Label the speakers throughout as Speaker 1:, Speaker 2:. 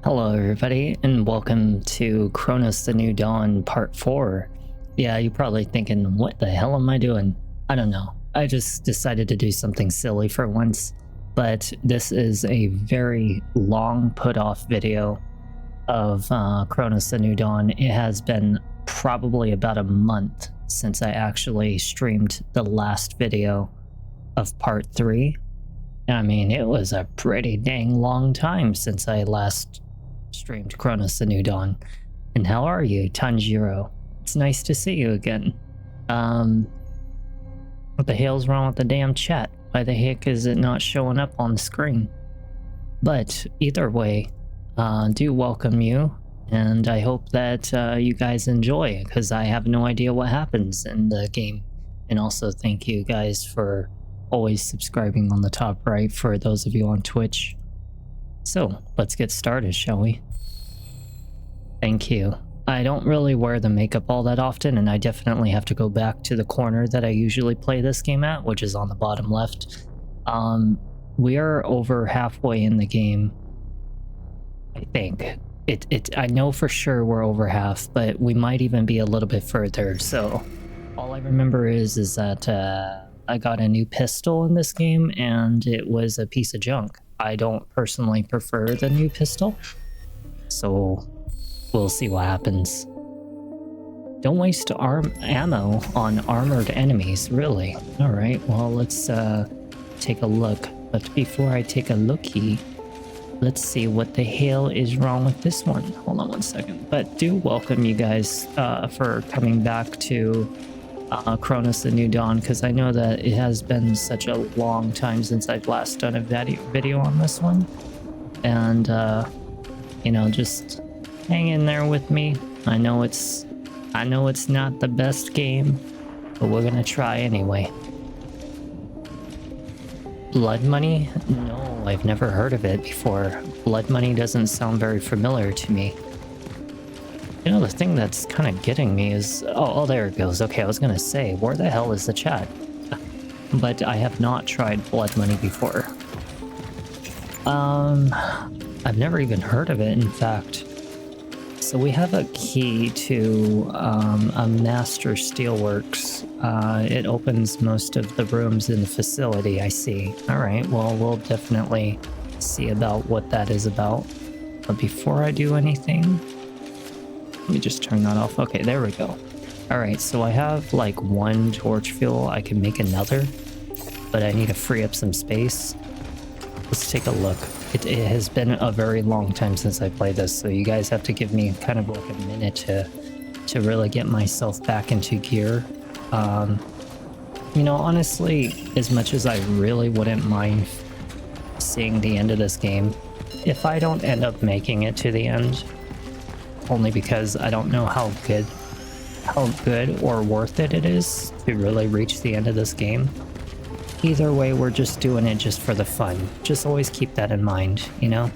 Speaker 1: Hello everybody, and welcome to Cronos the New Dawn Part 4. Yeah, you're probably thinking, what the hell am I doing? I don't know. I just decided to do something silly for once. But this is a very long put-off video of Cronos the New Dawn. It has been probably about a month since I actually streamed the last video of Part 3. I mean, it was a pretty dang long time since I last streamed Cronos the New Dawn. And how are you, Tanjiro? It's nice to see you again. What the hell's wrong with the damn chat? Why the heck is it not showing up on the screen? But either way, do welcome you, and I hope that you guys enjoy, because I have no idea what happens in the game. And also thank you guys for always subscribing on the top right for those of you on Twitch. So let's get started, shall we? Thank you. I don't really wear the makeup all that often, and I definitely have to go back to the corner that I usually play this game at, which is on the bottom left. We are over halfway in the game, I think. I know for sure we're over half, but we might even be a little bit further. So all I remember is that I got a new pistol in this game, and it was a piece of junk. I don't personally prefer the new pistol, so we'll see what happens. Don't waste ammo on armored enemies, really. All right, well, let's take a look. But before I take a looky, let's see what the hell is wrong with this one. Hold on one second. But do welcome you guys for coming back to Cronos the New Dawn, because I know that it has been such a long time since I've last done a video on this one. And you know, just hang in there with me. I know it's not the best game, but we're gonna try anyway. Blood Money? No, I've never heard of it before. Blood Money doesn't sound very familiar to me. You know, the thing that's kind of getting me is... Oh, there it goes. Okay, I was gonna say, where the hell is the chat? But I have not tried Blood Money before. I've never even heard of it, in fact. So we have a key to a Master Steelworks. It opens most of the rooms in the facility, I see. Alright, well, we'll definitely see about what that is about. But before I do anything... Let me just turn that off. Okay, there we go. Alright, so I have like one torch fuel. I can make another, but I need to free up some space. Let's take a look. It has been a very long time since I played this, so you guys have to give me kind of like a minute to really get myself back into gear. You know, honestly, as much as I really wouldn't mind seeing the end of this game, if I don't end up making it to the end, only because I don't know how good or worth it is to really reach the end of this game. Either way, we're just doing it just for the fun. Just always keep that in mind, you know?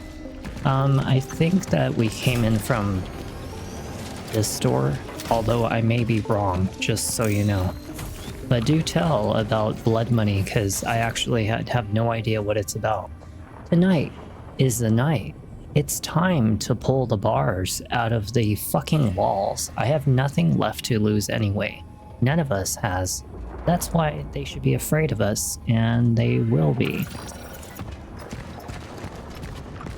Speaker 1: I think that we came in from this door, although I may be wrong, just so you know. But do tell about Blood Money, because I actually have no idea what it's about. Tonight is the night. It's time to pull the bars out of the fucking walls. I have nothing left to lose anyway. None of us has. That's why they should be afraid of us, and they will be.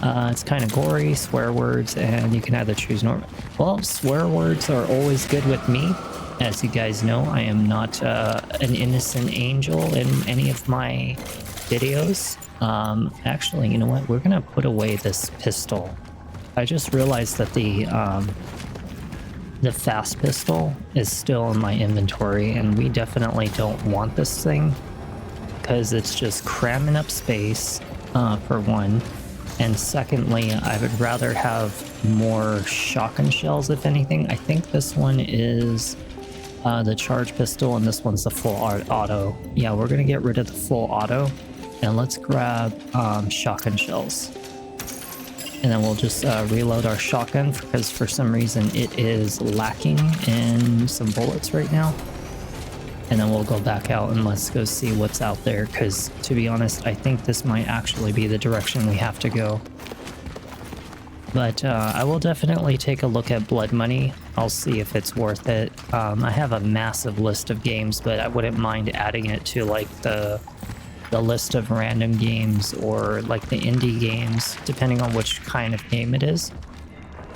Speaker 1: It's kind of gory, swear words, and you can either choose normal. Well, swear words are always good with me. As you guys know, I am not an innocent angel in any of my videos. Actually, you know what? We're gonna put away this pistol. I just realized that the fast pistol is still in my inventory, and we definitely don't want this thing because it's just cramming up space, for one. And secondly, I would rather have more shotgun shells, if anything. I think this one is the charge pistol, and this one's the full auto. Yeah, we're gonna get rid of the full auto. And let's grab shotgun shells. And then we'll just reload our shotgun, because for some reason it is lacking in some bullets right now. And then we'll go back out and let's go see what's out there, because to be honest, I think this might actually be the direction we have to go. But I will definitely take a look at Blood Money. I'll see if it's worth it. I have a massive list of games, but I wouldn't mind adding it to like the list of random games or like the indie games, depending on which kind of game it is.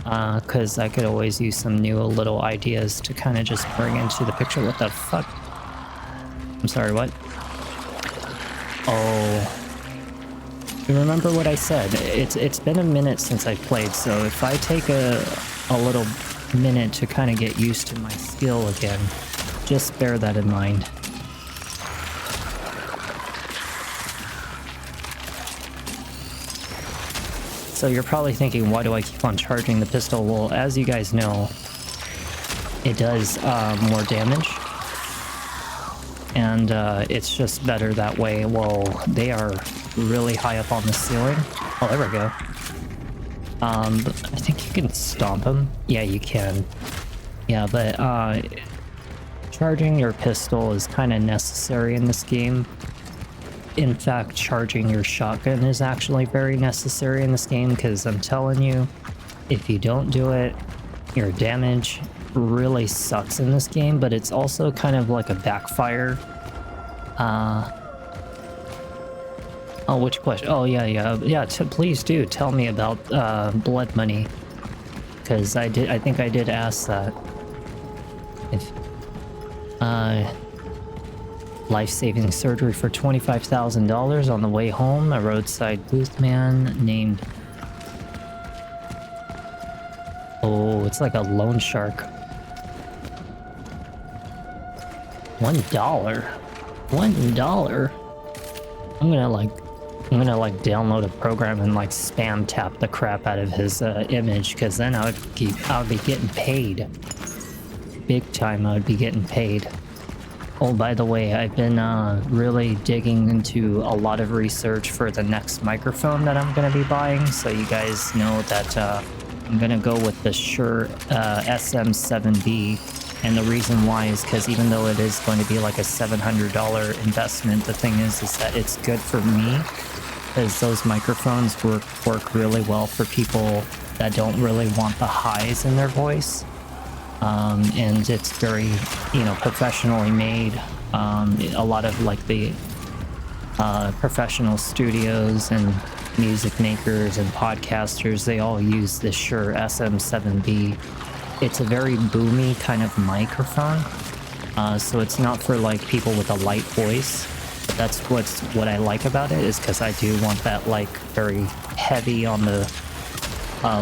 Speaker 1: Because I could always use some new little ideas to kind of just bring into the picture. What the fuck? I'm sorry, what? Oh. You remember what I said? It's been a minute since I played, so if I take a little minute to kind of get used to my skill again, just bear that in mind. So you're probably thinking, why do I keep on charging the pistol? Well, as you guys know, it does more damage. And it's just better that way. Well, they are really high up on the ceiling. Oh, there we go. I think you can stomp them. Yeah, you can. Yeah, but charging your pistol is kind of necessary in this game. In fact, charging your shotgun is actually very necessary in this game, because I'm telling you, if you don't do it, your damage really sucks in this game, but it's also kind of like a backfire. Oh, which question? Oh, yeah. Please do tell me about Blood Money, because I think I did ask that. If life-saving surgery for $25,000 on the way home. A roadside booth man named. Oh, it's like a loan shark. $1. $1. I'm gonna download a program and like spam tap the crap out of his image, because then I would be getting paid. Big time, I would be getting paid. Oh, by the way, I've been really digging into a lot of research for the next microphone that I'm gonna be buying, so you guys know that I'm gonna go with the Shure SM7B. And the reason why is because even though it is going to be like a $700 investment, the thing is that it's good for me, because those microphones work really well for people that don't really want the highs in their voice. And it's very, professionally made. A lot of like the professional studios and music makers and podcasters, they all use this Shure SM7B. It's a very boomy kind of microphone, so it's not for like people with a light voice. That's what I like about it, is because I do want that like very heavy on the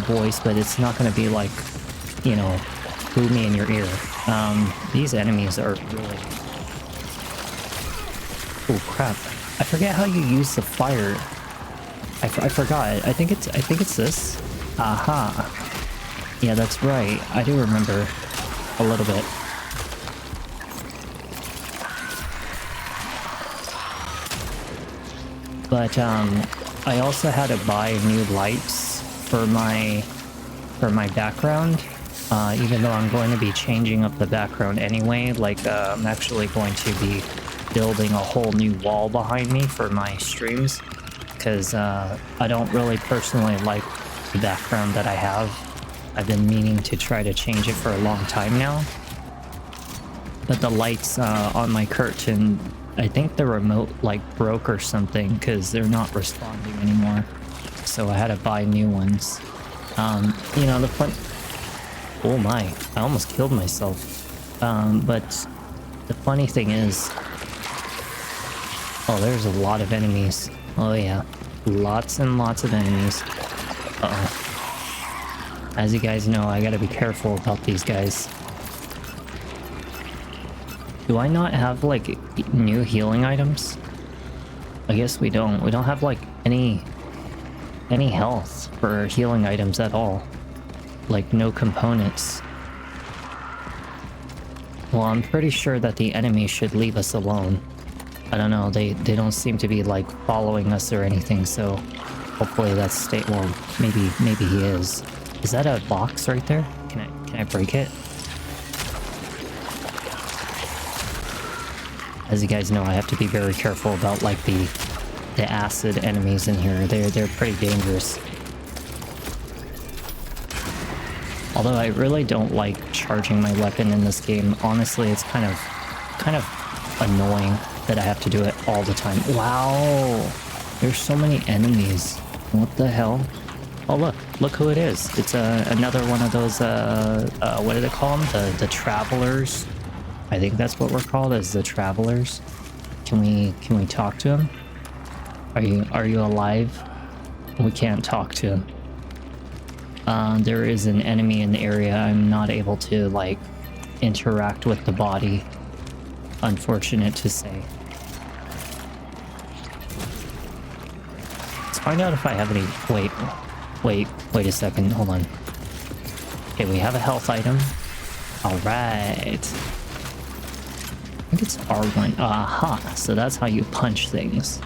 Speaker 1: voice, but it's not going to be like, boomy in your ear. These enemies are really... Oh crap! I forget how you use the fire. I forgot. I think it's this. Aha. Yeah, that's right. I do remember a little bit. But I also had to buy new lights for my background. Even though I'm going to be changing up the background anyway, like I'm actually going to be building a whole new wall behind me for my streams, because I don't really personally like the background that I have. I've been meaning to try to change it for a long time now. But the lights on my curtain, I think the remote like broke or something, because they're not responding anymore. So I had to buy new ones. The fun... Oh my, I almost killed myself. But the funny thing is... Oh, there's a lot of enemies. Oh yeah, lots and lots of enemies. Uh-oh. As you guys know, I gotta be careful about these guys. Do I not have, like, new healing items? I guess we don't. We don't have, like, any health for healing items at all. Like, no components. Well, I'm pretty sure that the enemy should leave us alone. I don't know, they don't seem to be, like, following us or anything, so... Hopefully that's well, maybe he is. Is that a box right there? Can I break it? As you guys know, I have to be very careful about like the acid enemies in here. They're pretty dangerous. Although I really don't like charging my weapon in this game. Honestly, it's kind of annoying that I have to do it all the time. Wow, there's so many enemies. What the hell? Oh look who it is. It's another one of those what do they call them? The travelers. I think that's what we're called, as the travelers. Can we talk to him? Are you alive? We can't talk to him. There is an enemy in the area. I'm not able to like interact with the body. Unfortunate to say. Let's find out if I have any. Wait a second. Hold on. Okay, we have a health item. All right. I think it's R1. Aha. So that's how you punch things.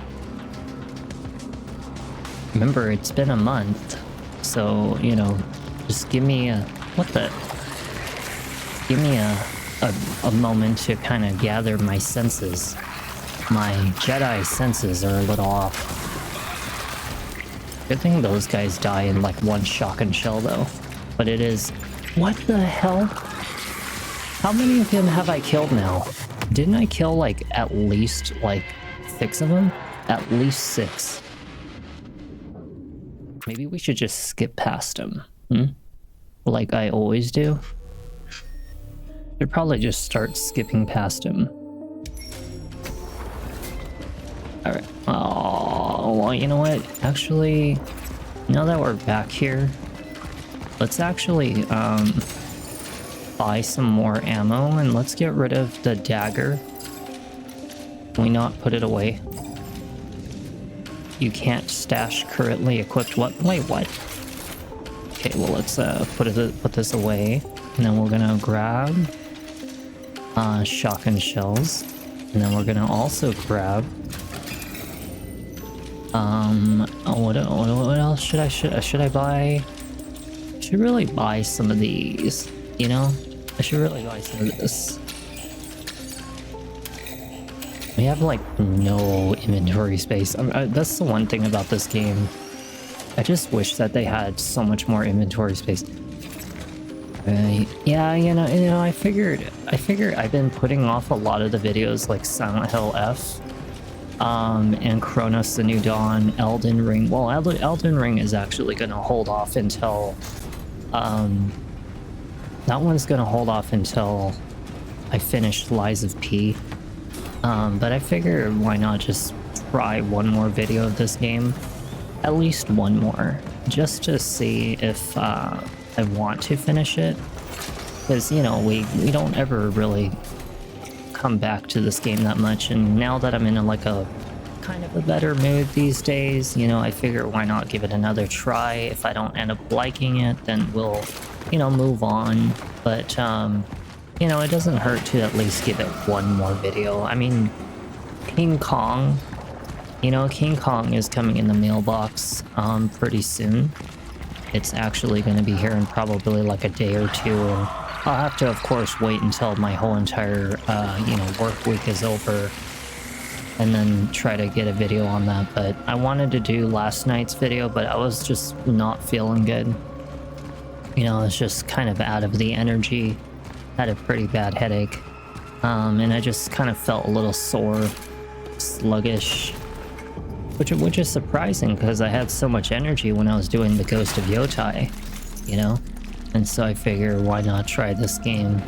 Speaker 1: Remember, it's been a month. So, you know, just give me a... What the... Give me a moment to kind of gather my senses. My Jedi senses are a little off. Good thing those guys die in like one shotgun shell though. But it is... What the hell? How many of them have I killed now? Didn't I kill like at least like 6 of them? At least 6. Maybe we should just skip past them. Like I always do. Should probably just start skipping past him. Alright. Oh, well, you know what? Actually, now that we're back here, let's actually buy some more ammo and let's get rid of the dagger. Can we not put it away? You can't stash currently equipped weapon. Wait, what? Okay, well let's put this away, and then we're gonna grab shotgun shells, and then we're gonna also grab what else should I buy? I should really buy some of these, you know? I should really buy some of this. We have like no inventory space. That's the one thing about this game. I just wish that they had so much more inventory space. Yeah, you know, I figured I've been putting off a lot of the videos like Silent Hill F, and Cronos: The New Dawn, Elden Ring. Well, Elden Ring is actually gonna hold off until, that one's gonna hold off until I finish Lies of P. But I figure why not just try one more video of this game, at least one more, just to see if I want to finish it, because you know we don't ever really come back to this game that much, and now that I'm in a kind of a better mood these days, you know, I figure why not give it another try. If I don't end up liking it, then we'll, you know, move on. But you know, it doesn't hurt to at least give it one more video. I mean, King Kong, you know, King Kong is coming in the mailbox pretty soon. It's actually going to be here in probably like a day or two, and I'll have to, of course, wait until my whole entire, you know, work week is over, and then try to get a video on that. But I wanted to do last night's video, but I was just not feeling good. You know, it's just kind of out of the energy. Had a pretty bad headache, and I just kind of felt a little sore, sluggish, which is surprising because I had so much energy when I was doing the Ghost of Yotai, you know, and so I figure why not try this game.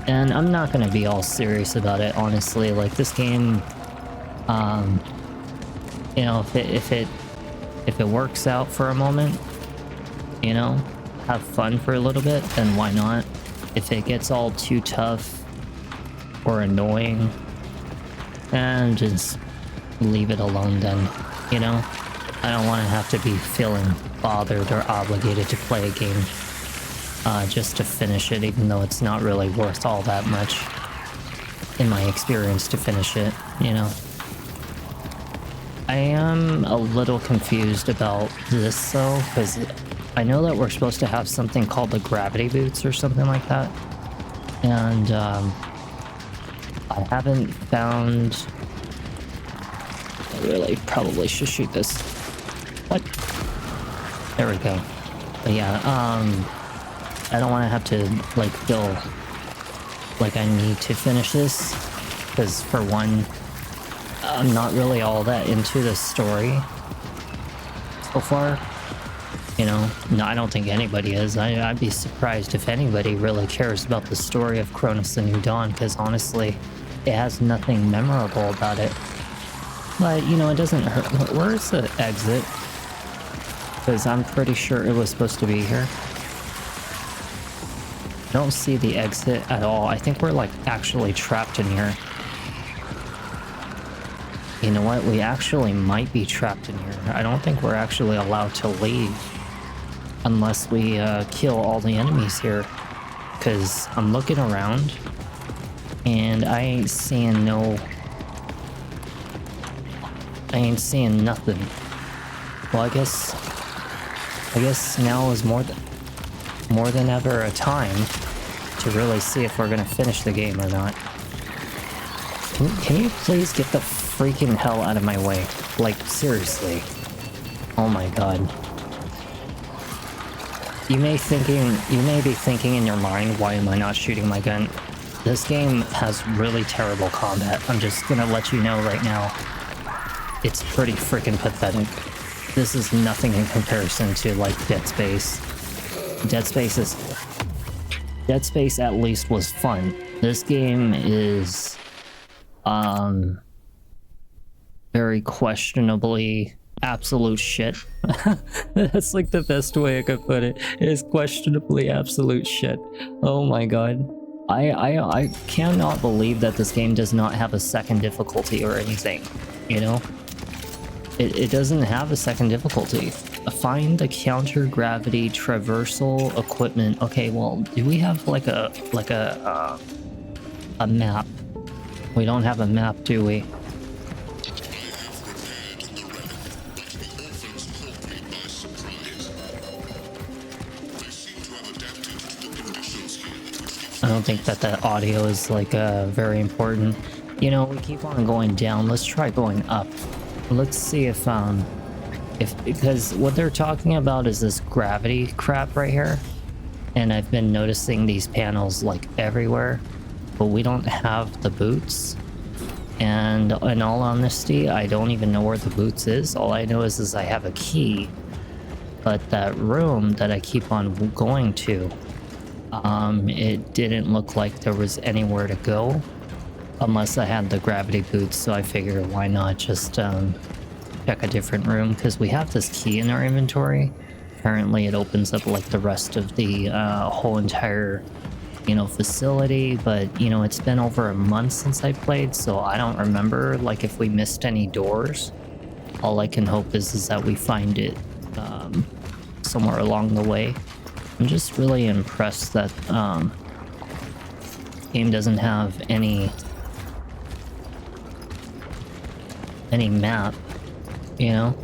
Speaker 1: And I'm not gonna be all serious about it, honestly. Like this game, you know, if it works out for a moment, you know, have fun for a little bit, then why not? If it gets all too tough or annoying, and just leave it alone then, you know? I don't want to have to be feeling bothered or obligated to play a game just to finish it, even though it's not really worth all that much in my experience to finish it, you know? I am a little confused about this though, because I know that we're supposed to have something called the gravity boots or something like that, and I haven't found... I really probably should shoot this. What? There we go. But yeah, I don't want to have to, like, feel like I need to finish this. Because, for one, I'm not really all that into the story so far. You know, no, I don't think anybody is. I'd be surprised if anybody really cares about the story of Cronos the New Dawn, because honestly, it has nothing memorable about it. But, you know, it doesn't hurt. Where's the exit? Because I'm pretty sure it was supposed to be here. I don't see the exit at all. I think we're, like, actually trapped in here. You know what? We actually might be trapped in here. I don't think we're actually allowed to leave. Unless we kill all the enemies here. Because I'm looking around. And I ain't seeing no... I ain't seeing nothing. Well, I guess now is more than ever a time to really see if we're gonna finish the game or not. Can you please get the freaking hell out of my way? Like, seriously. Oh my god. You may be thinking in your mind, why am I not shooting my gun? This game has really terrible combat. I'm just gonna let you know right now. It's pretty freaking pathetic. This is nothing in comparison to, like, Dead Space. Dead Space at least was fun. This game is very questionably absolute shit. That's like the best way I could put it. It is questionably absolute shit. Oh my god. I cannot believe that this game does not have a second difficulty or anything, you know? It doesn't have a second difficulty. Find the counter-gravity traversal equipment. Okay, well, do we have like a map? We don't have a map, do we? I don't think that the audio is like very important. You know, we keep on going down. Let's try going up. Let's see if because what they're talking about is this gravity crap right here. And I've been noticing these panels like everywhere, but we don't have the boots. And in all honesty, I don't even know where the boots is. All I know is I have a key, but that room that I keep on going to, it didn't look like there was anywhere to go unless I had the gravity boots, so I figured why not just check a different room, because we have this key in our inventory. Apparently it opens up like the rest of the whole entire, you know, facility, but you know, it's been over a month since I played, so I don't remember like if we missed any doors. All I can hope is that we find it somewhere along the way. I'm just really impressed that game doesn't have any map, you know?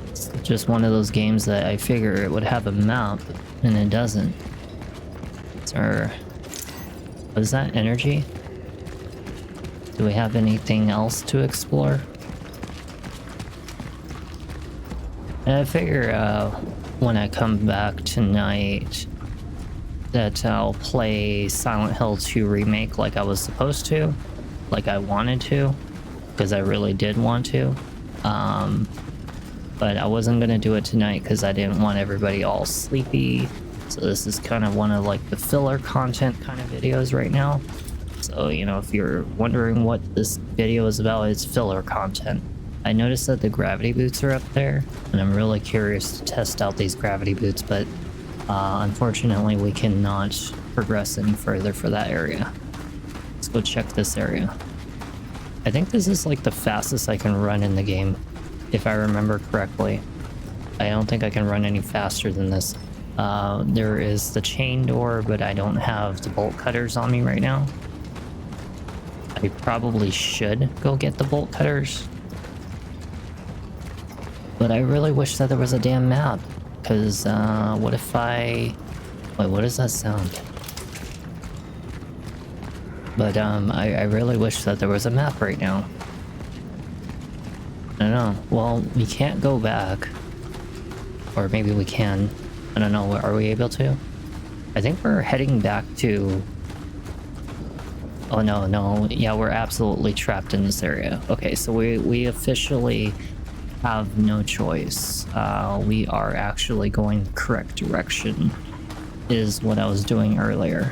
Speaker 1: It's just one of those games that I figure it would have a map, and it doesn't. Or what is that? Energy? Do we have anything else to explore? And I figure when I come back tonight that I'll play Silent Hill 2 Remake like I was supposed to, like I wanted to, because I really did want to. But I wasn't gonna do it tonight because I didn't want everybody all sleepy. So this is kind of one of like the filler content kind of videos right now. So, you know, if you're wondering what this video is about, it's filler content. I noticed that the gravity boots are up there, and I'm really curious to test out these gravity boots, but unfortunately we cannot progress any further for that area. Let's go check this area. I think this is like the fastest I can run in the game, if I remember correctly. I don't think I can run any faster than this. There is the chain door, but I don't have the bolt cutters on me right now. I probably should go get the bolt cutters. But I really wish that there was a damn map, because what if I... Wait, what does that sound? But I really wish that there was a map right now. I don't know. Well, we can't go back. Or maybe we can. I don't know. Are we able to? I think we're heading back to... Oh no, no, yeah, we're absolutely trapped in this area. Okay, so we officially have no choice. We are actually going the correct direction, is what I was doing earlier,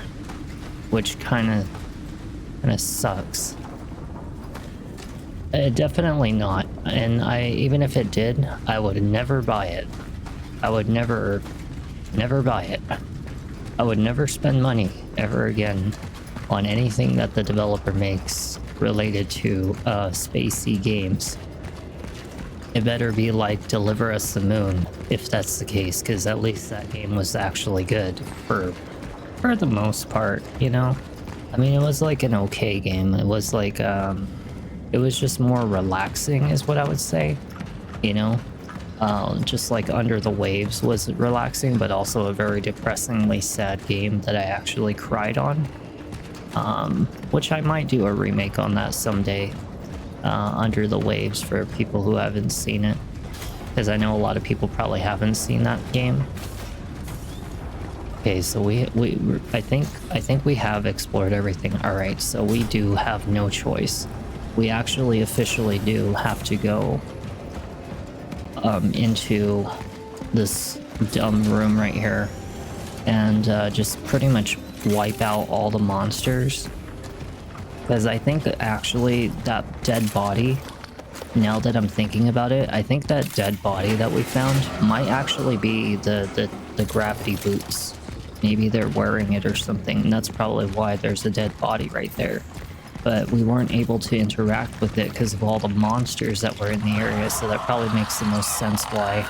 Speaker 1: which kind of sucks. Definitely not, and even if it did, I would never buy it. I would never buy it. I would never spend money ever again on anything that the developer makes related to spacey games. It better be like Deliver Us the Moon, if that's the case, because at least that game was actually good for the most part, you know? I mean, it was like an okay game. It was like, it was just more relaxing is what I would say, you know? Just like Under the Waves was relaxing, but also a very depressingly sad game that I actually cried on. Which I might do a remake on that someday. Under the Waves, for people who haven't seen it, because I know a lot of people probably haven't seen that game. Okay, so I think we have explored everything. All right, so we do have no choice. We actually officially do have to go into this dumb room right here and just pretty much wipe out all the monsters. Because I think actually that dead body, now that I'm thinking about it, I think that dead body that we found might actually be the gravity boots. Maybe they're wearing it or something, and that's probably why there's a dead body right there. But we weren't able to interact with it because of all the monsters that were in the area, so that probably makes the most sense why.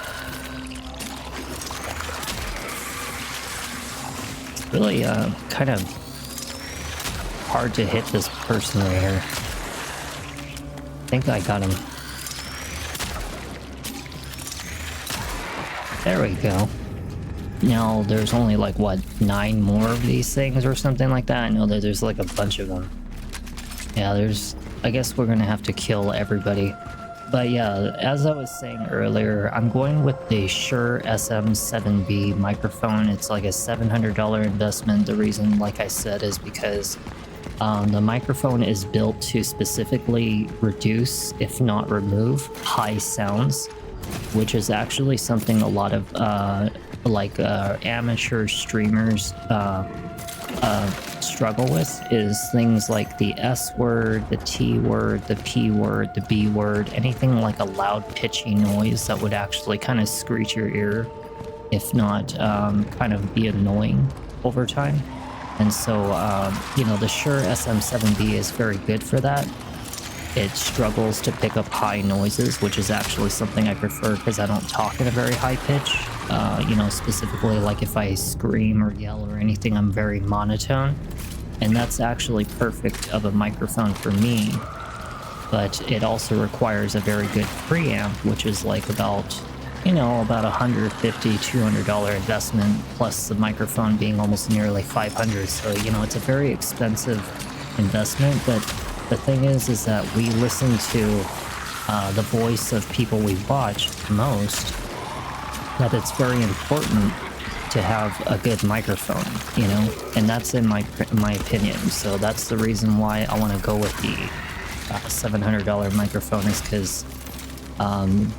Speaker 1: It's really kind of hard to hit this person right here. I think I got him. There we go. Now there's only like, what, 9 more of these things or something like that? I know that there's like a bunch of them. Yeah, I guess we're gonna have to kill everybody. But yeah, as I was saying earlier, I'm going with the Shure SM7B microphone. It's like a $700 investment. The reason, like I said, is because the microphone is built to specifically reduce, if not remove, high sounds, which is actually something a lot of amateur streamers struggle with, is things like the S word, the T word, the P word, the B word, anything like a loud pitchy noise that would actually kind of screech your ear, if not kind of be annoying over time. And so, you know, the Shure SM7B is very good for that. It struggles to pick up high noises, which is actually something I prefer because I don't talk at a very high pitch. You know, specifically like if I scream or yell or anything, I'm very monotone. And that's actually perfect of a microphone for me. But it also requires a very good preamp, which is like about, you know, about $150, $200 investment, plus the microphone being almost nearly $500. So, you know, it's a very expensive investment. But the thing is that we listen to the voice of people we watch the most, that it's very important to have a good microphone, you know, and that's in my opinion. So that's the reason why I want to go with the $700 microphone, is because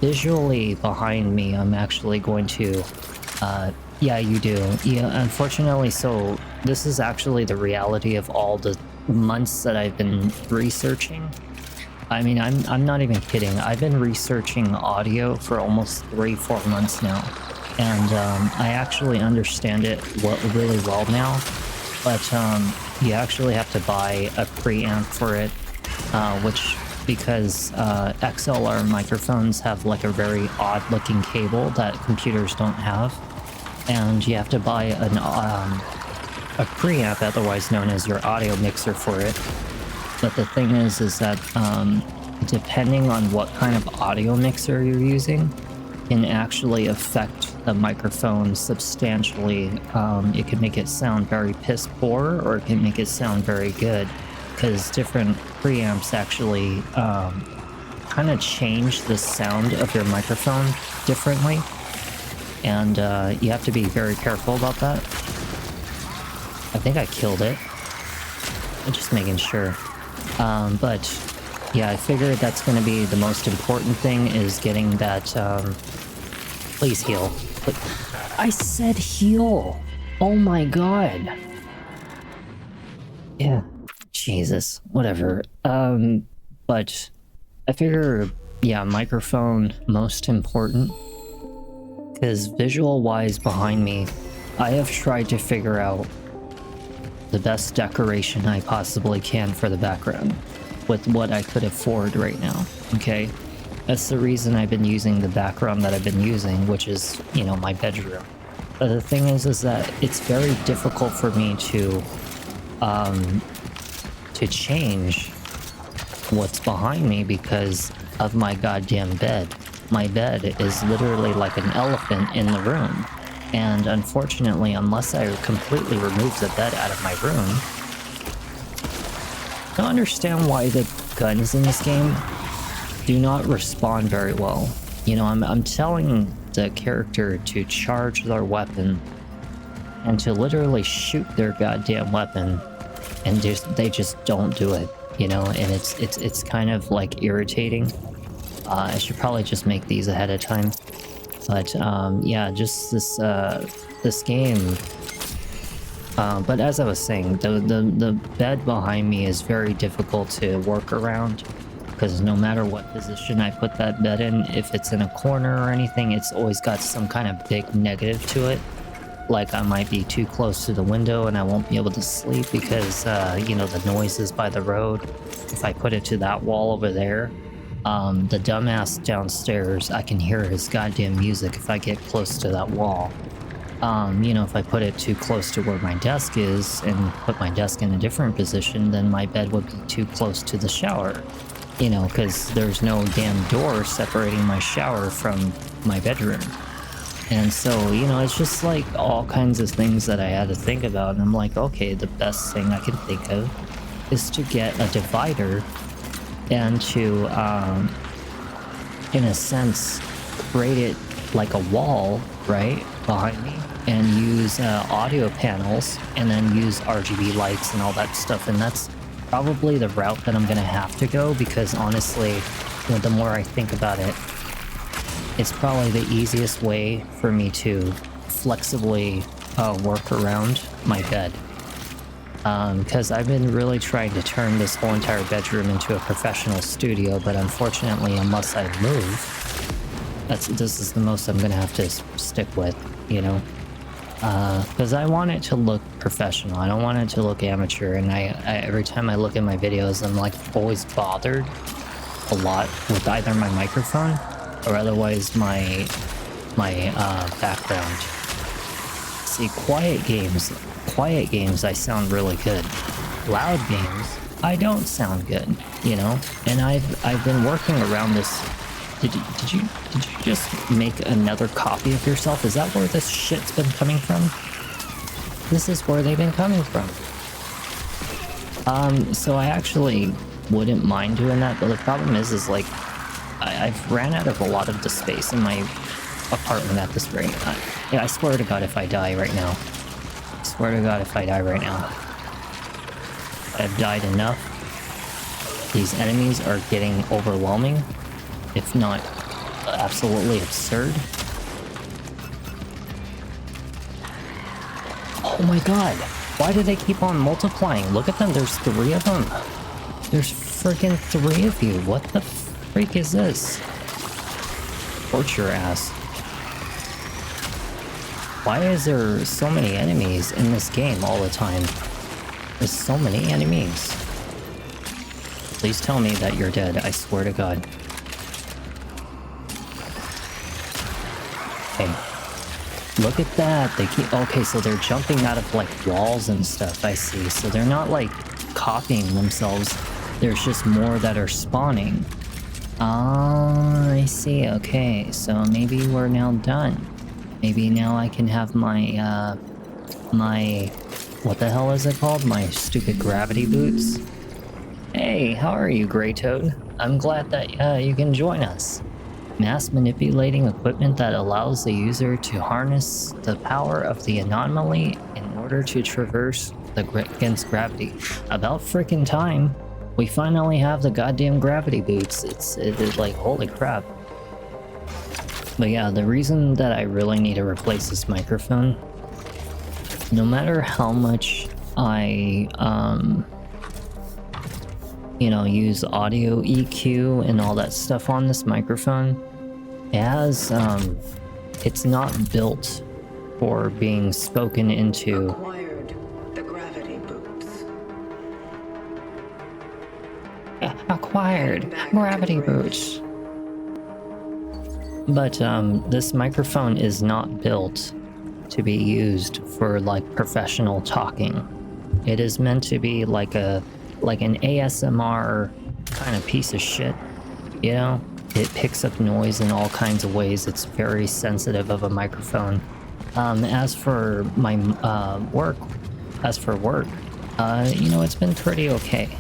Speaker 1: visually behind me, I'm actually going to, yeah, you do. Yeah, unfortunately, so this is actually the reality of all the months that I've been researching. I mean, I'm not even kidding. I've been researching audio for almost 3-4 months now, and I actually understand it really well now. But you actually have to buy a preamp for it, which, because XLR microphones have like a very odd looking cable that computers don't have, and you have to buy a preamp, otherwise known as your audio mixer, for it. But the thing is that depending on what kind of audio mixer you're using, can actually affect the microphone substantially. It can make it sound very piss poor, or it can make it sound very good, because different preamps actually kind of change the sound of your microphone differently, and you have to be very careful about that. I think I killed it. I'm just making sure. But yeah, I figured that's going to be the most important thing, is getting that, please heal. But I said heal! Oh my god! Yeah, Jesus, whatever. But I figure, yeah, microphone most important. Because visual-wise behind me, I have tried to figure out the best decoration I possibly can for the background with what I could afford right now, okay? That's the reason I've been using the background that I've been using, which is, you know, my bedroom. But the thing is that it's very difficult for me to change what's behind me because of my goddamn bed. My bed is literally like an elephant in the room. And unfortunately, unless I completely remove the bed out of my room, I don't understand why the guns in this game do not respond very well. You know, I'm telling the character to charge their weapon and to literally shoot their goddamn weapon, and they just don't do it, you know, and it's kind of like irritating. I should probably just make these ahead of time. But yeah, just this game. But as I was saying, the bed behind me is very difficult to work around, because no matter what position I put that bed in, if it's in a corner or anything, it's always got some kind of big negative to it. Like I might be too close to the window and I won't be able to sleep because, you know, the noises by the road. If I put it to that wall over there, the dumbass downstairs, I can hear his goddamn music if I get close to that wall. You know, if I put it too close to where my desk is and put my desk in a different position, then my bed would be too close to the shower. You know, because there's no damn door separating my shower from my bedroom. And so, you know, it's just like all kinds of things that I had to think about. And I'm like, okay, the best thing I can think of is to get a divider and to, in a sense, create it like a wall, right, behind me, and use audio panels, and then use RGB lights and all that stuff. And that's probably the route that I'm gonna have to go, because honestly, you know, the more I think about it, it's probably the easiest way for me to flexibly work around my bed. Because I've been really trying to turn this whole entire bedroom into a professional studio, but unfortunately, unless I move, this is the most I'm gonna have to stick with, you know? Because I want it to look professional. I don't want it to look amateur, and I every time I look at my videos, I'm like always bothered a lot with either my microphone or otherwise my background. See, quiet games I sound really good. Loud games I don't sound good, you know. And I've been working around this. Did you just make another copy of yourself? Is that where this shit's been coming from? This is where they've been coming from. So I actually wouldn't mind doing that, but the problem is like I've ran out of a lot of the space in my apartment at this rate. Yeah, I swear to God, if I die right now. I swear to God, if I die right now. I've died enough. These enemies are getting overwhelming, if not absolutely absurd. Oh my God, why do they keep on multiplying? Look at them, there's 3 of them. There's freaking 3 of you. What the freak is this? Torture ass. Why is there so many enemies in this game all the time? There's so many enemies. Please tell me that you're dead, I swear to God. Okay. Look at that. They keep... Okay, so they're jumping out of like walls and stuff, I see. So they're not like copying themselves. There's just more that are spawning. Ah, I see. Okay, so maybe we're now done. Maybe now I can have my, what the hell is it called? My stupid gravity boots. Hey, how are you, Grey Toad? I'm glad that, you can join us. Mass manipulating equipment that allows the user to harness the power of the anomaly in order to traverse against gravity. About freaking time. We finally have the goddamn gravity boots. It is like, holy crap. But yeah, the reason that I really need to replace this microphone, no matter how much I, you know, use audio EQ and all that stuff on this microphone, it has, it's not built for being spoken into.
Speaker 2: Acquired the gravity boots.
Speaker 1: Acquired gravity boots. But this microphone is not built to be used for like professional talking. It is meant to be like an ASMR kind of piece of shit, you know? It picks up noise in all kinds of ways. It's very sensitive of a microphone. As for my work, you know, it's been pretty okay.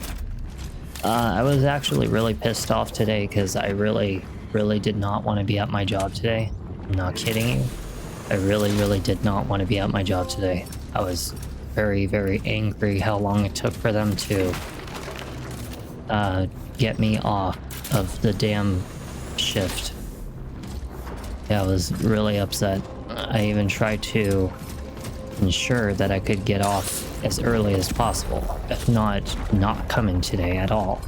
Speaker 1: I was actually really pissed off today because I really did not want to be at my job today. I'm not kidding you. I really did not want to be at my job today. I was very angry how long it took for them to get me off of the damn shift. Yeah, I was really upset. I even tried to ensure that I could get off as early as possible, if not come in today at all.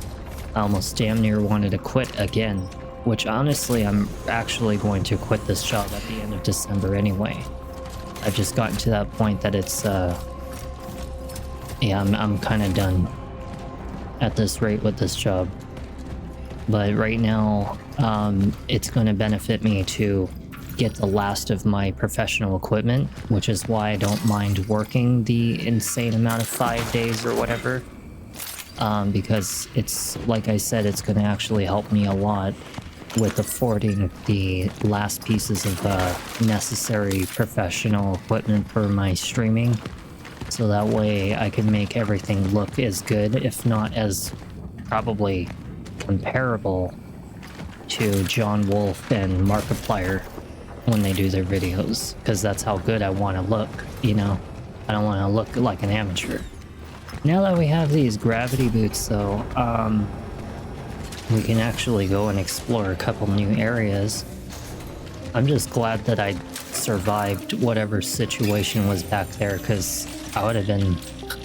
Speaker 1: I almost damn near wanted to quit again, which honestly I'm actually going to quit this job at the end of December anyway. I've just gotten to that point that it's yeah, I'm kind of done at this rate with this job. But right now it's going to benefit me to get the last of my professional equipment, which is why I don't mind working the insane amount of 5 days or whatever, because it's, like I said, it's going to actually help me a lot with affording the last pieces of necessary professional equipment for my streaming, so that way I can make everything look as good, if not as probably comparable to John Wolf and Markiplier when they do their videos, because that's how good I want to look, you know? I don't want to look like an amateur. Now that we have these gravity boots though, we can actually go and explore a couple new areas. I'm just glad that I survived whatever situation was back there, because I would have been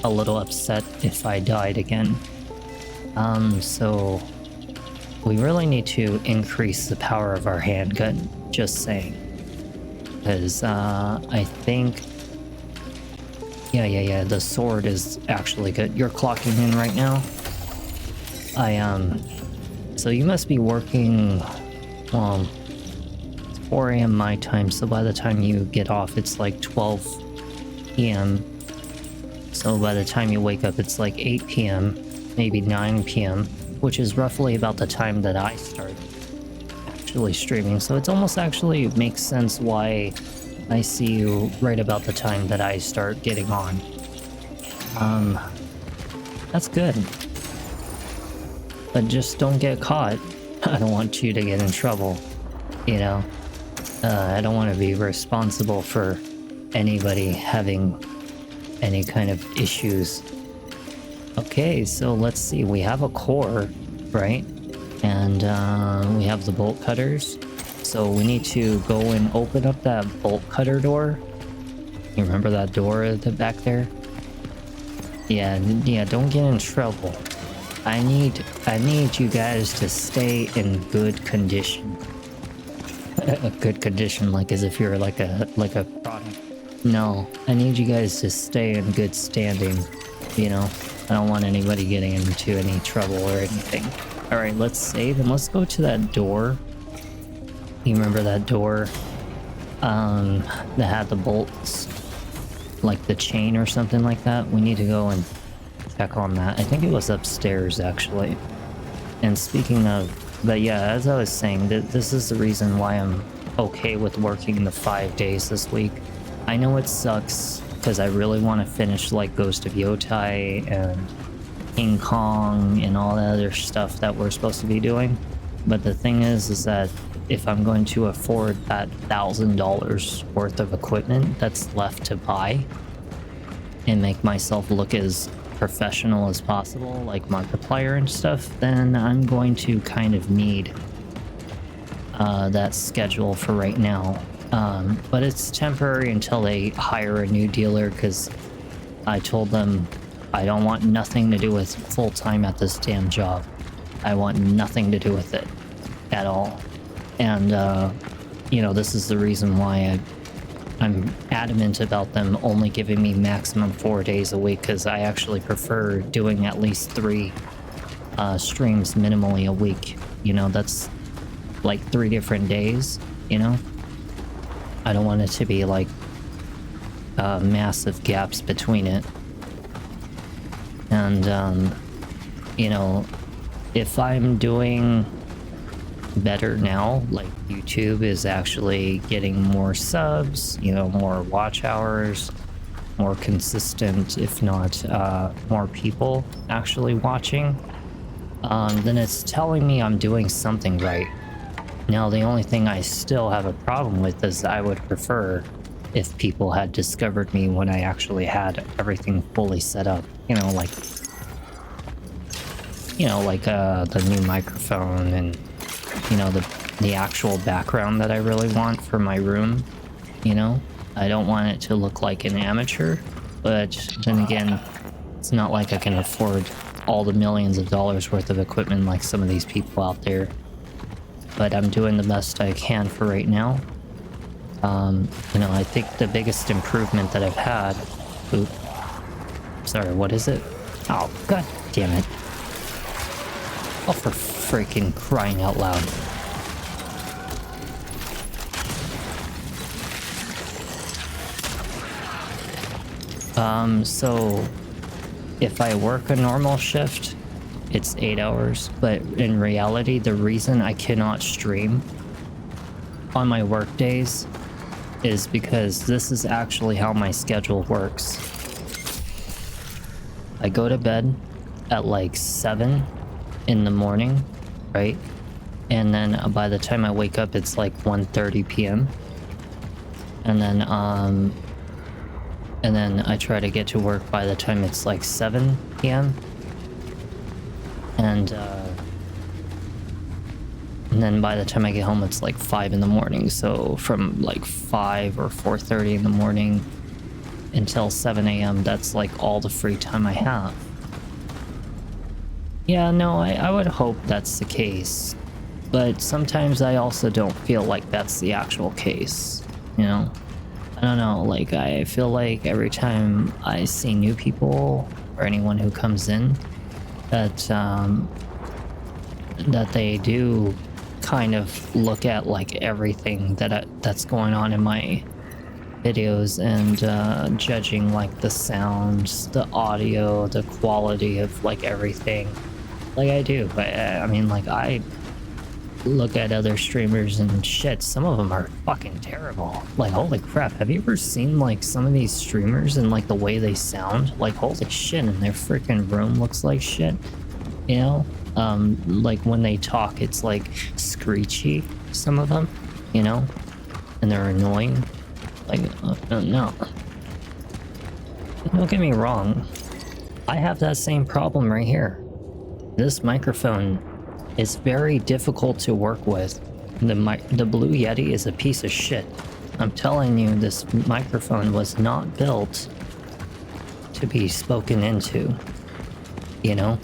Speaker 1: a little upset if I died again. So we really need to increase the power of our handgun, just saying. Because I think, yeah, the sword is actually good. You're clocking in right now. So you must be working, well, it's 4 a.m. my time, so by the time you get off, it's like 12 p.m. So by the time you wake up, it's like 8 p.m., maybe 9 p.m., which is roughly about the time that I start actually streaming. So it's almost actually makes sense why I see you right about the time that I start getting on. That's good. But just don't get caught. I don't want you to get in trouble, you know? I don't want to be responsible for anybody having any kind of issues. Okay, so let's see. We have a core, right? And we have the bolt cutters. So we need to go and open up that bolt cutter door. You remember that door at the back there? Yeah, don't get in trouble. I need you guys to stay in good condition. A good condition, like as if you're like a product. No, I need you guys to stay in good standing, you know? I don't want anybody getting into any trouble or anything. Alright, let's save and let's go to that door. You remember that door? That had the bolts, like the chain or something like that. We need to go and check on that. I think it was upstairs actually. And speaking of, but yeah, as I was saying, this is the reason why I'm okay with working the 5 days this week. I know it sucks because I really want to finish like Ghost of Yotai and King Kong and all that other stuff that we're supposed to be doing. But the thing is that if I'm going to afford that $1,000 worth of equipment that's left to buy and make myself look as professional as possible, like Markiplier and stuff, then I'm going to kind of need that schedule for right now. But it's temporary until they hire a new dealer, because I told them I don't want nothing to do with full-time at this damn job. I want nothing to do with it at all. And, you know, this is the reason why I'm adamant about them only giving me maximum 4 days a week, because I actually prefer doing at least 3 streams minimally a week. You know, that's like 3 different days, you know? I don't want it to be like massive gaps between it. And, you know, if I'm doing better now, like YouTube is actually getting more subs, you know, more watch hours, more consistent, if not more people actually watching, then it's telling me I'm doing something right. Now, the only thing I still have a problem with is I would prefer if people had discovered me when I actually had everything fully set up, you know, like the new microphone and, you know, the actual background that I really want for my room. You know, I don't want it to look like an amateur, but then again, it's not like I can afford all the millions of dollars worth of equipment like some of these people out there. But I'm doing the best I can for right now. You know, I think the biggest improvement that I've had... Oop. Sorry, what is it? Oh, god damn it. Oh, for freaking crying out loud. So if I work a normal shift, it's 8 hours, but in reality, the reason I cannot stream on my work days is because this is actually how my schedule works. I go to bed at like 7 in the morning, right? And then by the time I wake up, it's like 1:30 p.m. And then I try to get to work by the time it's like 7 p.m. And then by the time I get home, it's like 5 in the morning. So from like 5 or 4:30 in the morning until 7 a.m., that's like all the free time I have. Yeah, no, I would hope that's the case. But sometimes I also don't feel like that's the actual case, you know? I don't know, like, I feel like every time I see new people or anyone who comes in, that they do kind of look at like everything that's going on in my videos and judging like the sounds, the audio, the quality of like everything. Like I do, but I mean, like, I look at other streamers and shit, some of them are fucking terrible. Like, holy crap, have you ever seen like some of these streamers and like the way they sound? Like, holy shit, and their freaking room looks like shit, you know? Like when they talk, it's like screechy, some of them, you know, and they're annoying. Like, no, don't get me wrong, I have that same problem right here. This microphone is very difficult to work with. The Blue Yeti is a piece of shit. I'm telling you, this microphone was not built to be spoken into, you know?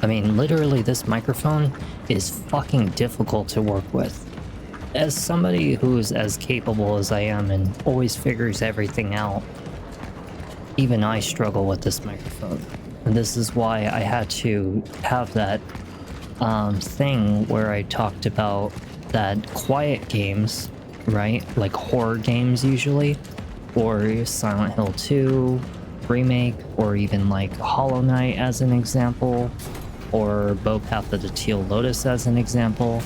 Speaker 1: I mean, literally, this microphone is fucking difficult to work with. As somebody who's as capable as I am and always figures everything out, even I struggle with this microphone. And this is why I had to have that thing where I talked about that quiet games, right? Like horror games usually, or Silent Hill 2 remake, or even like Hollow Knight as an example, or Path of the Teal Lotus as an example.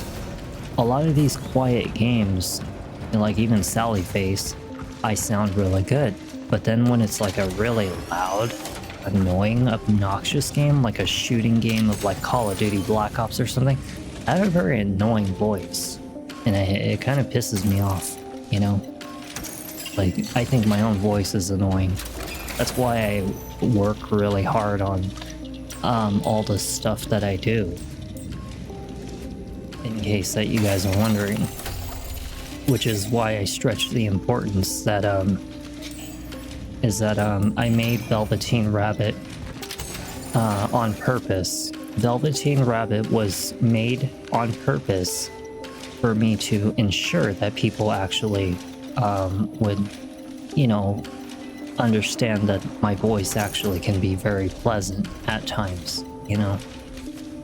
Speaker 1: A lot of these quiet games, like even Sally Face, I sound really good. But then when it's like a really loud, annoying, obnoxious game, like a shooting game of like Call of Duty Black Ops or something, I have a very annoying voice. and it kind of pisses me off, you know? Like, I think my own voice is annoying. That's why I work really hard on all the stuff that I do. In case that you guys are wondering. Which is why I stretch the importance that, I made Velveteen Rabbit on purpose. Velveteen Rabbit was made on purpose for me to ensure that people actually would, you know, understand that my voice actually can be very pleasant at times, you know.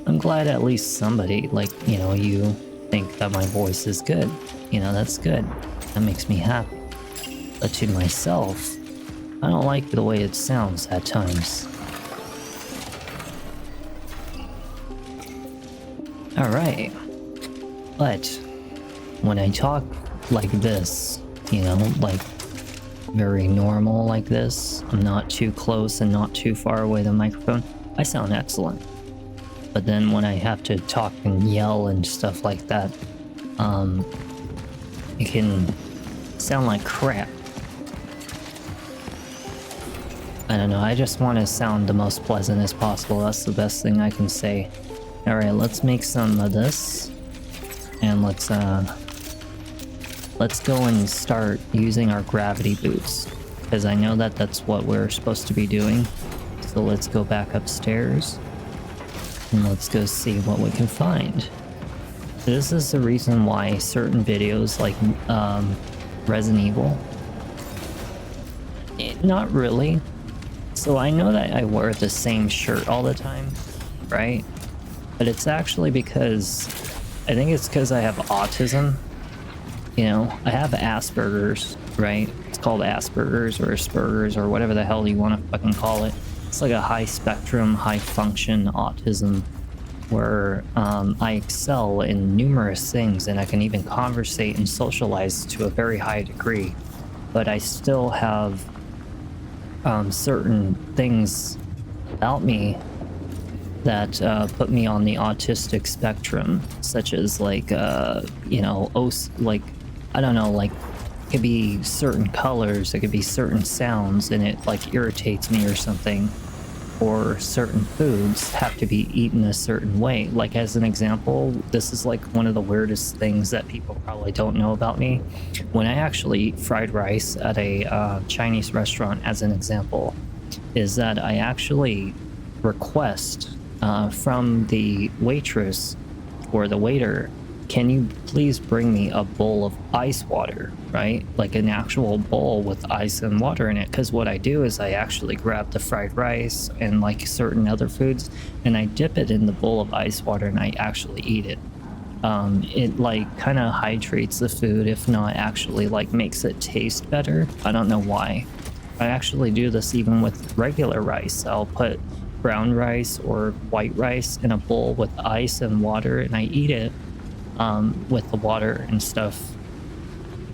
Speaker 1: I'm glad at least somebody, like, you know, you think that my voice is good. You know, that's good. That makes me happy. But to myself, I don't like the way it sounds at times. Alright. But when I talk like this, you know, like very normal like this, I'm not too close and not too far away the microphone, I sound excellent. But then when I have to talk and yell and stuff like that, it can sound like crap. I don't know, I just want to sound the most pleasant as possible. That's the best thing I can say. Alright, let's make some of this. And let's go and start using our gravity boots. Because I know that that's what we're supposed to be doing. So let's go back upstairs. And let's go see what we can find. This is the reason why certain videos like Resident Evil... not really. So I know that I wear the same shirt all the time, right? But it's actually because... I think it's because I have autism. You know, I have Asperger's, right? It's called Asperger's or Asperger's or whatever the hell you want to fucking call it. It's like a high spectrum, high function autism where I excel in numerous things and I can even conversate and socialize to a very high degree. But I still have certain things about me that put me on the autistic spectrum, such as like, you know, like, I don't know, like, it could be certain colors, it could be certain sounds, and it like irritates me or something. Or certain foods have to be eaten a certain way. Like, as an example, this is like one of the weirdest things that people probably don't know about me. When I actually eat fried rice at a Chinese restaurant, as an example, is that I actually request from the waitress or the waiter, can you please bring me a bowl of ice water, right? Like an actual bowl with ice and water in it. Because what I do is I actually grab the fried rice and like certain other foods and I dip it in the bowl of ice water and I actually eat it. It like kind of hydrates the food, if not actually like makes it taste better. I don't know why. I actually do this even with regular rice. I'll put brown rice or white rice in a bowl with ice and water and I eat it with the water and stuff,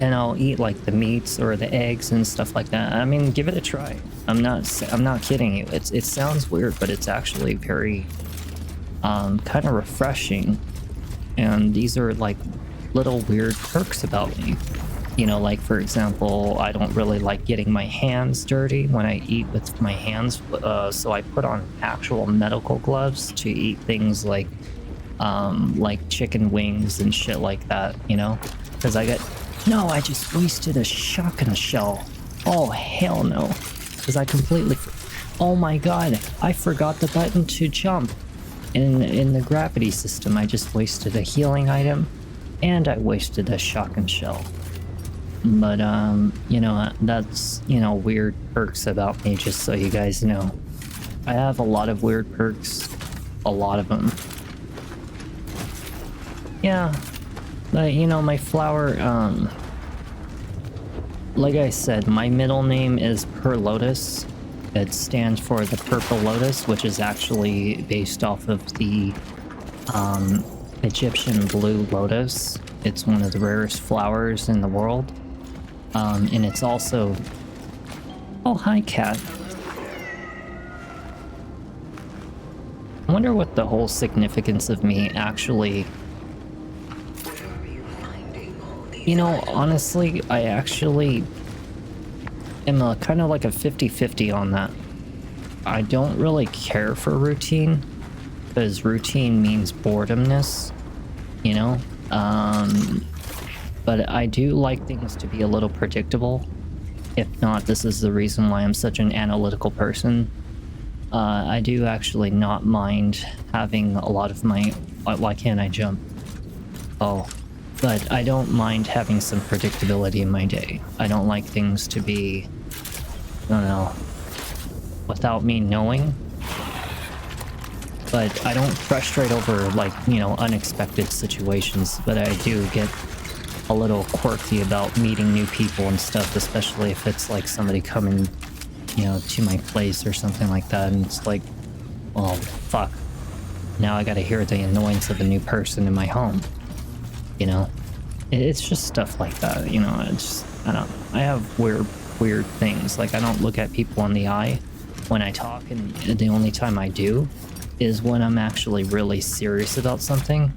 Speaker 1: and I'll eat like the meats or the eggs and stuff like that. I mean, give it a try. I'm not kidding you. It sounds weird, but it's actually very kind of refreshing. And these are like little weird perks about me. You know, like for example, I don't really like getting my hands dirty when I eat with my hands, so I put on actual medical gloves to eat things like chicken wings and shit like that, you know? Because I just wasted a shotgun shell. Oh, hell no. Because I completely... Oh my god, I forgot the button to jump. In the gravity system, I just wasted a healing item, and I wasted a shotgun shell. But, you know, that's, you know, weird perks about me, just so you guys know. I have a lot of weird perks. A lot of them. Yeah, but you know, my flower, like I said, my middle name is Per Lotus. It stands for the Purple Lotus, which is actually based off of the Egyptian blue lotus. It's one of the rarest flowers in the world. And it's also... Oh, hi, cat. I wonder what the whole significance of me actually...
Speaker 2: Whatever you find
Speaker 1: You know, honestly, I actually am a kind of like a 50-50 on that. I don't really care for routine because routine means boredomness, you know? But I do like things to be a little predictable. If not, this is the reason why I'm such an analytical person. I do actually not mind having a lot of my... Why can't I jump? Oh. But I don't mind having some predictability in my day. I don't like things to be... I don't know. Without me knowing. But I don't frustrate over, like, you know, unexpected situations. But I do get a little quirky about meeting new people and stuff, especially if it's like somebody coming, you know, to my place or something like that, and it's like, well, fuck. Now I gotta hear the annoyance of a new person in my home. You know? It's just stuff like that, you know, I have weird things. Like, I don't look at people in the eye when I talk, and the only time I do is when I'm actually really serious about something,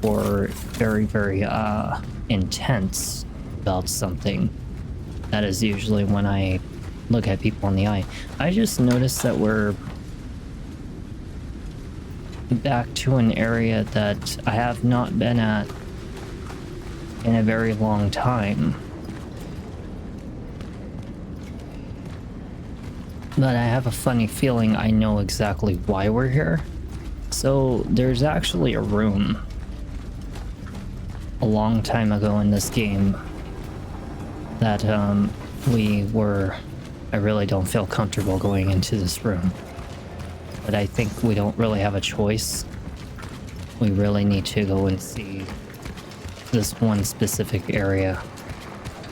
Speaker 1: or very intense about something. That is usually when I look at people in the eye. I just noticed that we're back to an area that I have not been at in a very long time. But I have a funny feeling I know exactly why we're here. So there's actually a room a long time ago in this game that I really don't feel comfortable going into this room. But I think we don't really have a choice. We really need to go and see this one specific area.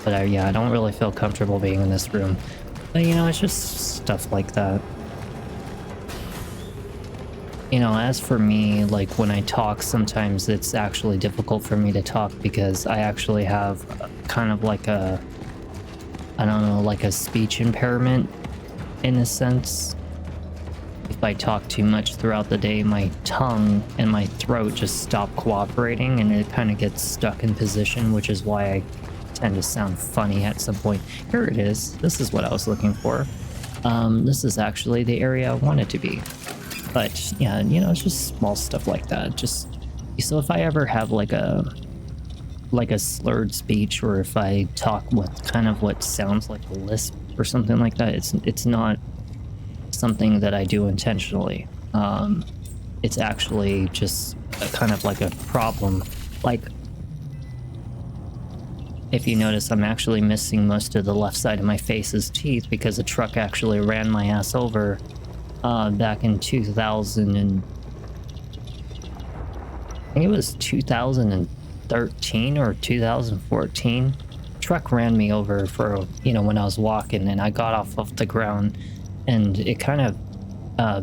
Speaker 1: But I don't really feel comfortable being in this room. But you know, it's just stuff like that. You know, as for me, like when I talk, sometimes it's actually difficult for me to talk because I actually have kind of like a, I don't know, like a speech impairment in a sense. If I talk too much throughout the day, my tongue and my throat just stop cooperating and it kind of gets stuck in position, which is why I tend to sound funny at some point. Here it is. This is what I was looking for. This is actually the area I wanted to be. But yeah, you know, it's just small stuff like that. Just so if I ever have like a slurred speech, or if I talk with kind of what sounds like a lisp or something like that, it's not something that I do intentionally. It's actually just kind of like a problem. Like, if you notice, I'm actually missing most of the left side of my face's teeth because a truck actually ran my ass over back in 2000 and I think it was 2013 or 2014. Truck ran me over for, you know, when I was walking, and I got off of the ground and it kind of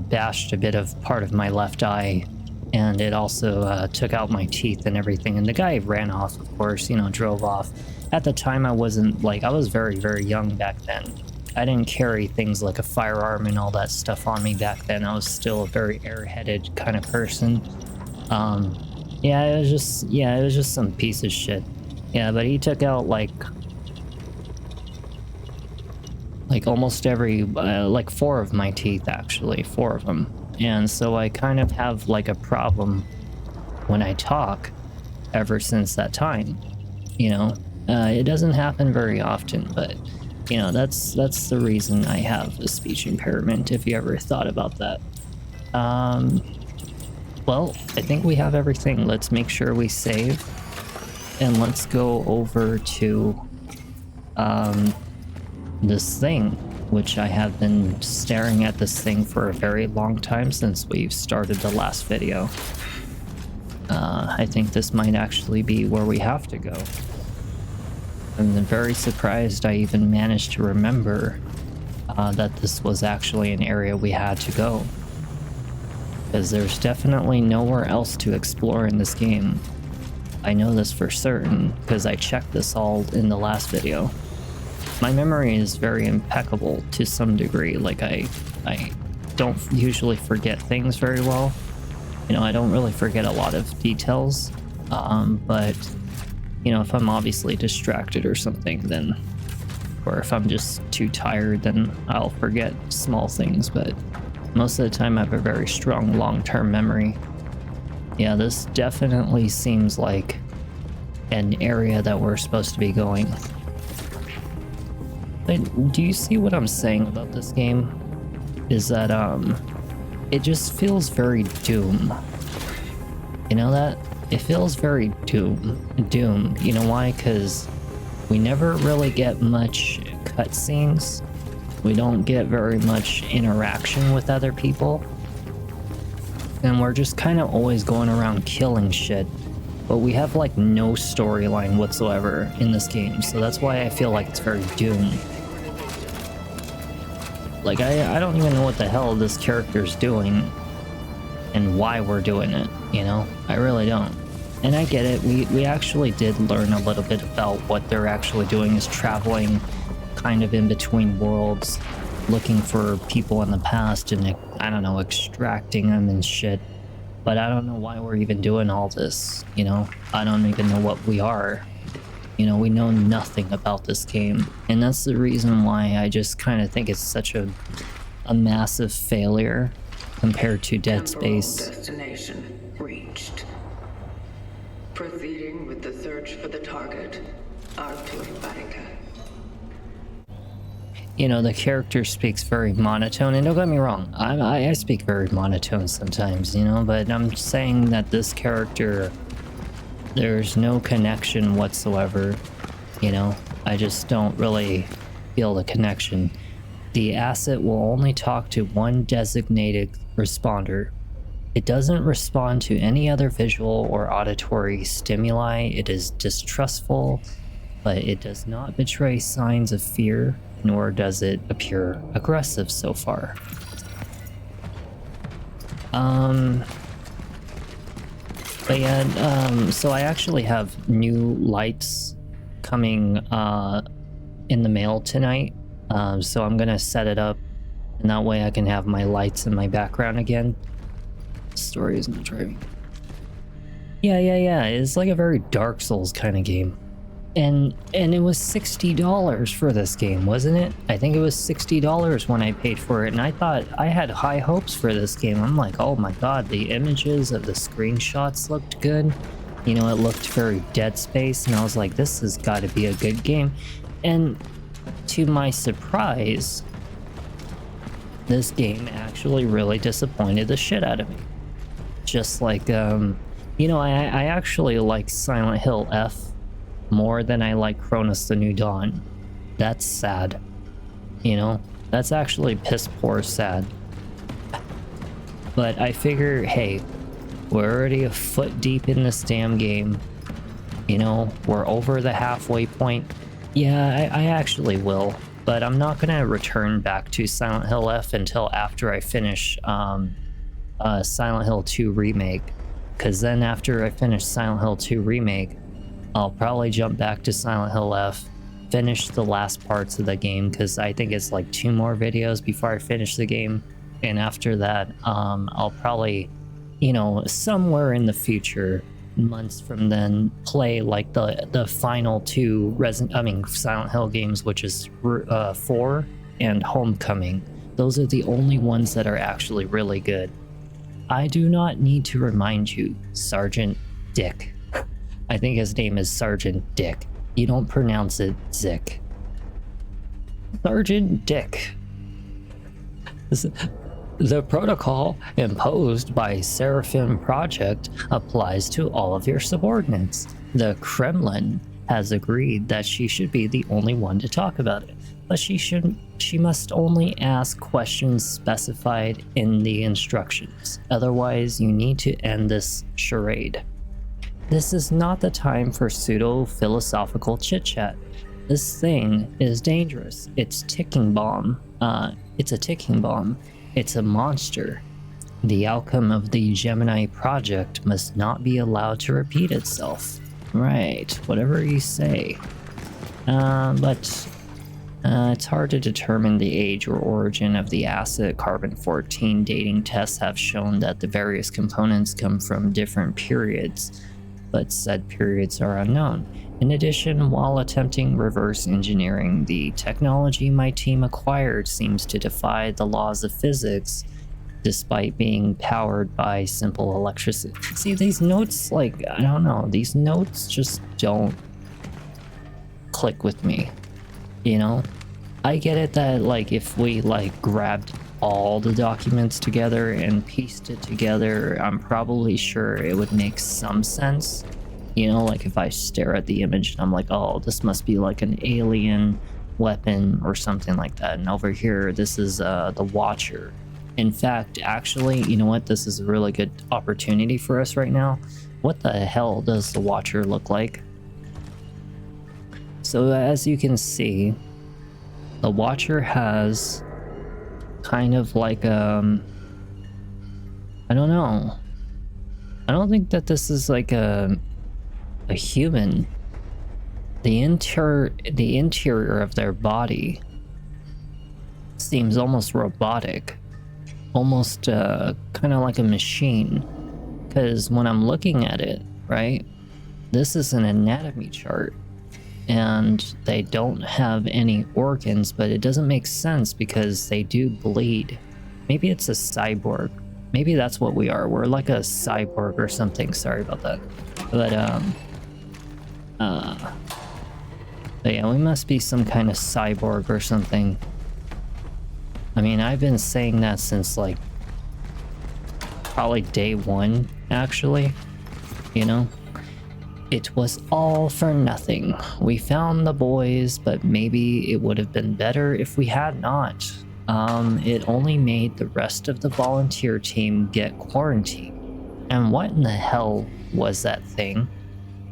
Speaker 1: bashed a bit of part of my left eye, and it also took out my teeth and everything. And the guy ran off, of course, you know, drove off. At the time, I wasn't like, I was very young back then. I didn't carry things like a firearm and all that stuff on me back then. I was still a very airheaded kind of person. Yeah, it was just some piece of shit. Yeah, but he took out like almost every, like 4 of my teeth, actually, 4 of them. And so I kind of have like a problem when I talk ever since that time, you know. It doesn't happen very often, but you know, that's the reason I have a speech impairment, if you ever thought about that. Well, I think we have everything. Let's make sure we save, and let's go over to this thing, which I have been staring at this thing for a very long time since we've started the last video. I think this might actually be where we have to go. I'm very surprised I even managed to remember that this was actually an area we had to go. Because there's definitely nowhere else to explore in this game. I know this for certain, because I checked this all in the last video. My memory is very impeccable to some degree. Like, I don't usually forget things very well. You know, I don't really forget a lot of details. But You know, if I'm obviously distracted or something, then, or if I'm just too tired, then I'll forget small things, but most of the time I have a very strong long-term memory. Yeah, this definitely seems like an area that we're supposed to be going. But do you see what I'm saying about this game? Is that, it just feels very Doom. You know that? It feels very Doom. You know why? Because we never really get much cutscenes. We don't get very much interaction with other people. And we're just kind of always going around killing shit. But we have like no storyline whatsoever in this game. So that's why I feel like it's very Doom. Like, I don't even know what the hell this character's doing and why we're doing it, you know? I really don't. And I get it, we actually did learn a little bit about what they're actually doing, is traveling kind of in between worlds, looking for people in the past and, I don't know, extracting them and shit. But I don't know why we're even doing all this, you know? I don't even know what we are. You know, we know nothing about this game. And that's the reason why I just kind of think it's such a massive failure compared to Dead Space.
Speaker 2: Destination reached. Proceeding with the search for the target, Artur Barika.
Speaker 1: You know, the character speaks very monotone, and don't get me wrong, I speak very monotone sometimes, you know, but I'm saying that this character, there's no connection whatsoever, you know? I just don't really feel the connection. The asset will only talk to one designated responder. It doesn't respond to any other visual or auditory stimuli. It is distrustful, but it does not betray signs of fear, nor does it appear aggressive so far. But yeah, so I actually have new lights coming in the mail tonight. So I'm gonna set it up, and that way I can have my lights in my background again. Story is not driving. Yeah. It's like a very Dark Souls kind of game. And it was $60 for this game, wasn't it? I think it was $60 when I paid for it, and I thought I had high hopes for this game. I'm like, oh my god, the images of the screenshots looked good. You know, it looked very Dead Space, and I was like, this has got to be a good game. And to my surprise, this game actually really disappointed the shit out of me. Just like, you know, I actually like Silent Hill F more than I like Cronos the New Dawn. That's sad. You know, that's actually piss poor sad. But I figure, hey, we're already a foot deep in this damn game. You know, we're over the halfway point. Yeah, I actually will. But I'm not gonna return back to Silent Hill F until after I finish Silent Hill 2 Remake. Because then after I finish Silent Hill 2 Remake, I'll probably jump back to Silent Hill F, finish the last parts of the game, because I think it's like 2 more videos before I finish the game. And after that, I'll probably, you know, somewhere in the future, months from then, play like the final 2 Silent Hill games, which is 4 and Homecoming. Those are the only ones that are actually really good. I do not need to remind you, Sergeant Dick. I think his name is Sergeant Dick. You don't pronounce it Zick. Sergeant Dick. The protocol imposed by Seraphim Project applies to all of your subordinates. The Kremlin has agreed that she should be the only one to talk about it, but she must only ask questions specified in the instructions. Otherwise, you need to end this charade. This is not the time for pseudo-philosophical chit-chat. This thing is dangerous. It's ticking bomb. It's a ticking bomb. It's a monster. The outcome of the Gemini project must not be allowed to repeat itself. Right, whatever you say. But it's hard to determine the age or origin of the asset. Carbon-14 dating tests have shown that the various components come from different periods, but said periods are unknown. In addition, while attempting reverse engineering, the technology my team acquired seems to defy the laws of physics, despite being powered by simple electricity. See, these notes, like, I don't know, these notes just don't click with me, you know? I get it that, like, if we, like, grabbed all the documents together and pieced it together, I'm probably sure it would make some sense. You know, like if I stare at the image and I'm like, oh, this must be like an alien weapon or something like that. And over here, this is the Watcher. In fact, actually, you know what? This is a really good opportunity for us right now. What the hell does the Watcher look like? So as you can see, the Watcher has kind of like, I don't know. I don't think that this is like a human. The interior of their body seems almost robotic, almost kind of like a machine, because when I'm looking at it, right, this is an anatomy chart and they don't have any organs, but it doesn't make sense because they do bleed. Maybe it's a cyborg. Maybe that's what we are. We're like a cyborg or something. Sorry about that. But yeah, we must be some kind of cyborg or something. I mean, I've been saying that since like probably day one, actually. You know, it was all for nothing. We found the boys, but maybe it would have been better if we had not. It only made the rest of the volunteer team get quarantined. And what in the hell was that thing?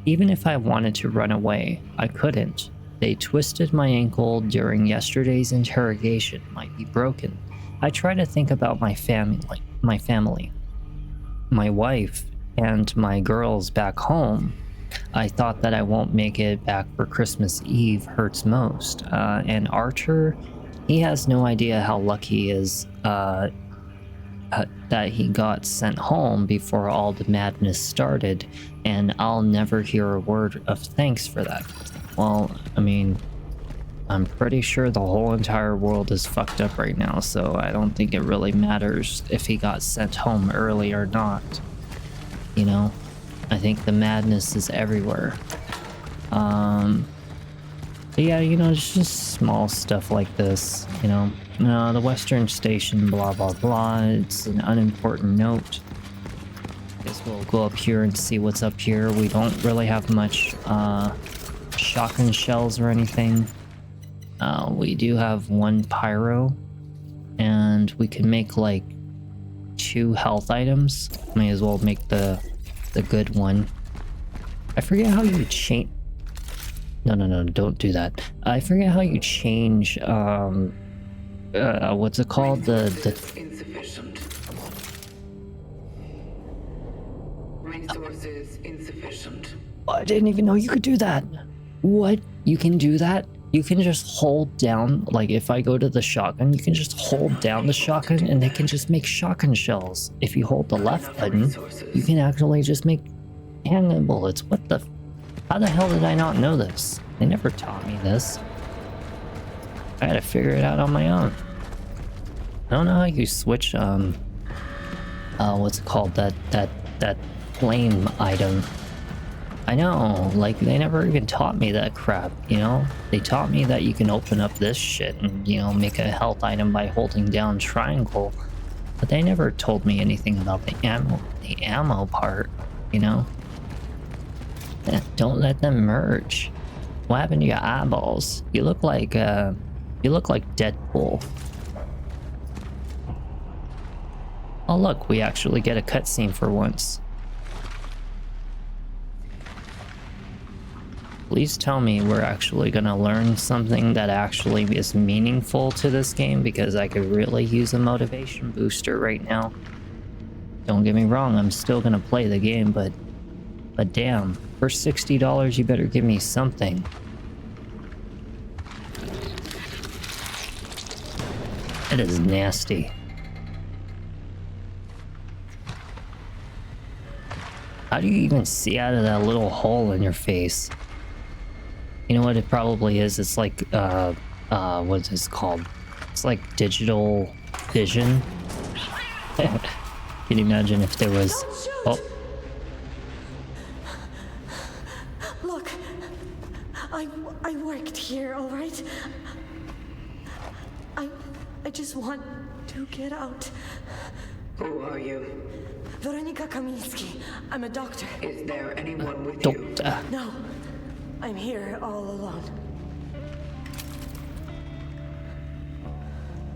Speaker 1: Even if I wanted to run away, I couldn't. They twisted my ankle during yesterday's interrogation. Might be broken. I try to think about my family, my wife, and my girls back home. I thought that I won't make it back for Christmas Eve hurts most. And Archer, he has no idea how lucky he is that he got sent home before all the madness started, and I'll never hear a word of thanks for that. Well, I mean, I'm pretty sure the whole entire world is fucked up right now, so I don't think it really matters if he got sent home early or not. You know, I think the madness is everywhere. But yeah, you know, it's just small stuff like this, you know. The Western Station, blah, blah, blah. It's an unimportant note. Guess we'll go up here and see what's up here. We don't really have much shotgun shells or anything. We do have one pyro, and we can make like 2 health items. May as well make the good one. I forget how you change. No, don't do that. I forget how you change what's it called? The
Speaker 2: insufficient. Resources insufficient.
Speaker 1: I didn't even know you could do that. What? You can do that? You can just hold down, like if I go to the shotgun, you can just hold down the shotgun and they can just make shotgun shells. If you hold the left button, you can actually just make handgun bullets. What the? How the hell did I not know this? They never taught me this. I had to figure it out on my own. I don't know how you switch, what's it called? That flame item. I know, like, they never even taught me that crap, you know? They taught me that you can open up this shit and, you know, make a health item by holding down triangle. But they never told me anything about the ammo part, you know? Don't let them merge. What happened to your eyeballs? You look like Deadpool. Oh look, we actually get a cutscene for once. Please tell me we're actually gonna learn something that actually is meaningful to this game, because I could really use a motivation booster right now. Don't get me wrong, I'm still gonna play the game, but damn, for $60 you better give me something. It is nasty. How do you even see out of that little hole in your face? You know what it probably is? It's like, what's this called? It's like digital vision. Can you imagine if there was...
Speaker 3: Don't shoot!
Speaker 1: Oh,
Speaker 3: Look, I worked here, all right? I just want to get out.
Speaker 2: Who are you?
Speaker 3: Veronika Kamiński. I'm a doctor.
Speaker 2: Is there anyone with you?
Speaker 1: don't...
Speaker 3: No, I'm here all alone.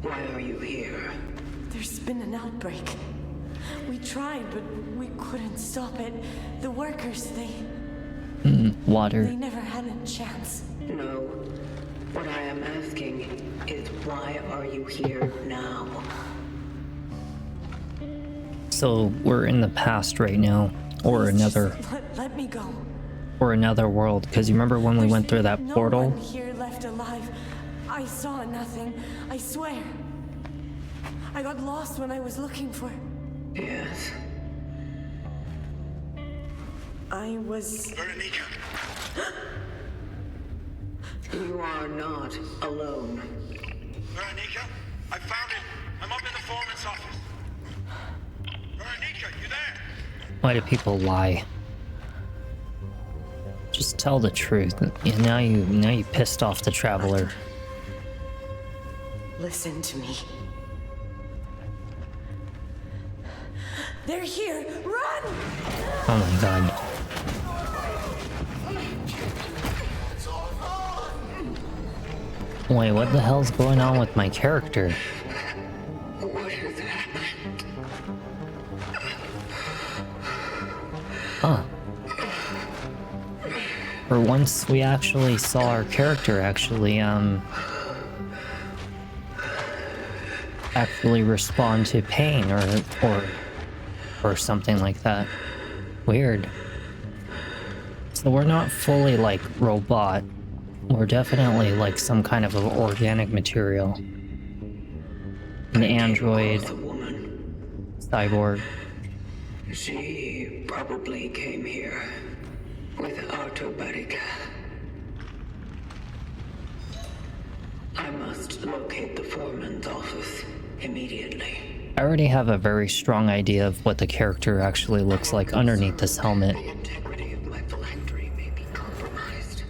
Speaker 2: Why are you here?
Speaker 3: There's been an outbreak. We tried, but we couldn't stop it. The workers, they
Speaker 1: water.
Speaker 3: never had a chance.
Speaker 2: No. What I am asking is why are you here now?
Speaker 1: So we're in the past right now, or
Speaker 3: Please
Speaker 1: another,
Speaker 3: just let me go.
Speaker 1: or another world. Because you remember when we
Speaker 3: There's
Speaker 1: went through that
Speaker 3: no
Speaker 1: portal?
Speaker 3: one here left alive. I saw nothing. I swear. I got lost when I was looking for.
Speaker 2: Yes.
Speaker 3: I was.
Speaker 4: Veronika,
Speaker 2: You are not alone.
Speaker 4: Veronika, I found it. I'm up in the foreman's office. Veronika, you there?
Speaker 1: Why do people lie? Just tell the truth. Yeah, now you pissed off the traveler.
Speaker 3: Listen to me. They're here! Run!
Speaker 1: Oh my god. Wait, what the hell's going on with my character?
Speaker 2: What has happened?
Speaker 1: Huh. For once, we actually saw our character actually respond to pain or something like that. Weird. So we're not fully like robot. We're definitely like some kind of organic material. An android,
Speaker 2: A woman.
Speaker 1: cyborg.
Speaker 2: She probably came here with Artobarika. I must locate the foreman's office immediately.
Speaker 1: I already have a very strong idea of what the character actually looks like underneath this helmet.
Speaker 2: The integrity of my phylactery may be compromised.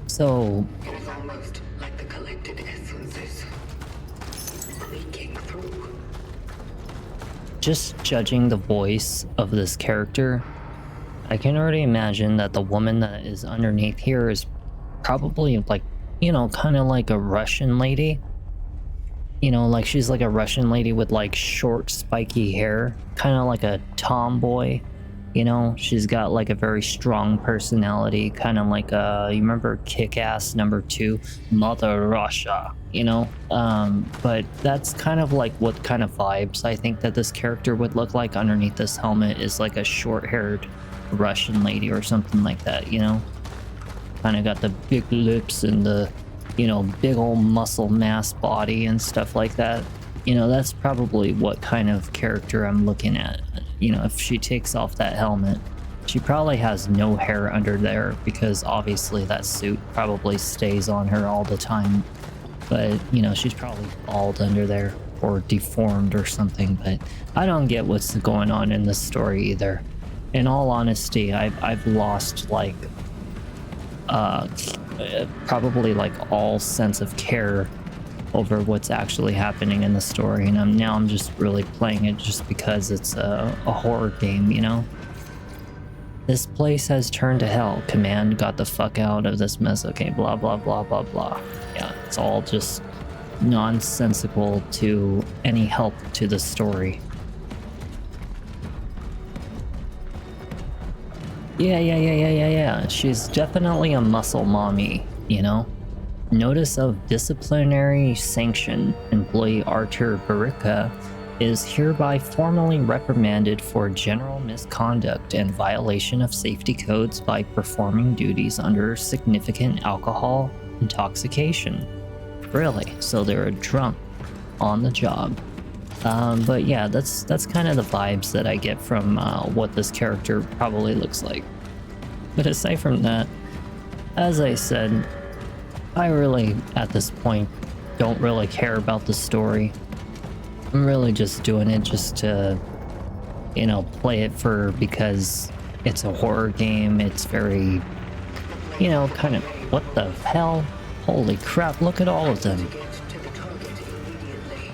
Speaker 1: So,
Speaker 2: It is almost like the collected essence is leaking through.
Speaker 1: just judging the voice of this character, I can already imagine that the woman that is underneath here is probably like, you know, kind of like a Russian lady. You know, like she's like a Russian lady with like short spiky hair, kind of like a tomboy. You know, she's got like a very strong personality, kind of like you remember Kick-Ass #2, Mother Russia, you know? But that's kind of like what kind of vibes I think that this character would look like underneath this helmet, is like a short-haired Russian lady or something like that, you know? Kind of got the big lips and the, you know, big old muscle mass body and stuff like that. You know, that's probably what kind of character I'm looking at. You know, if she takes off that helmet, she probably has no hair under there because obviously that suit probably stays on her all the time. But, you know, she's probably bald under there or deformed or something. But I don't get what's going on in this story either. In all honesty, I've lost like probably like all sense of care over what's actually happening in the story, and I'm just really playing it just because it's a horror game, you know? This place has turned to hell. Command got the fuck out of this mess. Okay, blah blah blah blah blah. Yeah, it's all just nonsensical to any help to the story. Yeah. She's definitely a muscle mommy, you know? Notice of disciplinary sanction. Employee Artur Barika is hereby formally reprimanded for general misconduct and violation of safety codes by performing duties under significant alcohol intoxication. Really? So they're drunk on the job. But yeah, that's kind of the vibes that I get from what this character probably looks like. But aside from that, as I said, I really, at this point, don't really care about the story. I'm really just doing it just to, you know, play it because it's a horror game. It's very, you know, kind of, what the hell? Holy crap, look at all of them.
Speaker 2: Get to the target immediately.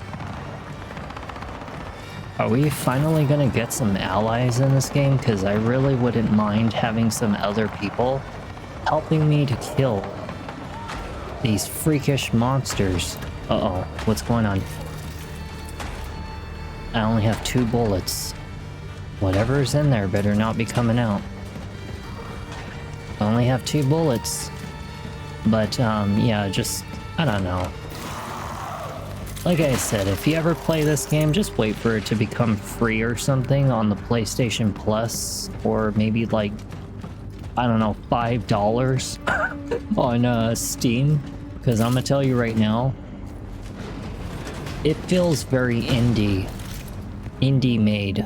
Speaker 1: Are we finally gonna get some allies in this game? Because I really wouldn't mind having some other people helping me to kill these freakish monsters. Uh-oh, what's going on? I only have 2 bullets. Whatever's in there better not be coming out. I only have 2 bullets. But, yeah, just, I don't know. Like I said, if you ever play this game, just wait for it to become free or something on the PlayStation Plus, or maybe like, I don't know, $5 on Steam. Because I'm gonna tell you right now, it feels very indie made.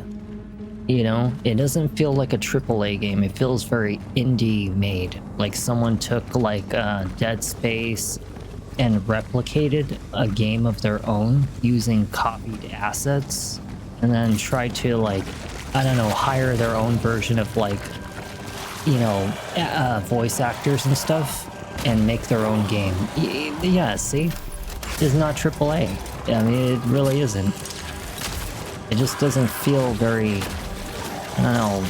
Speaker 1: You know, it doesn't feel like a AAA game. It feels very indie made. Like someone took like Dead Space and replicated a game of their own using copied assets, and then tried to, like, I don't know, hire their own version of, like, you know, voice actors and stuff and make their own game. Yeah, see? It's not AAA. I mean, it really isn't. It just doesn't feel very, I don't know,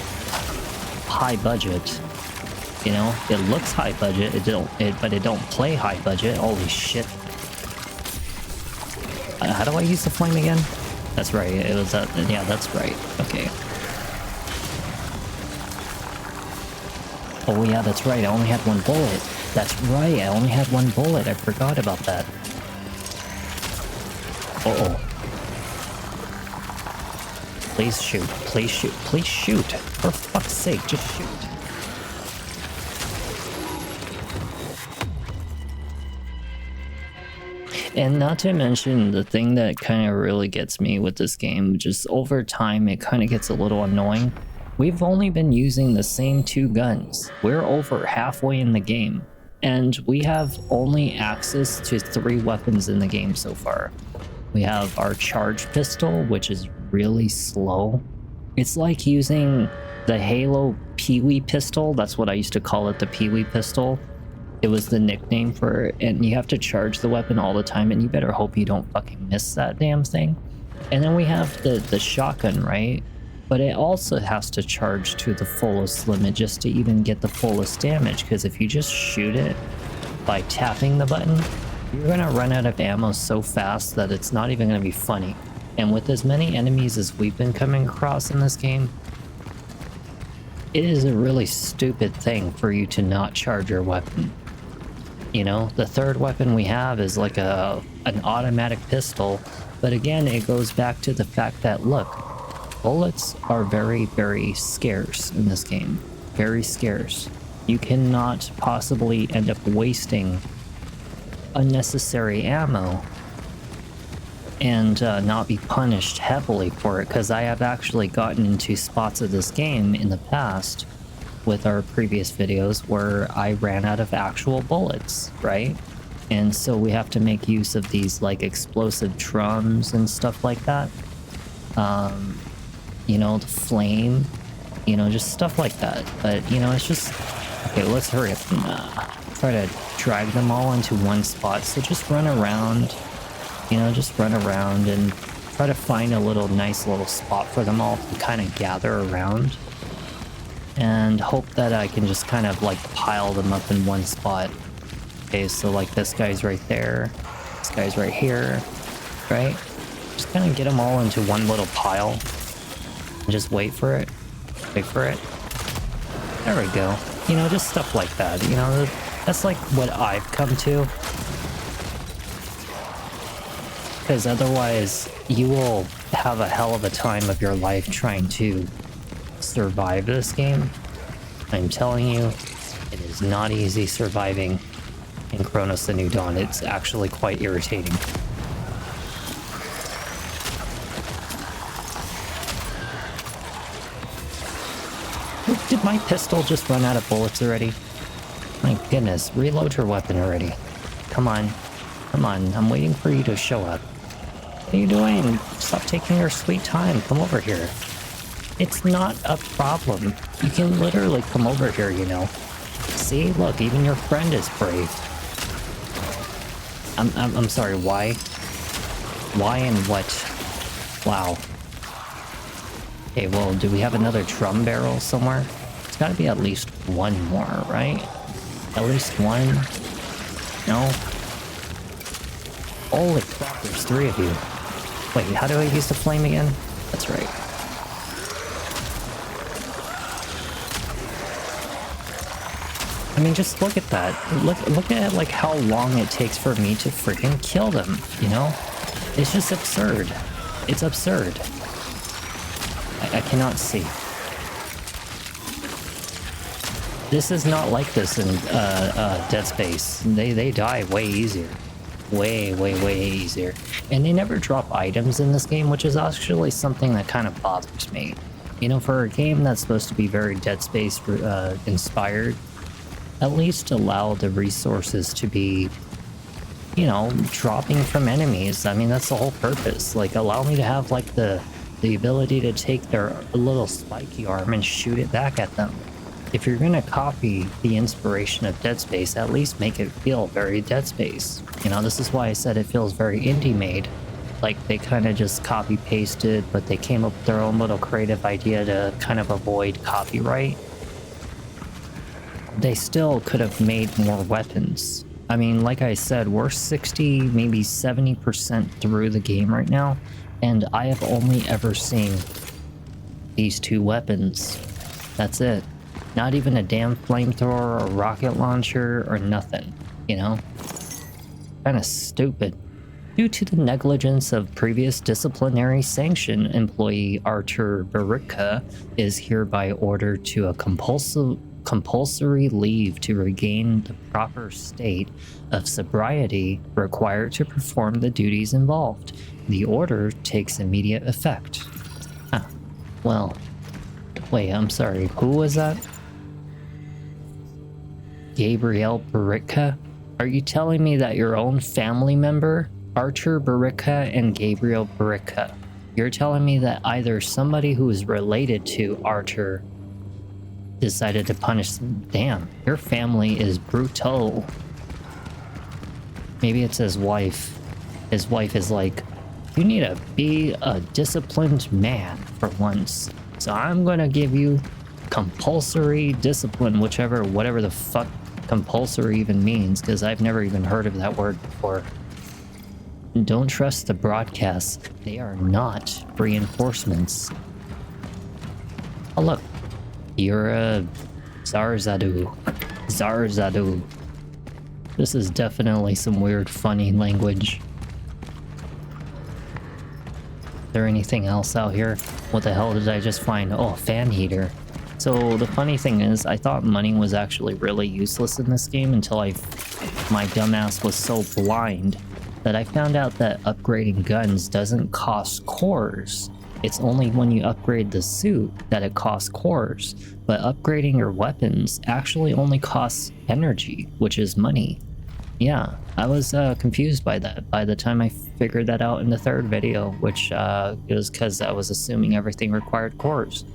Speaker 1: high budget. You know, it looks high budget, but it don't play high budget. Holy shit. How do I use the flame again? That's right, it was that, yeah, that's right. Okay. Oh yeah, that's right, I only had 1 bullet. That's right, I only had 1 bullet. I forgot about that. Uh-oh. Please shoot, please shoot, please shoot. For fuck's sake, just shoot. And not to mention, the thing that kind of really gets me with this game, just over time, it kind of gets a little annoying. We've only been using the same 2 guns. We're over halfway in the game, and we have only access to 3 weapons in the game so far. We have our charge pistol, which is really slow. It's like using the Halo Pee-wee pistol. That's what I used to call it, the Pee-wee pistol. It was the nickname for it, and you have to charge the weapon all the time, and you better hope you don't fucking miss that damn thing. And then we have the shotgun, right? But it also has to charge to the fullest limit just to even get the fullest damage, because if you just shoot it by tapping the button, you're gonna run out of ammo so fast that it's not even gonna be funny. And with as many enemies as we've been coming across in this game, it is a really stupid thing for you to not charge your weapon. You know, the 3rd weapon we have is like an automatic pistol, but again, it goes back to the fact that, look, bullets are very, very scarce in this game. Very scarce. You cannot possibly end up wasting unnecessary ammo and not be punished heavily for it, because I have actually gotten into spots of this game in the past with our previous videos where I ran out of actual bullets, right? And so we have to make use of these like explosive drums and stuff like that. You know, the flame, you know, just stuff like that. But, you know, it's just, okay, let's hurry up and try to drag them all into one spot. So just run around, you know, just run around and try to find a nice little spot for them all to kind of gather around. And hope that I can just kind of like pile them up in one spot. Okay, so like this guy's right there, this guy's right here, right? Just kind of get them all into one little pile and just wait for it. Wait for it. There we go. You know, just stuff like that. You know, that's like what I've come to. Because otherwise, you will have a hell of a time of your life trying to survive this game. I'm telling you, it is not easy surviving in Cronos: The New Dawn. It's actually quite irritating. Did my pistol just run out of bullets already? My Goodness, reload your weapon already. Come on. Come on, I'm waiting for you to show up. What are you doing? Stop taking your sweet time. Come over here. It's not a problem. You can literally come over here, you know. See? Look, even your friend is brave. I'm sorry, why? Why and what? Wow. Okay, well, do we have another drum barrel somewhere? It's gotta be at least one more, right? At least one? No? Holy crap, there's 3 of you. Wait, how do I use the flame again? That's right. I mean, just look at that. Look at like how long it takes for me to freaking kill them, you know? It's just absurd. It's absurd. I cannot see. This is not like this in Dead Space. They die way easier. Way easier. And they never drop items in this game, which is actually something that kind of bothers me. You know, for a game that's supposed to be very Dead Space inspired, at least allow the resources to be, you know, dropping from enemies. I mean, that's the whole purpose. Like, allow me to have, like, the ability to take their little spiky arm and shoot it back at them. If you're gonna copy the inspiration of Dead Space, at least make it feel very Dead Space. You know, this is why I said it feels very indie-made. Like, they kind of just copy-pasted, but they came up with their own little creative idea to kind of avoid copyright. They still could have made more weapons. I mean, like I said, we're 60, maybe 70% through the game right now, and I have only ever seen these 2 weapons. That's it. Not even a damn flamethrower or rocket launcher or nothing, you know? Kinda stupid. Due to the negligence of previous disciplinary sanction, employee Archer Barica is hereby ordered to a compulsory leave to regain the proper state of sobriety required to perform the duties involved. The order takes immediate effect. Huh. Well, wait, I'm sorry, who was that? Gabriel Barica? Are you telling me that your own family member, Archer Barica and Gabriel Barica, you're telling me that either somebody who is related to Archer decided to punish them? Damn, your family is brutal. Maybe it's his wife. His wife is like, you need to be a disciplined man for once. So I'm gonna give you compulsory discipline, whatever the fuck compulsory even means, because I've never even heard of that word before. Don't trust the broadcasts. They are not reinforcements. Oh look, you're a Zarzadu. Zarzadu. This is definitely some weird funny language. Is there anything else out here? What the hell did I just find? Oh, a fan heater. So the funny thing is, I thought money was actually really useless in this game until my dumbass was so blind that I found out that upgrading guns doesn't cost cores. It's only when you upgrade the suit that it costs cores, but upgrading your weapons actually only costs energy, which is money. Yeah, I was confused by that by the time I figured that out in the 3rd video, which was because I was assuming everything required cores.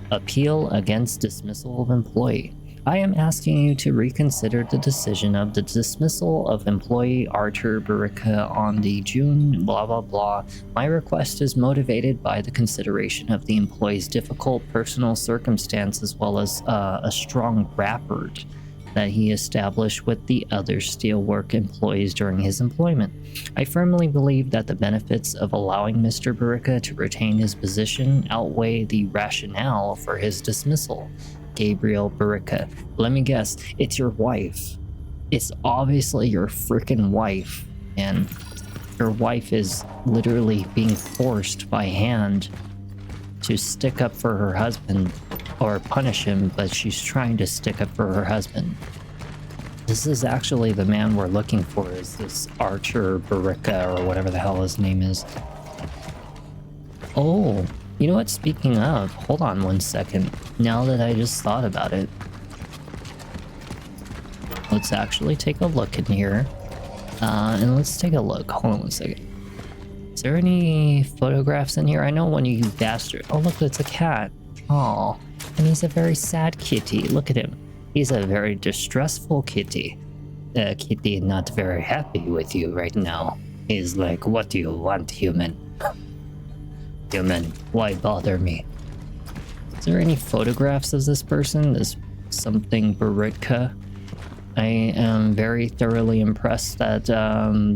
Speaker 1: Appeal against dismissal of employee. I am asking you to reconsider the decision of the dismissal of employee Archer Barica on the June blah blah blah. My request is motivated by the consideration of the employee's difficult personal circumstance as well as a strong rapport that he established with the other steelwork employees during his employment. I firmly believe that the benefits of allowing Mr. Barica to retain his position outweigh the rationale for his dismissal. Gabriel Barica. Let me guess, it's your wife. It's obviously your freaking wife, and your wife is literally being forced by hand to stick up for her husband or punish him, but she's trying to stick up for her husband. This is actually the man we're looking for, is this Archer Barica or whatever the hell his name is. Oh, you know what, speaking of, hold on one second. Now that I just thought about it. let's actually take a look in here. And let's take a look. Hold on one second. Is there any photographs in here? I know one of you bastard. Oh, look, it's a cat. Oh, and he's a very sad kitty. Look at him. He's a very distressful kitty. Kitty not very happy with you right now. He's like, what do you want, human? Human, why bother me? Is there any photographs of this person? This something Baritka? I am very thoroughly impressed that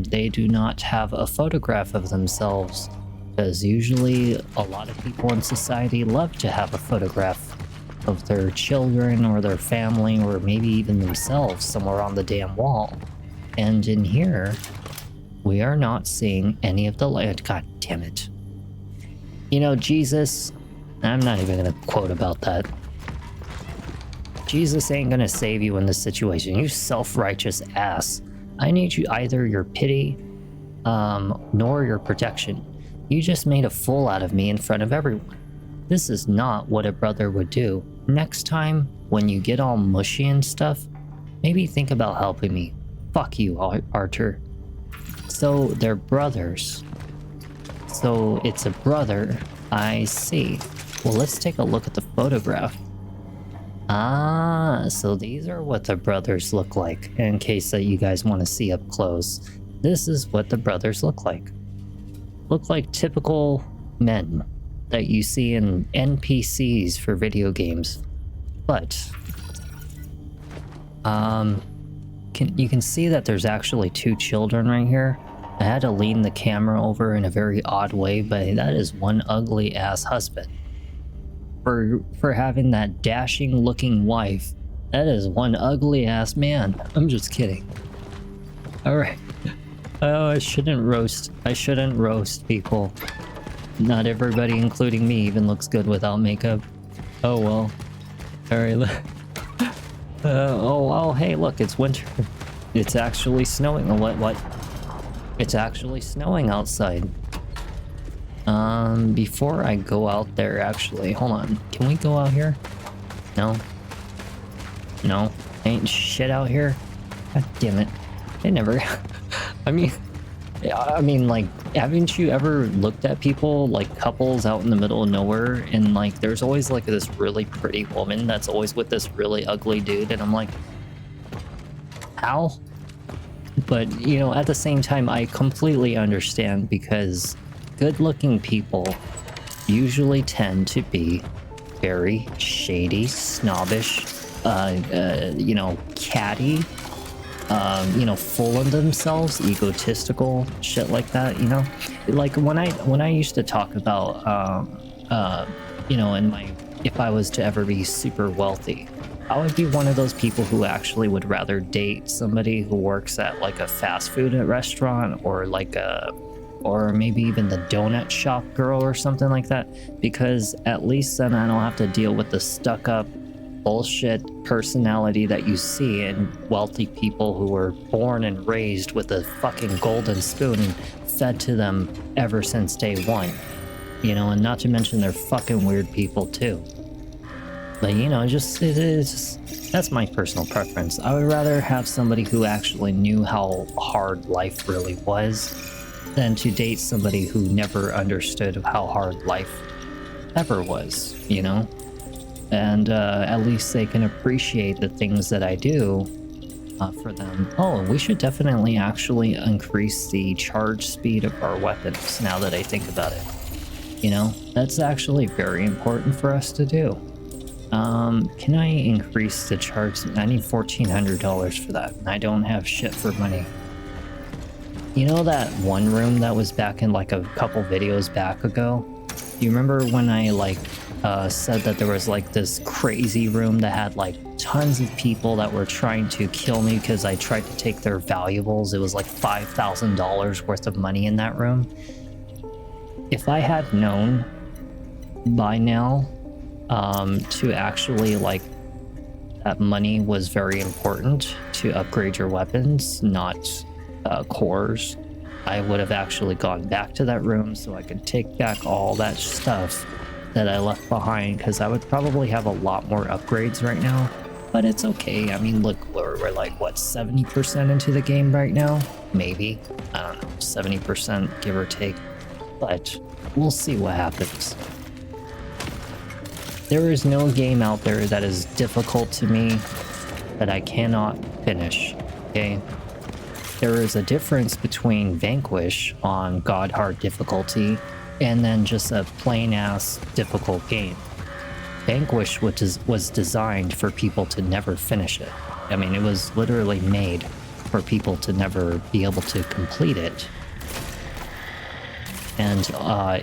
Speaker 1: they do not have a photograph of themselves, because usually a lot of people in society love to have a photograph of their children or their family or maybe even themselves somewhere on the damn wall. And in here, we are not seeing any of the light. God damn it. You know, Jesus, I'm not even gonna quote about that. Jesus ain't gonna save you in this situation, you self-righteous ass. I need you either your pity, nor your protection. You just made a fool out of me in front of everyone. This is not what a brother would do. Next time, when you get all mushy and stuff, maybe think about helping me. Fuck you, Archer. So, they're brothers. So, it's a brother. I see. Well, let's take a look at the photograph. Ah, so these are what the brothers look like, in case that you guys want to see up close. This is what the brothers look like. Look like typical men that you see in NPCs for video games. But, you can see that there's actually two children right here. I had to lean the camera over in a very odd way, but that is one ugly ass husband. For having that dashing looking wife, that is one ugly ass man. I'm just kidding. Alright. Oh, I shouldn't roast people. Not everybody, including me, even looks good without makeup. Oh well. Alright. Oh, hey, look, it's winter. It's actually snowing. What? It's actually snowing outside. Before I go out there, actually, hold on. Can we go out here? No. No. Ain't shit out here. God damn it. They never... I mean, like, haven't you ever looked at people, like, couples out in the middle of nowhere, and, like, there's always, like, this really pretty woman that's always with this really ugly dude, and I'm like, how? But, you know, at the same time, I completely understand, because good-looking people usually tend to be very shady, snobbish, you know, catty, you know, full of themselves, egotistical, shit like that, you know? Like, when I used to talk about, you know, if I was to ever be super wealthy, I would be one of those people who actually would rather date somebody who works at, like, a fast food restaurant, or like or maybe even the donut shop girl or something like that, because at least then I don't have to deal with the stuck-up bullshit personality that you see in wealthy people who were born and raised with a fucking golden spoon and fed to them ever since day one. You know, and not to mention they're fucking weird people too. But, you know, that's my personal preference. I would rather have somebody who actually knew how hard life really was than to date somebody who never understood how hard life ever was, you know? And at least they can appreciate the things that I do for them. Oh, we should definitely actually increase the charge speed of our weapons now that I think about it. You know, that's actually very important for us to do. Can I increase the charge? I need $1,400 for that, and I don't have shit for money. You know that one room that was back in like a couple videos back ago? You remember when I like said that there was like this crazy room that had like tons of people that were trying to kill me because I tried to take their valuables? It was like $5,000 worth of money in that room. If I had known by now to actually, like, that money was very important to upgrade your weapons, not cores, I would have actually gone back to that room so I could take back all that stuff that I left behind, because I would probably have a lot more upgrades right now but it's okay. I mean, look, we're like, what, 70% into the game right now? Maybe. I don't know, 70% give or take. But we'll see what happens. There is no game out there that is difficult to me that I cannot finish, okay? There is a difference between Vanquish on God Hard difficulty and then just a plain-ass difficult game. Vanquish was designed for people to never finish it. I mean, it was literally made for people to never be able to complete it. And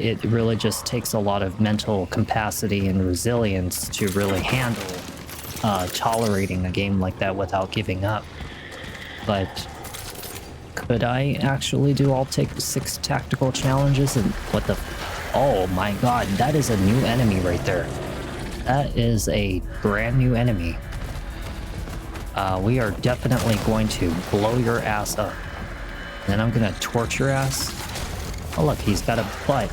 Speaker 1: it really just takes a lot of mental capacity and resilience to really handle tolerating a game like that without giving up. But could I actually do all 6 tactical challenges? And what the... Oh my god, that is a new enemy right there. That is a brand new enemy. We are definitely going to blow your ass up. And then I'm gonna torch your ass. Oh look, he's got a butt.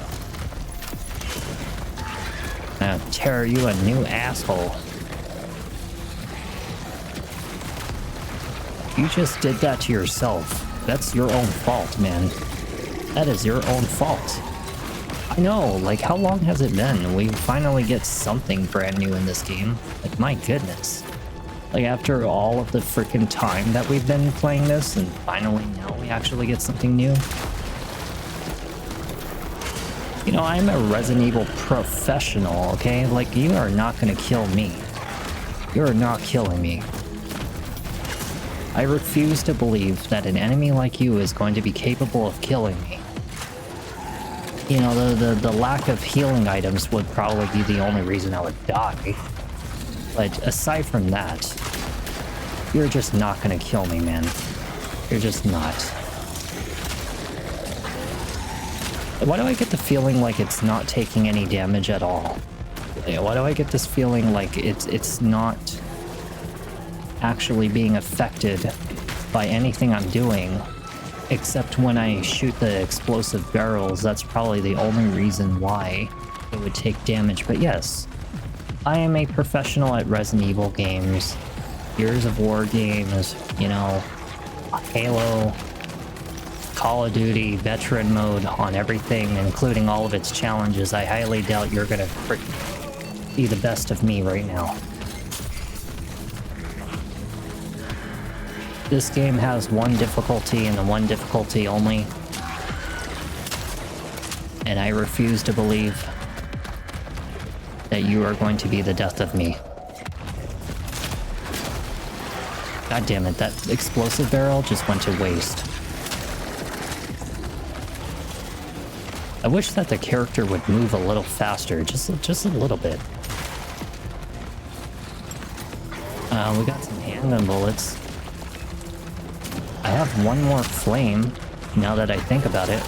Speaker 1: I'm gonna tear you a new asshole. You just did that to yourself. That's your own fault, man. That is your own fault. I know, like, how long has it been? We finally get something brand new in this game. Like, my goodness. Like, after all of the freaking time that we've been playing this, and finally now we actually get something new. You know, I'm a Resident Evil professional, okay? Like, you are not gonna kill me. You're not killing me. I refuse to believe that an enemy like you is going to be capable of killing me. You know, the lack of healing items would probably be the only reason I would die. But aside from that, you're just not gonna kill me, man. You're just not. Why do I get the feeling like it's not taking any damage at all? Why do I get this feeling like it's not actually being affected by anything I'm doing, except when I shoot the explosive barrels? That's probably the only reason why it would take damage. But yes, I am a professional at Resident Evil games, Gears of War games, you know, Halo, Call of Duty, veteran mode on everything, including all of its challenges. I highly doubt you're gonna be the best of me right now. This game has one difficulty and one difficulty only, and I refuse to believe that you are going to be the death of me. God damn it, that explosive barrel just went to waste. I wish that the character would move a little faster, just a little bit. We got some handgun bullets. I have one more flame, now that I think about it.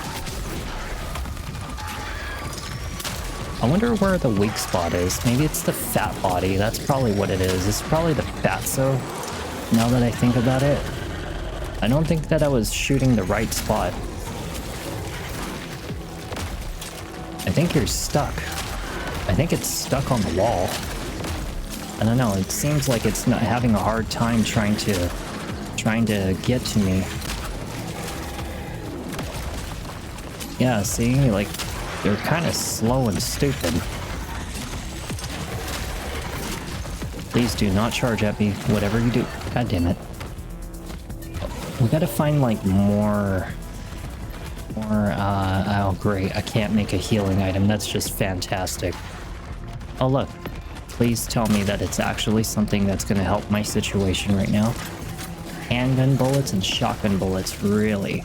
Speaker 1: I wonder where the weak spot is. Maybe it's the fat body. That's probably what it is. It's probably the fatso, now that I think about it. I don't think that I was shooting the right spot. I think you're stuck. I think it's stuck on the wall. I don't know, it seems like it's not having a hard time trying to get to me. Yeah, see, like, they're kind of slow and stupid. Please do not charge at me, whatever you do. God damn it. We gotta find, like, more, oh great, I can't make a healing item. That's just fantastic. Oh look, please tell me that it's actually something that's gonna help my situation right now. Handgun bullets and shotgun bullets, really?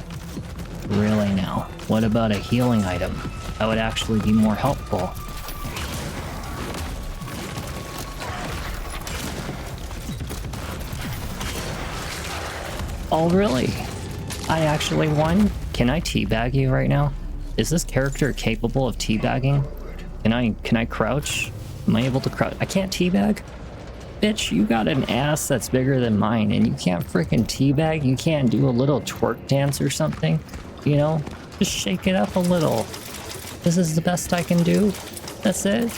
Speaker 1: Really now? What about a healing item? That would actually be more helpful. Oh really? I actually won? Can I teabag you right now? Is this character capable of teabagging? Can I crouch? Am I able to crouch? I can't teabag? Bitch, you got an ass that's bigger than mine and you can't freaking teabag? You can't do a little twerk dance or something? You know? Just shake it up a little. This is the best I can do? That's it?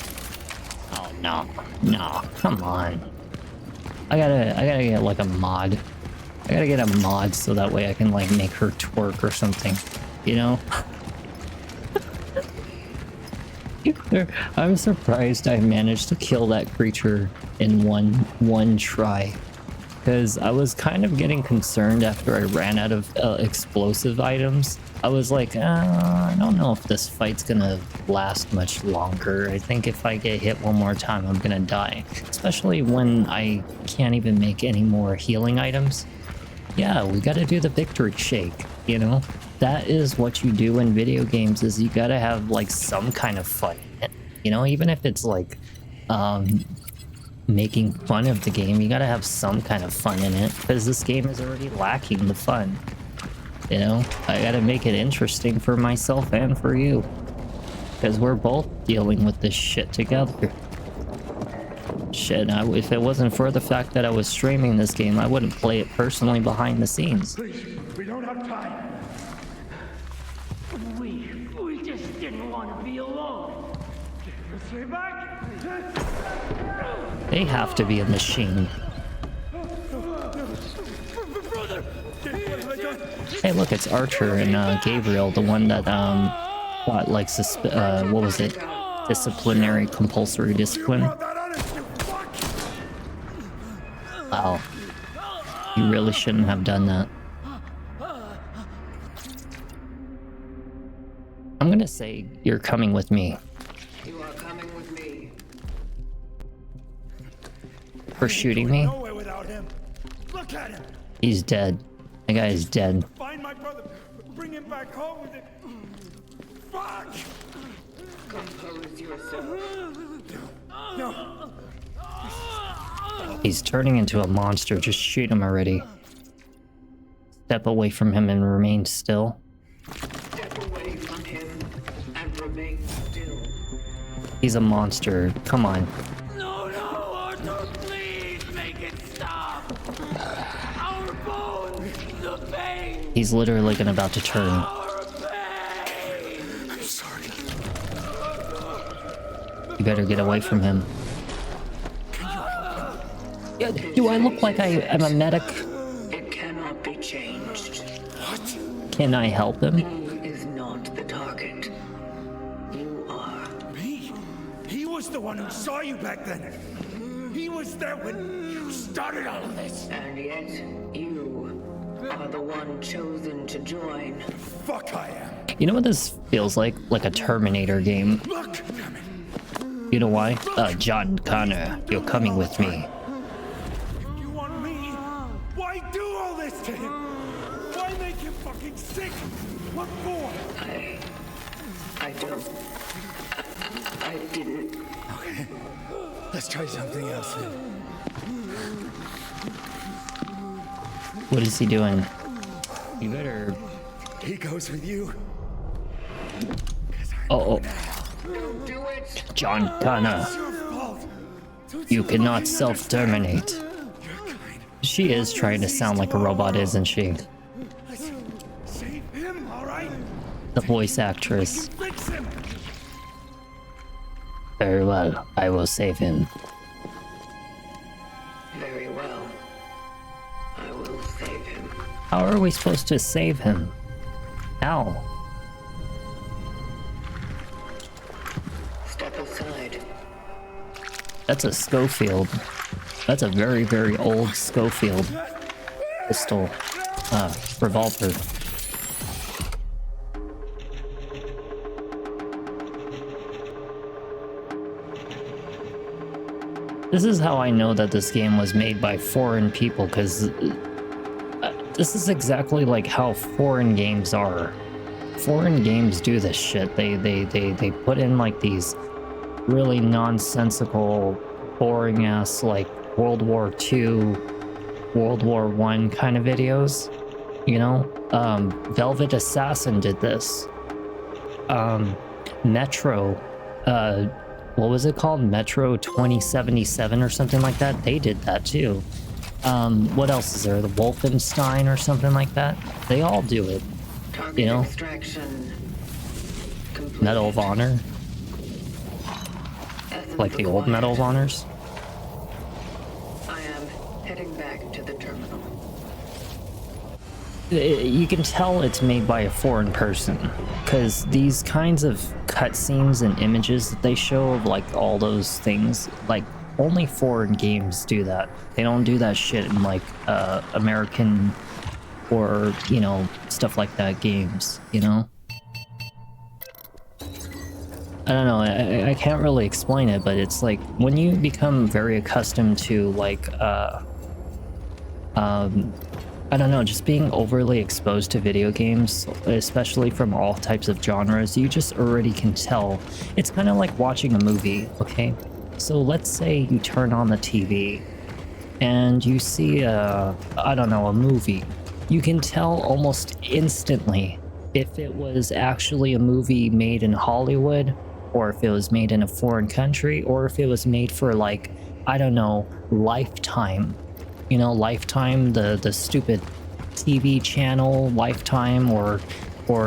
Speaker 1: Oh no. No, come on. I gotta get like a mod. I gotta get a mod so that way I can like make her twerk or something, you know? I'm surprised I managed to kill that creature in one try. Because I was kind of getting concerned after I ran out of explosive items. I was like, I don't know if this fight's gonna last much longer. I think if I get hit one more time, I'm gonna die. Especially when I can't even make any more healing items. Yeah, we gotta do the victory shake, you know? That is what you do in video games, is you gotta have like some kind of fun in it. You know, even if it's like making fun of the game, you gotta have some kind of fun in it, because this game is already lacking the fun. You know, I gotta make it interesting for myself and for you, because we're both dealing with this shit together. Shit, if it wasn't for the fact that I was streaming this game, I wouldn't play it personally behind the scenes.
Speaker 4: Please, we don't have time.
Speaker 5: We just didn't want to be alone. Stay back.
Speaker 1: They have to be a machine. Hey, look, it's Archer and Gabriel, the one that got like what was it? Disciplinary, compulsory discipline. Wow, you really shouldn't have done that. I'm gonna say you're coming with me.
Speaker 2: You are coming with me.
Speaker 1: For shooting me?
Speaker 4: Nowhere without him. Look at him.
Speaker 1: He's dead. That guy is dead.
Speaker 4: Find my brother. Bring him back home with it. Fuck.
Speaker 2: Compose yourself.
Speaker 4: No.
Speaker 1: He's turning into a monster. Just shoot him already. Step away from him and remain still.
Speaker 2: Step away from him and remain still.
Speaker 1: He's a monster. Come on.
Speaker 5: No, Arthur, please make it stop. Our bones, the pain,
Speaker 1: He's literally about to turn.
Speaker 5: our pain.
Speaker 4: I'm sorry.
Speaker 1: You better get away from him. Yeah, do I look like I am a medic?
Speaker 2: It cannot be changed.
Speaker 4: What?
Speaker 1: Can I help him?
Speaker 2: He is not the target. You are.
Speaker 4: Me? He was the one who saw you back then. He was there when you started all of this.
Speaker 2: And yet, you are the one chosen to join.
Speaker 4: Fuck I am.
Speaker 1: You know what this feels like? Like a Terminator game.
Speaker 4: Look, damn it.
Speaker 1: You know why? John Connor, you're coming with me.
Speaker 4: You want me? Why do all this to him? Why make him fucking sick? What for?
Speaker 2: I don't. I didn't.
Speaker 4: Okay. Let's try something else then.
Speaker 1: What is he doing? You better...
Speaker 4: He goes with you.
Speaker 1: Oh,
Speaker 2: Do it!
Speaker 1: John Connor,
Speaker 4: It's your fault. Don't
Speaker 1: you cannot
Speaker 4: fucking
Speaker 1: self-terminate.
Speaker 4: understand? You're kind.
Speaker 1: She is trying to sound like a robot, isn't she?
Speaker 4: Let's save him, all right?
Speaker 1: The voice actress.
Speaker 4: Fix him.
Speaker 1: Very well, I will save him.
Speaker 2: Very well. I will save him.
Speaker 1: How are we supposed to save him? How?
Speaker 2: Step aside.
Speaker 1: That's a Schofield. That's a very, very old Schofield pistol. Revolver. This is how I know that this game was made by foreign people, because this is exactly like how foreign games are. Foreign games do this shit. They put in like these really nonsensical, boring ass like World War II, World War I kind of videos. You know? Velvet Assassin did this. Metro, what was it called? Metro 2077 or something like that? They did that too. What else is there? The Wolfenstein or something like that? They all do it.
Speaker 2: Target
Speaker 1: You know?
Speaker 2: extraction. Complete.
Speaker 1: Medal of Honor.
Speaker 2: Essence
Speaker 1: Like the old
Speaker 2: required.
Speaker 1: Medal of Honors.
Speaker 2: I am Heading back to the terminal.
Speaker 1: You can tell it's made by a foreign person, because these kinds of cutscenes and images that they show of like all those things, like only foreign games do that. They don't do that shit in like American or, you know, stuff like that games, you know? I don't know, I can't really explain it, but it's like when you become very accustomed to like I don't know, just being overly exposed to video games, especially from all types of genres, you just already can tell. It's kind of like watching a movie, okay? So let's say you turn on the TV and you see I don't know, a movie. You can tell almost instantly if it was actually a movie made in Hollywood, or if it was made in a foreign country, or if it was made for like, I don't know, Lifetime. You know, Lifetime, the stupid TV channel, Lifetime, or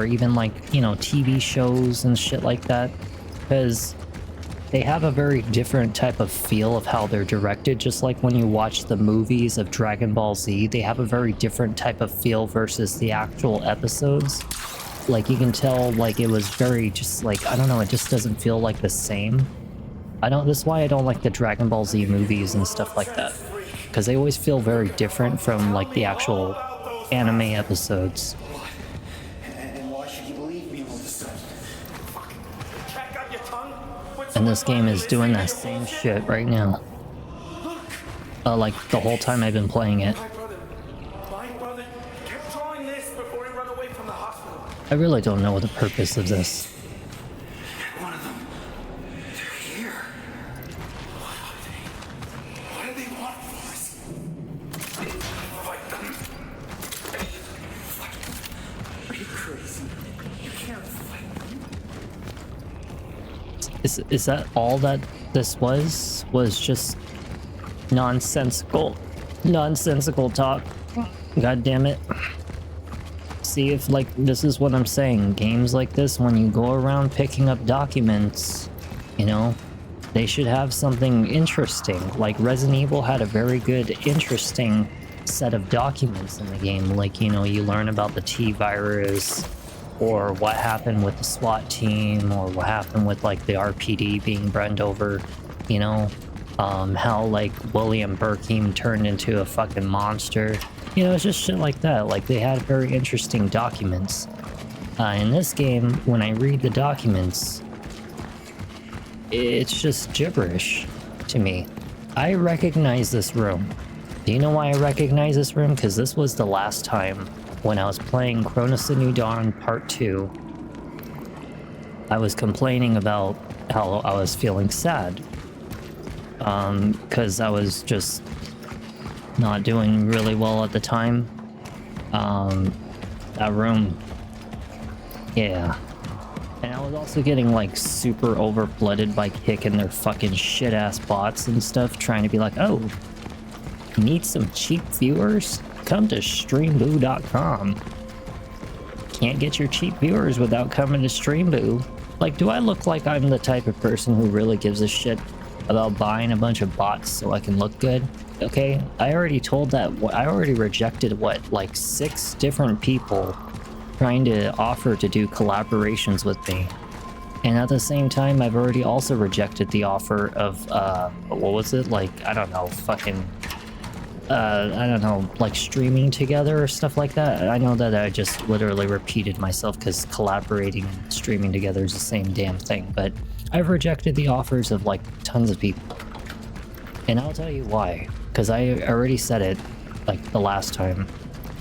Speaker 1: even like, you know, TV shows and shit like that, because they have a very different type of feel of how they're directed. Just like when you watch the movies of Dragon Ball Z, they have a very different type of feel versus the actual episodes. Like you can tell, like it was very just like, I don't know, it just doesn't feel like the same. That's why I don't like the Dragon Ball Z movies and stuff like that, because they always feel very different from like the actual anime episodes.
Speaker 4: And why should you believe me all of a sudden? Cat got your tongue?
Speaker 1: And this game is doing that same shit right now. Like the whole time I've been playing it.
Speaker 4: My brother kept drawing this before he ran away from the hospital.
Speaker 1: I really don't know the purpose of this.
Speaker 4: One of them. They're here. What are they? What do they want from us? Fight them. Fight them. Are you crazy? You can't fight them.
Speaker 1: Is that all that this was? Was just nonsensical talk? God damn it. See, if like this is what I'm saying, games like this, when you go around picking up documents, you know, they should have something interesting. Like Resident Evil had a very good, interesting set of documents in the game. Like, you know, you learn about the T-virus, or what happened with the SWAT team, or what happened with like the RPD being burned over, you know, how like William Burkeem turned into a fucking monster. You know, it's just shit like that. Like they had very interesting documents. In this game, when I read the documents, it's just gibberish to me. I recognize this room. Do you know why I recognize this room? Because this was the last time when I was playing Cronos: The New Dawn Part 2. I was complaining about how I was feeling sad. Because I was just not doing really well at the time. That room. Yeah. And I was also getting like super overflooded by kicking their fucking shit ass bots and stuff, trying to be like, oh, need some cheap viewers? Come to streamboo.com. Can't get your cheap viewers without coming to Streamboo. Like, do I look like I'm the type of person who really gives a shit about buying a bunch of bots so I can look good? Okay, I already told that. I already rejected what, like 6 different people trying to offer to do collaborations with me. And at the same time, I've already also rejected the offer of, what was it? Like, I don't know, fucking, I don't know, like streaming together or stuff like that. I know that I just literally repeated myself because collaborating and streaming together is the same damn thing, but I've rejected the offers of like tons of people. And I'll tell you why, because I already said it like the last time.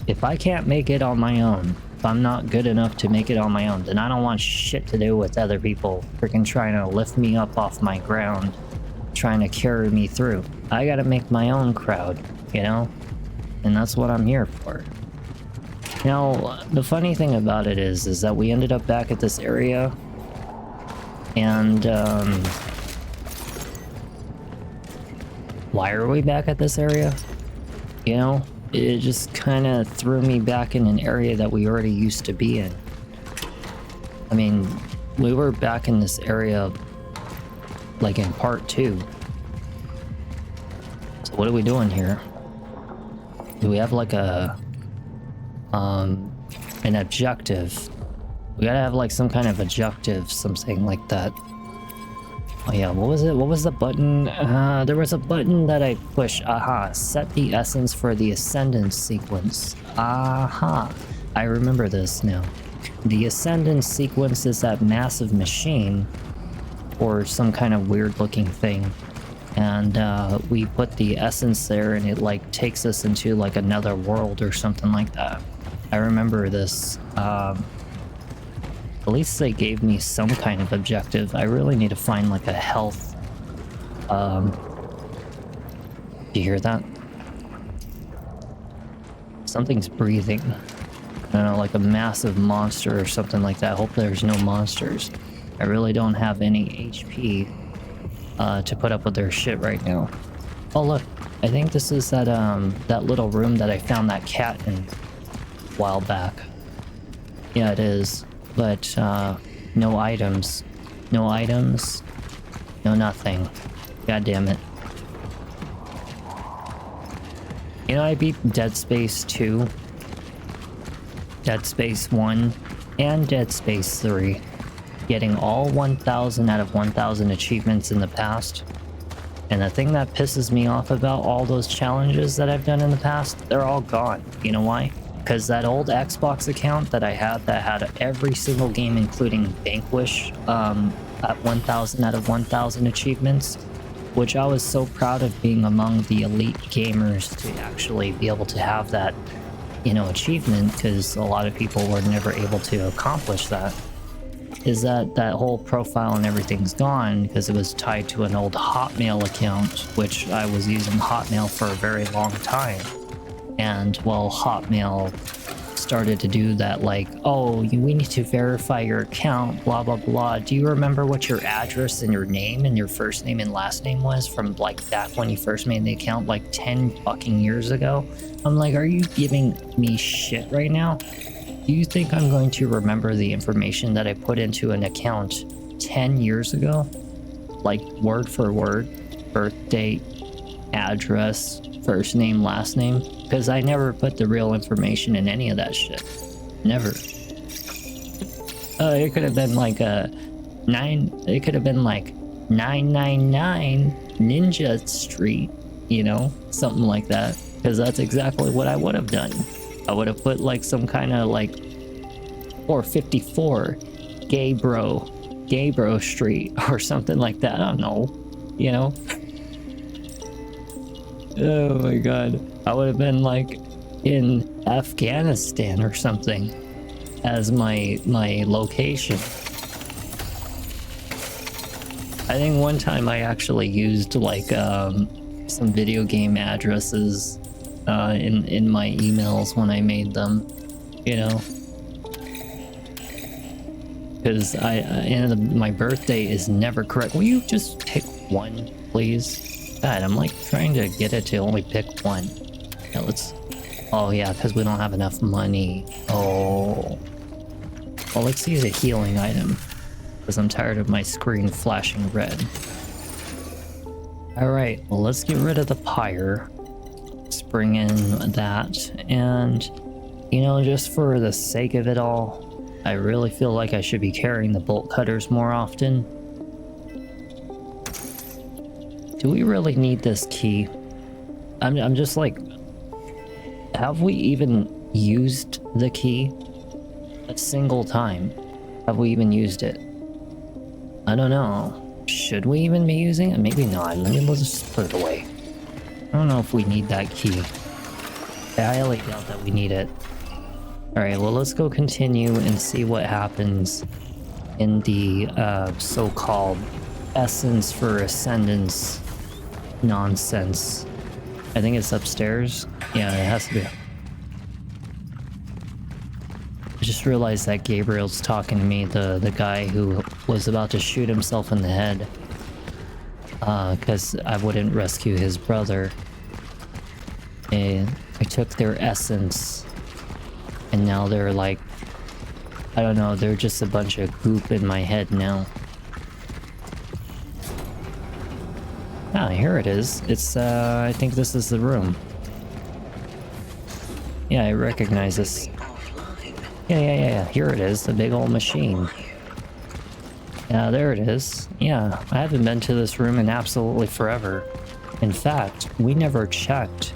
Speaker 1: If I can't make it on my own, if I'm not good enough to make it on my own, then I don't want shit to do with other people freaking trying to lift me up off my ground, trying to carry me through. I gotta make my own crowd, you know? And that's what I'm here for. Now, the funny thing about it is that we ended up back at this area, and, why are we back at this area? You know? It just kind of threw me back in an area that we already used to be in. I mean, we were back in this area, like in part 2. So what are we doing here? Do we have like a an objective? We gotta have like some kind of objective, something like that. Oh yeah, what was it? What was the button? There was a button that I pushed. Aha, set the essence for the ascendance sequence. Aha, I remember this now. The ascendance sequence is that massive machine or some kind of weird looking thing. And we put the essence there and it like takes us into like another world or something like that. I remember this. At least they gave me some kind of objective. I really need to find like a health. Do you hear that? Something's breathing. I don't know, like a massive monster or something like that. I hope there's no monsters. I really don't have any HP to put up with their shit right now. Oh look, I think this is that that little room that I found that cat in a while back. Yeah, it is. But no items. No items. No nothing. God damn it. You know, I beat Dead Space 2, Dead Space 1, and Dead Space 3, getting all 1,000 out of 1,000 achievements in the past. And the thing that pisses me off about all those challenges that I've done in the past, they're all gone. You know why? Because that old Xbox account that I had that had every single game, including Vanquish, at 1,000 out of 1,000 achievements, which I was so proud of being among the elite gamers to actually be able to have that, you know, achievement, because a lot of people were never able to accomplish that, is that that whole profile and everything's gone because it was tied to an old Hotmail account, which I was using Hotmail for a very long time. And well, Hotmail started to do that, like, oh, we need to verify your account, blah blah blah. Do you remember what your address and your name and your first name and last name was from like back when you first made the account, like 10 fucking years ago? I'm like, are you giving me shit right now? Do you think I'm going to remember the information that I put into an account 10 years ago? Like word for word, birth date, address, first name, last name? Because I never put the real information in any of that shit. Never. It could have been like it could have been like 999 Ninja Street, you know? Something like that. Because that's exactly what I would have done. I would have put like some kind of like 454 Gay Bro Street or something like that. I don't know. You know? Oh my god. I would have been like in Afghanistan or something as my location. I think one time I actually used like some video game addresses in my emails when I made them, you know, because my birthday is never correct. Will you just pick one, please? God, I'm like trying to get it to only pick one. Yeah, let's. Oh yeah, because we don't have enough money. Oh. Well, let's use a healing item because I'm tired of my screen flashing red. All right, well, let's get rid of the pyre. Let's bring in that, and you know, just for the sake of it all, I really feel like I should be carrying the bolt cutters more often. Do we really need this key? I'm just like, have we even used the key a single time? Have we even used it? I don't know. Should we even be using it? Maybe not. Let's just put it away. I don't know if we need that key. I highly doubt that we need it. Alright, well, let's go continue and see what happens in the so-called essence for ascendance nonsense. I think it's upstairs. Yeah, it has to be. I just realized that Gabriel's talking to me, the guy who was about to shoot himself in the head. Because I wouldn't rescue his brother. And I took their essence. And now they're like, I don't know, they're just a bunch of goop in my head now. Ah, here it is. It's, I think this is the room. Yeah, I recognize this.
Speaker 2: Offline.
Speaker 1: Yeah. Here it is, the big old machine. Yeah, there it is. Yeah, I haven't been to this room in absolutely forever. In fact, we never checked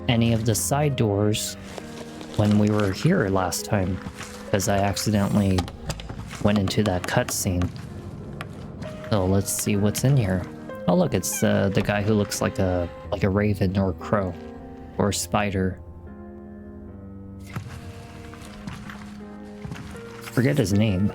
Speaker 1: any of the side doors when we were here last time, because I accidentally went into that cutscene. So let's see what's in here. Oh look, it's the guy who looks like a raven or a crow or a spider. Forget his name.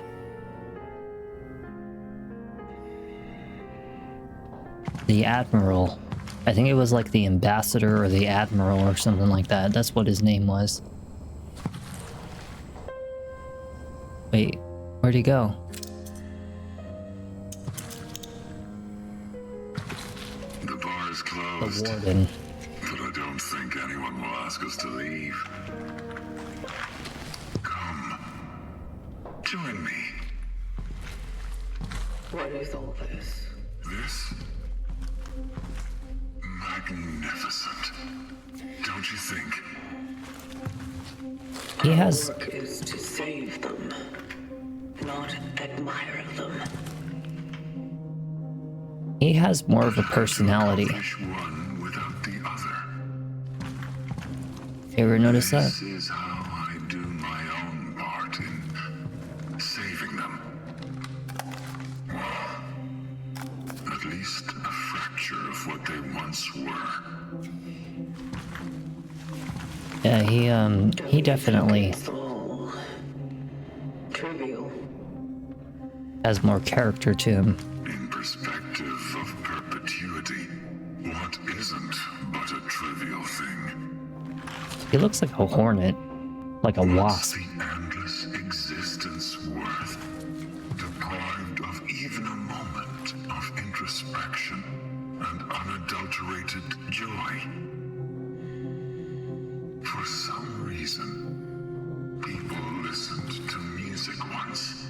Speaker 1: The Admiral. I think it was like the Ambassador or the Admiral or something like that. That's what his name was. Wait, where'd he go?
Speaker 4: The bar is
Speaker 1: The
Speaker 4: closed,
Speaker 1: Warden.
Speaker 4: but I don't think anyone will ask us to leave. Come, join me.
Speaker 2: What is all this?
Speaker 4: This? Magnificent. Don't you think?
Speaker 1: He has...
Speaker 2: Our work is to save them, not admire them.
Speaker 1: He has more of a personality.
Speaker 4: Accomplish one without the other.
Speaker 1: You ever notice that?
Speaker 4: This is how I do my own part in saving them. Well, at least a fracture of what they once were.
Speaker 1: Yeah, he definitely
Speaker 2: It's all trivial.
Speaker 1: has more character to him.
Speaker 4: In perspective of perpetuity, what isn't but a trivial thing?
Speaker 1: He looks like a hornet, like a
Speaker 4: What's
Speaker 1: wasp.
Speaker 4: the endless existence worth? Deprived of even a moment of introspection and unadulterated joy. For some reason, people listened to music once,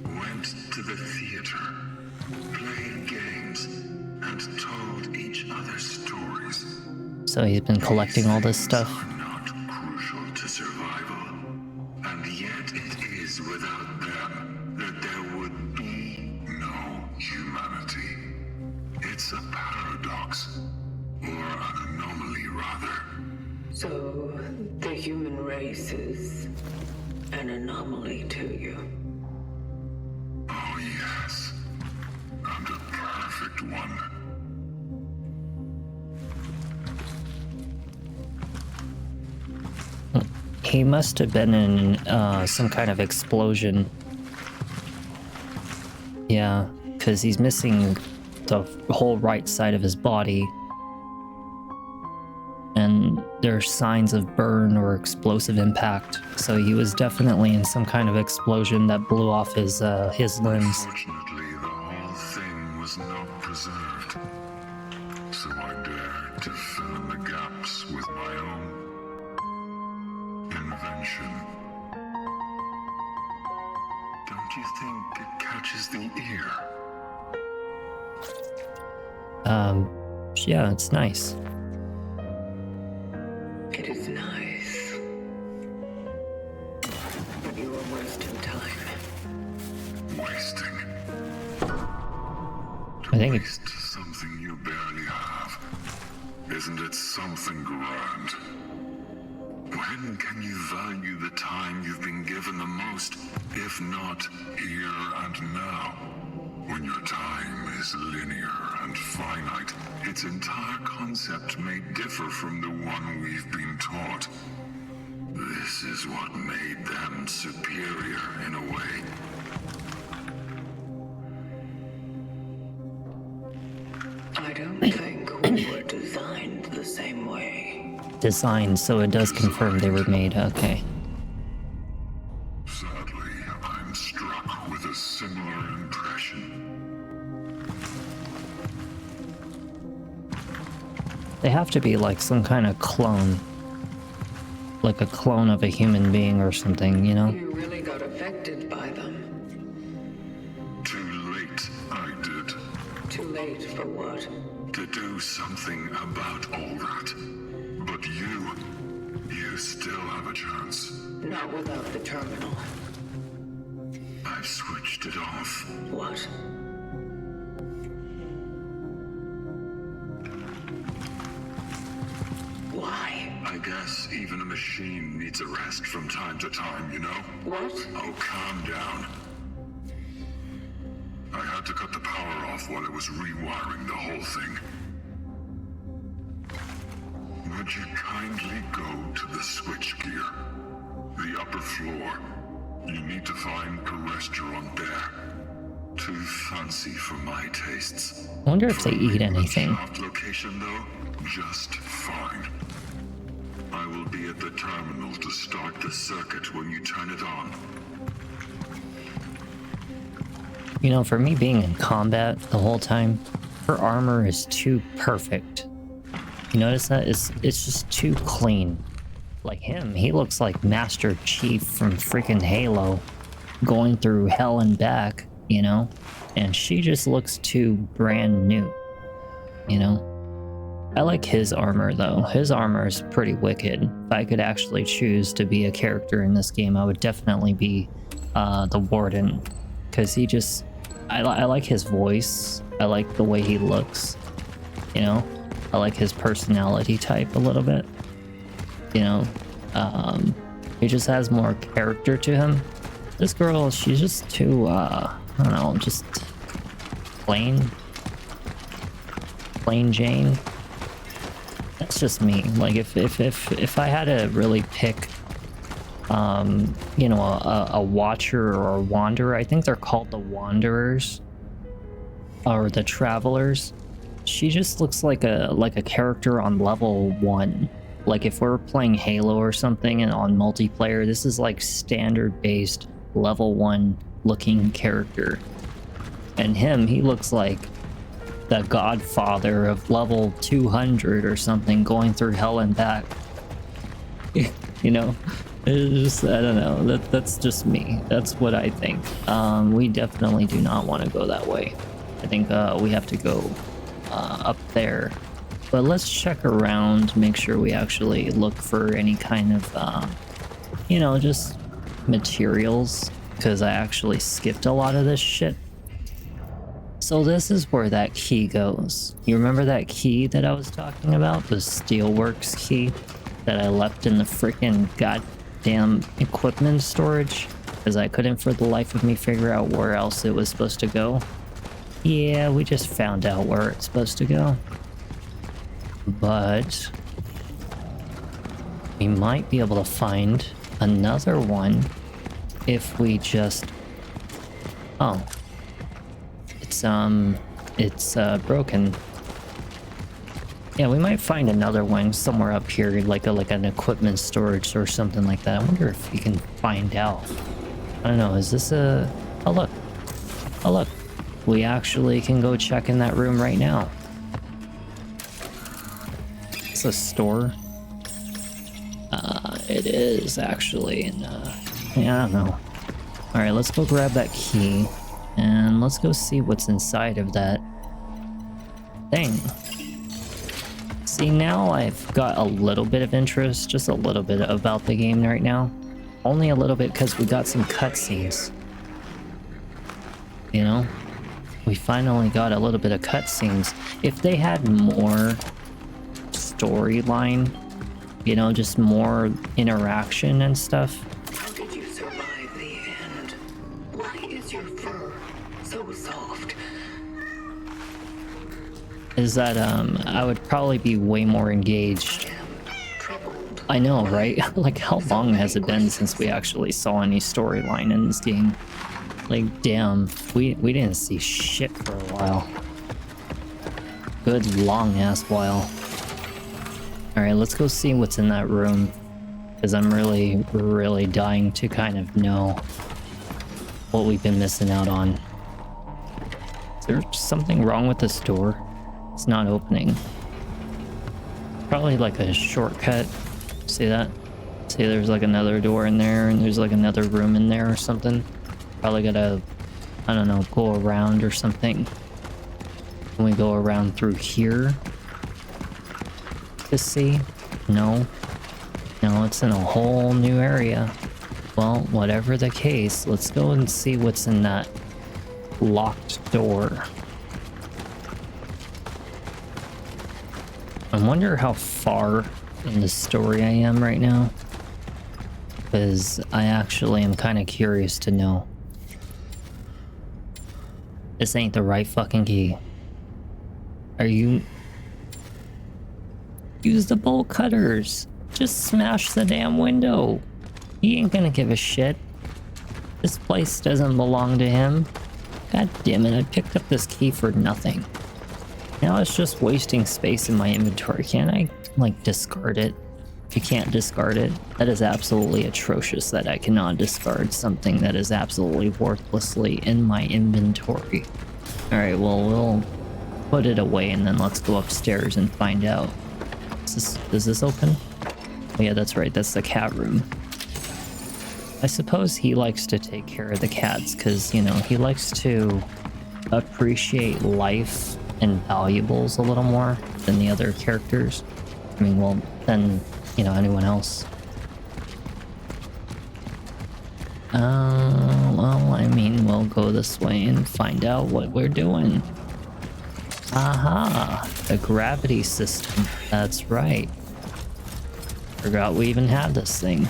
Speaker 4: went to the theater, played games, and told each other stories.
Speaker 1: So he's been collecting all this
Speaker 4: These
Speaker 1: stuff.
Speaker 4: are not crucial to survival, and yet it is without them that there would be no humanity. It's a paradox, or an anomaly rather.
Speaker 2: So, the human race is an anomaly to you.
Speaker 4: Oh yes, and a perfect one.
Speaker 1: He must have been in some kind of explosion. Yeah, because he's missing the whole right side of his body. And there's signs of burn or explosive impact. So he was definitely in some kind of explosion that blew off his limbs.
Speaker 4: Unfortunately, the whole thing was not preserved. So I dared to fill in the gaps with my own invention. Don't you think it catches the ear?
Speaker 1: Yeah, it's nice.
Speaker 2: It is nice. But you are wasting time.
Speaker 4: Wasting.
Speaker 1: I think
Speaker 4: Waste something you barely have. Isn't it something grand? When can you value the time you've been given the most, if not here and now? When your time is linear and finite, its entire concept may differ from the one we've been taught. This is what made them superior in a way.
Speaker 2: I don't think we were designed the same way.
Speaker 1: designed, so it does confirm they were made. Okay.
Speaker 4: Sadly, I'm struck with a similar impression.
Speaker 1: They have to be like some kind of clone. Like a clone of a human being or something, you know?
Speaker 2: You really got affected by them.
Speaker 4: Too late, I did.
Speaker 2: Too late for what?
Speaker 4: To do something about all that. But you You still have a chance.
Speaker 2: Not without the terminal.
Speaker 4: I've switched it off.
Speaker 2: What? Why?
Speaker 4: I guess even a machine needs a rest from time to time, you know?
Speaker 2: What?
Speaker 4: Oh, calm down. I had to cut the power off while I was rewiring the whole thing. Would you kindly go to the switchgear? The upper floor. You need to find a restaurant there. Too fancy for my tastes.
Speaker 1: I wonder if they
Speaker 4: For
Speaker 1: eat
Speaker 4: a
Speaker 1: anything.
Speaker 4: shaft location though, just fine. I will be at the terminal to start the circuit when you turn it on.
Speaker 1: You know, for me being in combat the whole time, her armor is too perfect. You notice that? It's just too clean. Like him, he looks like Master Chief from freaking Halo, going through hell and back, you know? And she just looks too brand new, you know? I like his armor though. His armor is pretty wicked. If I could actually choose to be a character in this game, I would definitely be the Warden. Because he just... I like his voice. I like the way he looks, you know? I like his personality type a little bit. You know, he just has more character to him. This girl, she's just too, I don't know, just plain Jane. That's just me. Like, if I had to really pick, you know, a watcher or a wanderer, I think they're called the wanderers or the travelers. She just looks like a character on level 1. Like if we're playing Halo or something and on multiplayer, this is like standard based level 1 looking character. And him, he looks like the godfather of level 200 or something, going through hell and back. You know, it's just, I don't know, that's just me. That's what I think. We definitely do not want to go that way. I think we have to go up there. But let's check around, make sure we actually look for any kind of, you know, just materials, because I actually skipped a lot of this shit. So this is where that key goes. You remember that key that I was talking about? The Steelworks key that I left in the freaking goddamn equipment storage? Because I couldn't for the life of me figure out where else it was supposed to go. Yeah, we just found out where it's supposed to go. But we might be able to find another one if we just... Oh. It's broken. Yeah, we might find another one somewhere up here, like an equipment storage or something like that. I wonder if we can find out. I don't know, is this a... Oh, look. Oh, look. We actually can go check in that room right now. It's a store. It is actually, and yeah, I don't know. All right, let's go grab that key, and let's go see what's inside of that thing. See, now I've got a little bit of interest, just a little bit about the game right now. Only a little bit because we got some cutscenes. You know, we finally got a little bit of cutscenes. If they had more storyline, you know, just more interaction and stuff.
Speaker 2: How did you survive the end? Why is your fur so soft?
Speaker 1: Is that I would probably be way more engaged.
Speaker 2: Troubled.
Speaker 1: I know, right? Like, how long has it been since we actually saw any storyline in this game? Like, damn, we didn't see shit for a while. Good long ass while. Alright, let's go see what's in that room, because I'm really dying to kind of know what we've been missing out on. Is there something wrong with this door? It's not opening. Probably like a shortcut. See that? See, there's like another door in there, and there's like another room in there or something. Probably gotta, I don't know, go around or something. Can we go around through here to see? No. Now it's in a whole new area. Well, whatever the case, let's go and see what's in that locked door. I wonder how far in the story I am right now, because I actually am kind of curious to know. This ain't the right fucking key. Are you... Use the bolt cutters. Just smash the damn window. He ain't gonna give a shit. This place doesn't belong to him. God damn it, I picked up this key for nothing. Now it's just wasting space in my inventory. Can't I, like, discard it? You can't discard it. That is absolutely atrocious that I cannot discard something that is absolutely worthlessly in my inventory. Alright, well, we'll put it away and then let's go upstairs and find out. Does this open? Oh yeah, that's right, that's the cat room. I suppose he likes to take care of the cats because, you know, he likes to appreciate life and valuables a little more than the other characters. I mean, well, than, you know, anyone else. Well, I mean, we'll go this way and find out what we're doing. Aha, the gravity system. That's right. Forgot we even had this thing.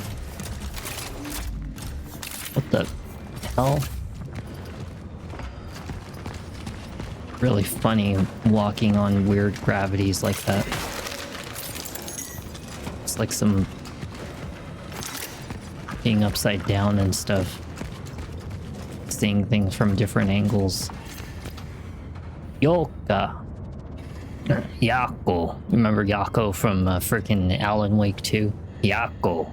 Speaker 1: What the hell? Really funny walking on weird gravities like that. It's like some being upside down and stuff. Seeing things from different angles. Yoka. Yako. Remember Yako from freaking Alan Wake 2? Yako.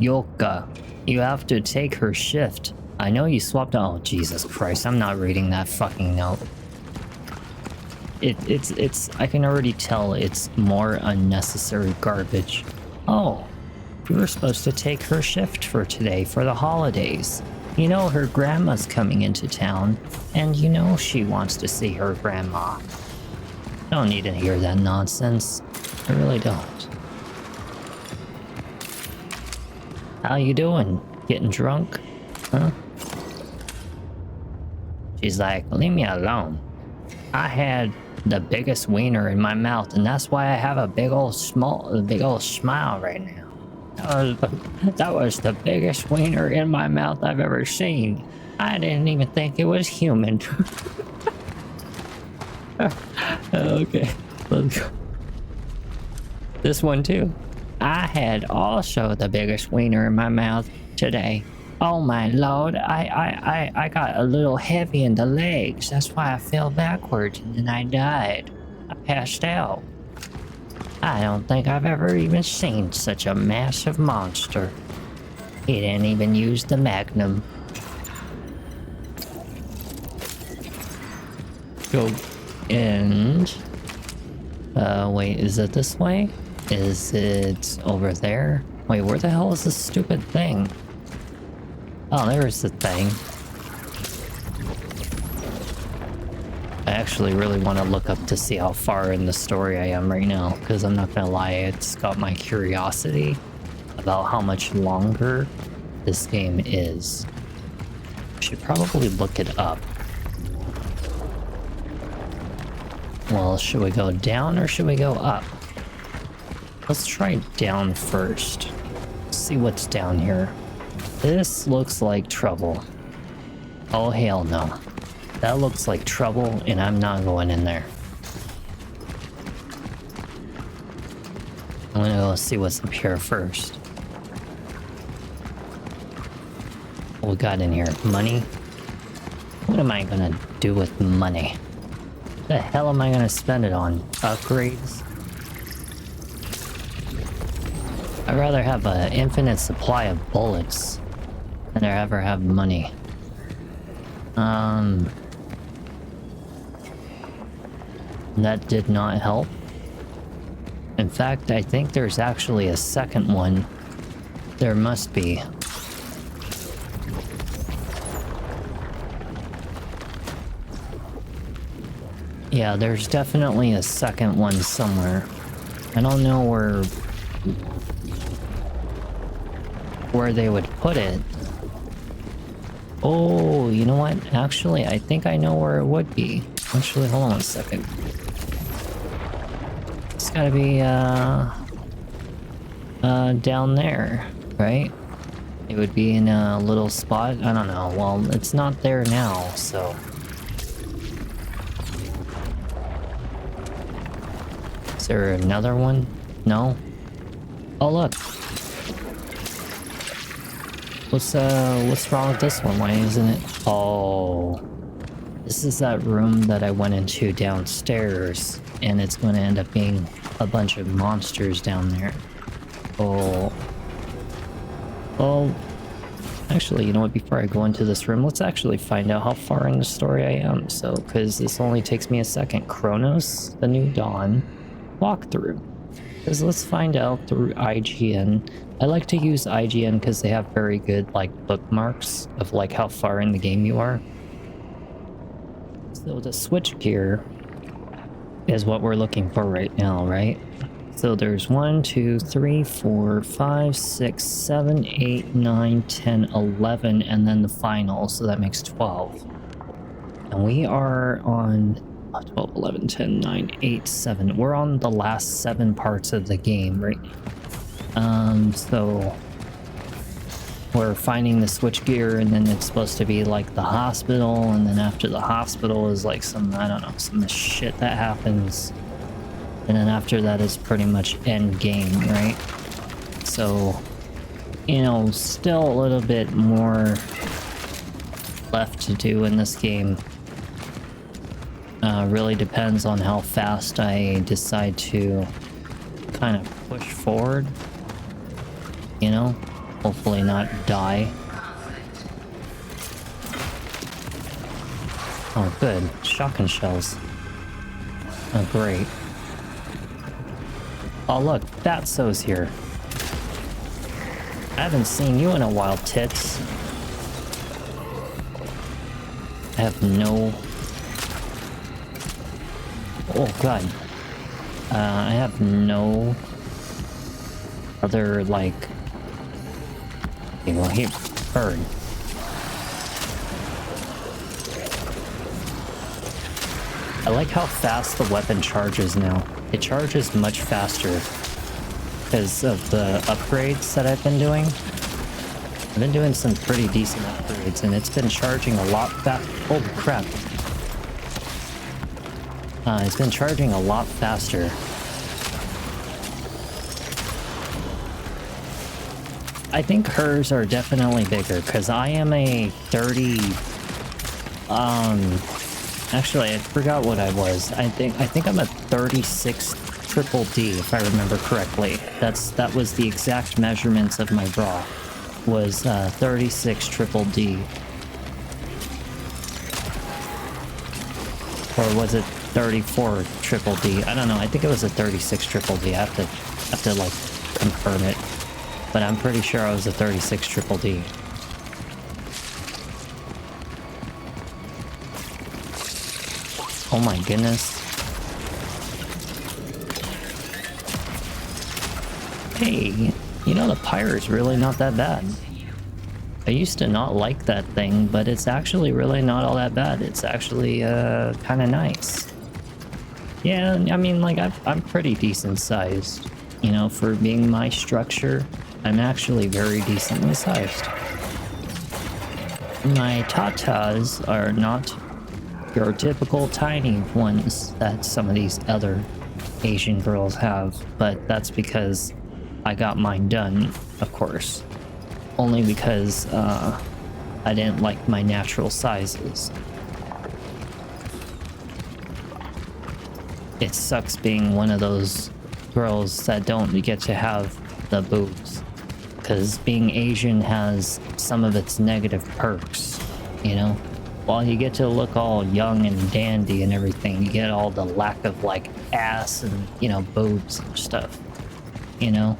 Speaker 1: Yoka. You have to take her shift. I know you swapped. Oh, Jesus Christ. I'm not reading that fucking note. It's I can already tell it's more unnecessary garbage. Oh, you were supposed to take her shift for today for the holidays. You know her grandma's coming into town, and you know she wants to see her grandma. Don't need to hear that nonsense. I really don't. How you doing? Getting drunk? Huh? She's like, leave me alone. I had the biggest wiener in my mouth, and that's why I have a big old smile right now. That was the biggest wiener in my mouth I've ever seen. I didn't even think it was human. Okay, let's go. This one too. I had also the biggest wiener in my mouth today. Oh my lord, I got a little heavy in the legs. That's why I fell backwards and then I died. I passed out. I don't think I've ever even seen such a massive monster. He didn't even use the Magnum. Go and... wait, is it this way? Is it over there? Wait, where the hell is this stupid thing? Oh, there's the thing. I actually really want to look up to see how far in the story I am right now, because I'm not gonna lie, it's got my curiosity about how much longer this game is. I should probably look it up. Well, should we go down or should we go up? Let's try down first. See what's down here. This looks like trouble. Oh, hell no. That looks like trouble, and I'm not going in there. I'm gonna go see what's up here first. What we got in here? Money? What am I gonna do with money? What the hell am I gonna spend it on? Upgrades? I'd rather have an infinite supply of bullets than I ever have money. That did not help. In fact, I think there's actually a second one. There must be. Yeah, there's definitely a second one somewhere. I don't know where where they would put it. Oh, you know what? Actually, I think I know where it would be. Actually, hold on a second. It's gotta be, down there, right? It would be in a little spot. I don't know. Well, it's not there now, so. Is there another one? No? Oh, look. What's wrong with this one? Why isn't it? Oh. This is that room that I went into downstairs, and it's going to end up being a bunch of monsters down there. Oh. Oh. Actually, you know what? Before I go into this room, let's actually find out how far in the story I am. So, because this only takes me a second. Cronos, The New Dawn, walkthrough. Because let's find out through IGN. I like to use IGN because they have very good, like, bookmarks of, like, how far in the game you are. So the switch gear is what we're looking for right now, right? So there's 1, 2, 3, 4, 5, 6, 7, 8, 9, 10, 11, and then the final, so that makes 12. And we are on 12, 11, 10, 9, 8, 7. We're on the last 7 parts of the game right now. So we're finding the switch gear, and then it's supposed to be like the hospital, and then after the hospital is like some, I don't know, some shit that happens. And then after that is pretty much end game, right? So, you know, still a little bit more left to do in this game. Really depends on how fast I decide to kind of push forward. You know? Hopefully not die. Oh, good. Shotgun shells. Oh, great. Oh, look. Fatso's here. I haven't seen you in a while, tits. I have no... Oh, God. I have no other, like... Okay, well, here, bird. I like how fast the weapon charges now. It charges much faster because of the upgrades that I've been doing. I've been doing some pretty decent upgrades, and it's been charging a lot fast. Oh, crap. It's been charging a lot faster. I think hers are definitely bigger, because I am a 30... Actually, I forgot what I was. I think I'm a 36 triple D, if I remember correctly. That was the exact measurements of my bra. Was 36 triple D. Or was it 34 triple D? I don't know. I think it was a 36 triple D. I have to like confirm it. But I'm pretty sure I was a 36 triple D. Oh my goodness. Hey, you know, the pyre's really not that bad. I used to not like that thing, but it's actually really not all that bad. It's actually kind of nice. Yeah, I mean, like, I'm pretty decent sized. You know, for being my structure, I'm actually very decently sized. My tatas are not your typical tiny ones that some of these other Asian girls have, but that's because I got mine done, of course. Only because I didn't like my natural sizes. It sucks being one of those girls that don't get to have the boobs, because being Asian has some of its negative perks, you know? While you get to look all young and dandy and everything, you get all the lack of, like, ass and, you know, boobs and stuff, you know?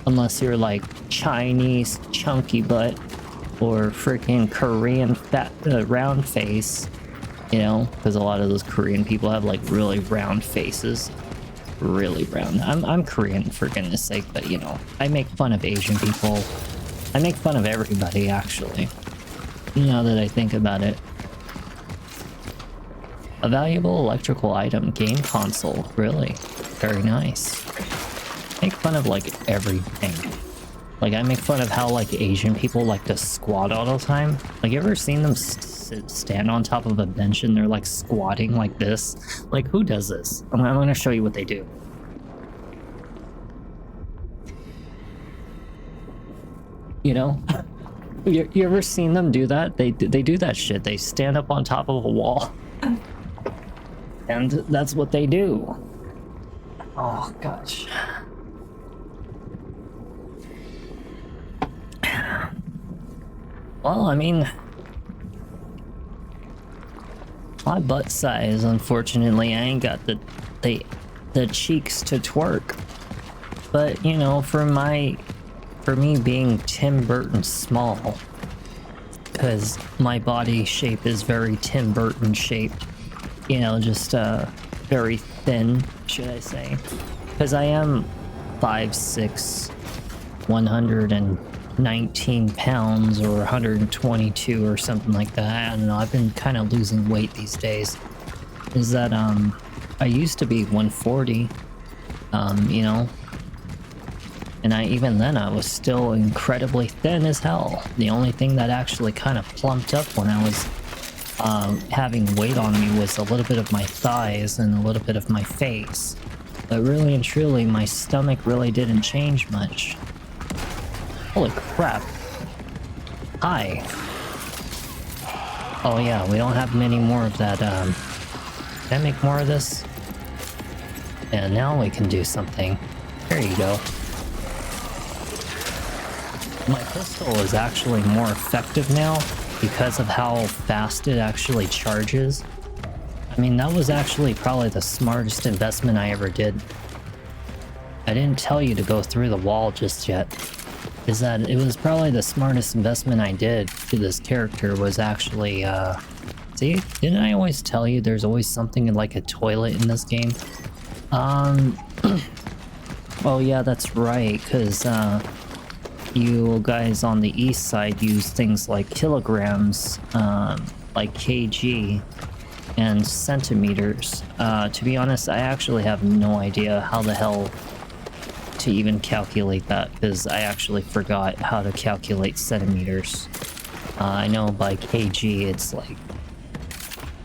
Speaker 1: Unless you're, like, Chinese chunky butt or freaking Korean fat round face, you know? Because a lot of those Korean people have, like, really round faces. Really round. I'm Korean, for goodness sake, but, you know, I make fun of Asian people I make fun of everybody, actually. Now that I think about it. A valuable electrical item, game console. Really? Very nice. Make fun of, like, everything. Like, I make fun of how, like, Asian people like to squat all the time. Like, you ever seen them stand on top of a bench and they're, like, squatting like this? Like, who does this? I'm gonna show you what they do. You know? You ever seen them do that? They do that shit. They stand up on top of a wall. And that's what they do. Oh, gosh. Well, I mean... my butt size, unfortunately, I ain't got the cheeks to twerk. But, you know, for me being Tim Burton small, because my body shape is very Tim Burton shaped, you know, just very thin, should I say, because I am 5'6", 119 pounds or 122 or something like that. I don't know, I've been kind of losing weight these days. Is that I used to be 140, you know, and even then I was still incredibly thin as hell. The only thing that actually kind of plumped up when I was having weight on me was a little bit of my thighs and a little bit of my face. But really and truly, my stomach really didn't change much. Holy crap. Hi. Oh yeah, we don't have many more of that, can I make more of this? And now we can do something. There you go. My pistol is actually more effective now because of how fast it actually charges. I mean, that was actually probably the smartest investment I ever did. I didn't tell you to go through the wall just yet. Is that it was probably the smartest investment I did to this character was actually, see, didn't I always tell you there's always something in like a toilet in this game? Oh yeah, that's right, because, you guys on the east side use things like kilograms, like kg, and centimeters. To be honest, I actually have no idea how the hell to even calculate that, because I actually forgot how to calculate centimeters. I know by kg it's like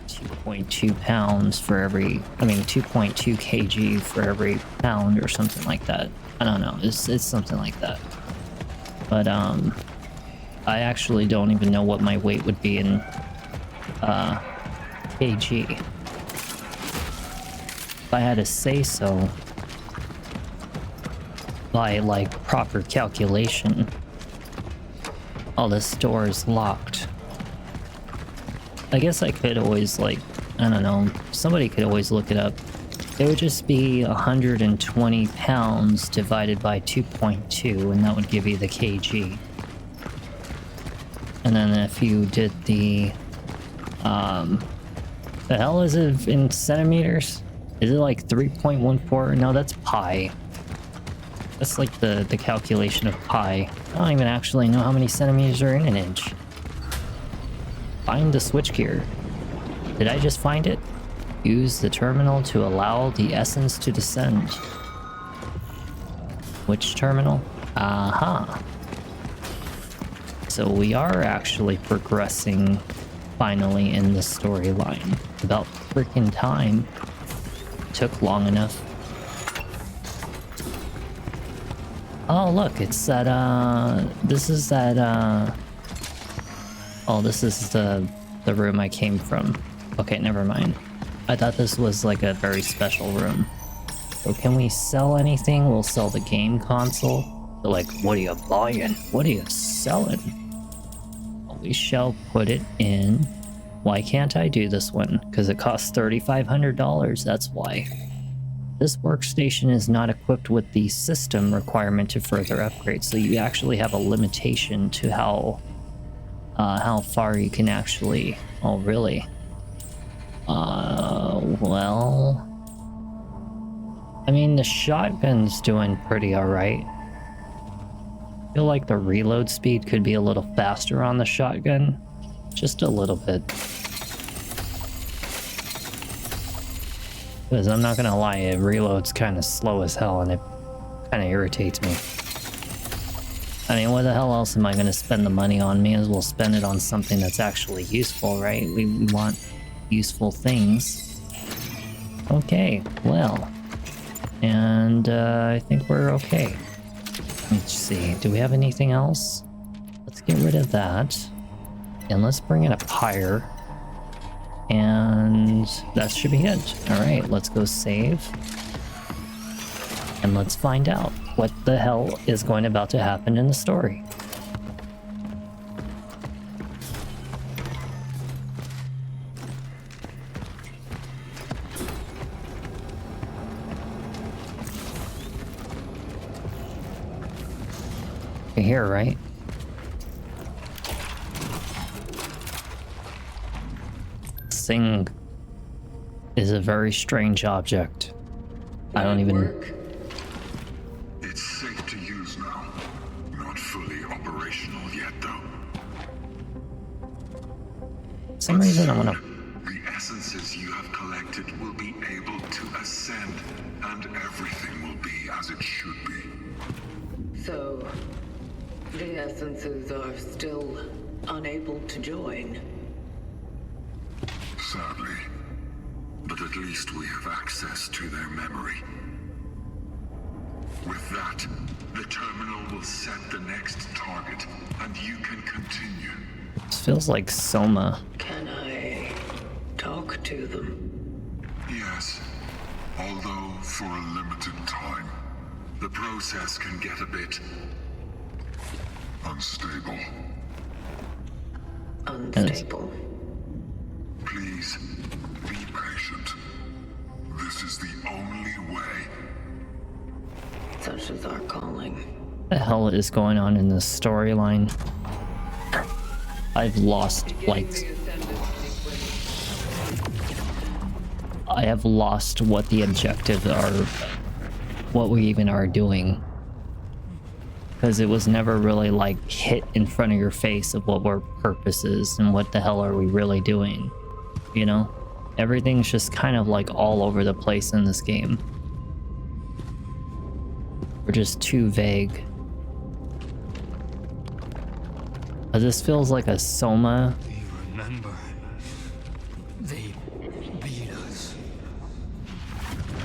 Speaker 1: 2.2 pounds for every, I mean 2.2 kg for every pound or something like that. I don't know, it's something like that. But I actually don't even know what my weight would be in kg. If I had to say so by like proper calculation. Oh, this door is locked. I guess I could always, like, I don't know, somebody could always look it up. It would just be 120 pounds divided by 2.2, and that would give you the kg. And then if you did the hell is it in centimeters? Is it like 3.14? No, that's pi. That's like the calculation of pi. I don't even actually know how many centimeters are in an inch. Find the switchgear. Did I just find it? Use the terminal to allow the essence to descend. Which terminal? Aha. So we are actually progressing finally in the storyline. About freaking time. Took long enough. Oh look, it's that this is that oh, this is the room I came from. Okay, never mind. I thought this was like a very special room. So can we sell anything? We'll sell the game console. They're like, what are you buying? What are you selling? Well, we shall put it in. Why can't I do this one? Because it costs $3,500, that's why. This workstation is not equipped with the system requirement to further upgrade, so you actually have a limitation to how far you can actually... Oh, really? Well... I mean, the shotgun's doing pretty alright. feel like the reload speed could be a little faster on the shotgun. Just a little bit. Because I'm not gonna lie, it reloads kind of slow as hell and it kind of irritates me. I mean, what the hell else am I gonna spend the money on? May as well spend it on something that's actually useful, right? We want useful things. Okay, well. And I think we're okay. Let's see, do we have anything else? Let's get rid of that. And let's bring it up higher. And that should be it. Alright, let's go save. And let's find out what the hell is going about to happen in the story. You're here, right? Thing is a very strange object. I don't even...
Speaker 2: Work.
Speaker 4: It's safe to use now. Not fully operational yet, though.
Speaker 1: For some reason I want to...
Speaker 4: The essences you have collected will be able to ascend, and everything will be as it should be.
Speaker 2: So, the essences are still unable to join.
Speaker 4: Sadly. But at least we have access to their memory. With that, the terminal will set the next target, and you can continue.
Speaker 1: This feels like Soma.
Speaker 2: Can I talk to them?
Speaker 4: Yes. Although for a limited time. The process can get a bit... unstable.
Speaker 2: Unstable.
Speaker 4: Please, be patient. This is the only way.
Speaker 2: Such is our calling.
Speaker 1: What the hell is going on in this storyline? I've lost, like... I have lost what the objectives are, what we even are doing. Because it was never really, like, hit in front of your face of what our purpose is and what the hell are we really doing. You know? Everything's just kind of like all over the place in this game. We're just too vague. But this feels like a Soma.
Speaker 6: They remember. They beat us.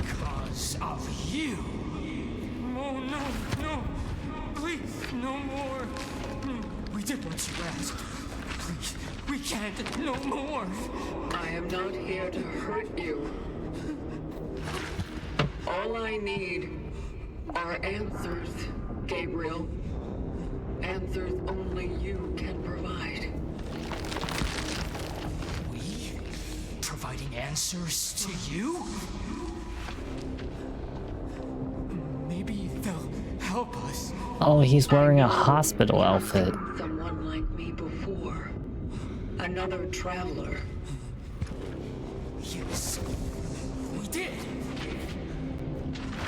Speaker 6: Because of you.
Speaker 3: No, no, no. Please, no more.
Speaker 6: We did what you asked. Please, we can't. No more.
Speaker 2: I am not here to hurt you. All I need are answers, Gabriel. Answers only you can provide.
Speaker 6: We? Providing answers to you? Maybe they'll help us.
Speaker 1: Oh, he's wearing a hospital outfit.
Speaker 2: Someone like me before. Another traveler.
Speaker 6: Yes, we did.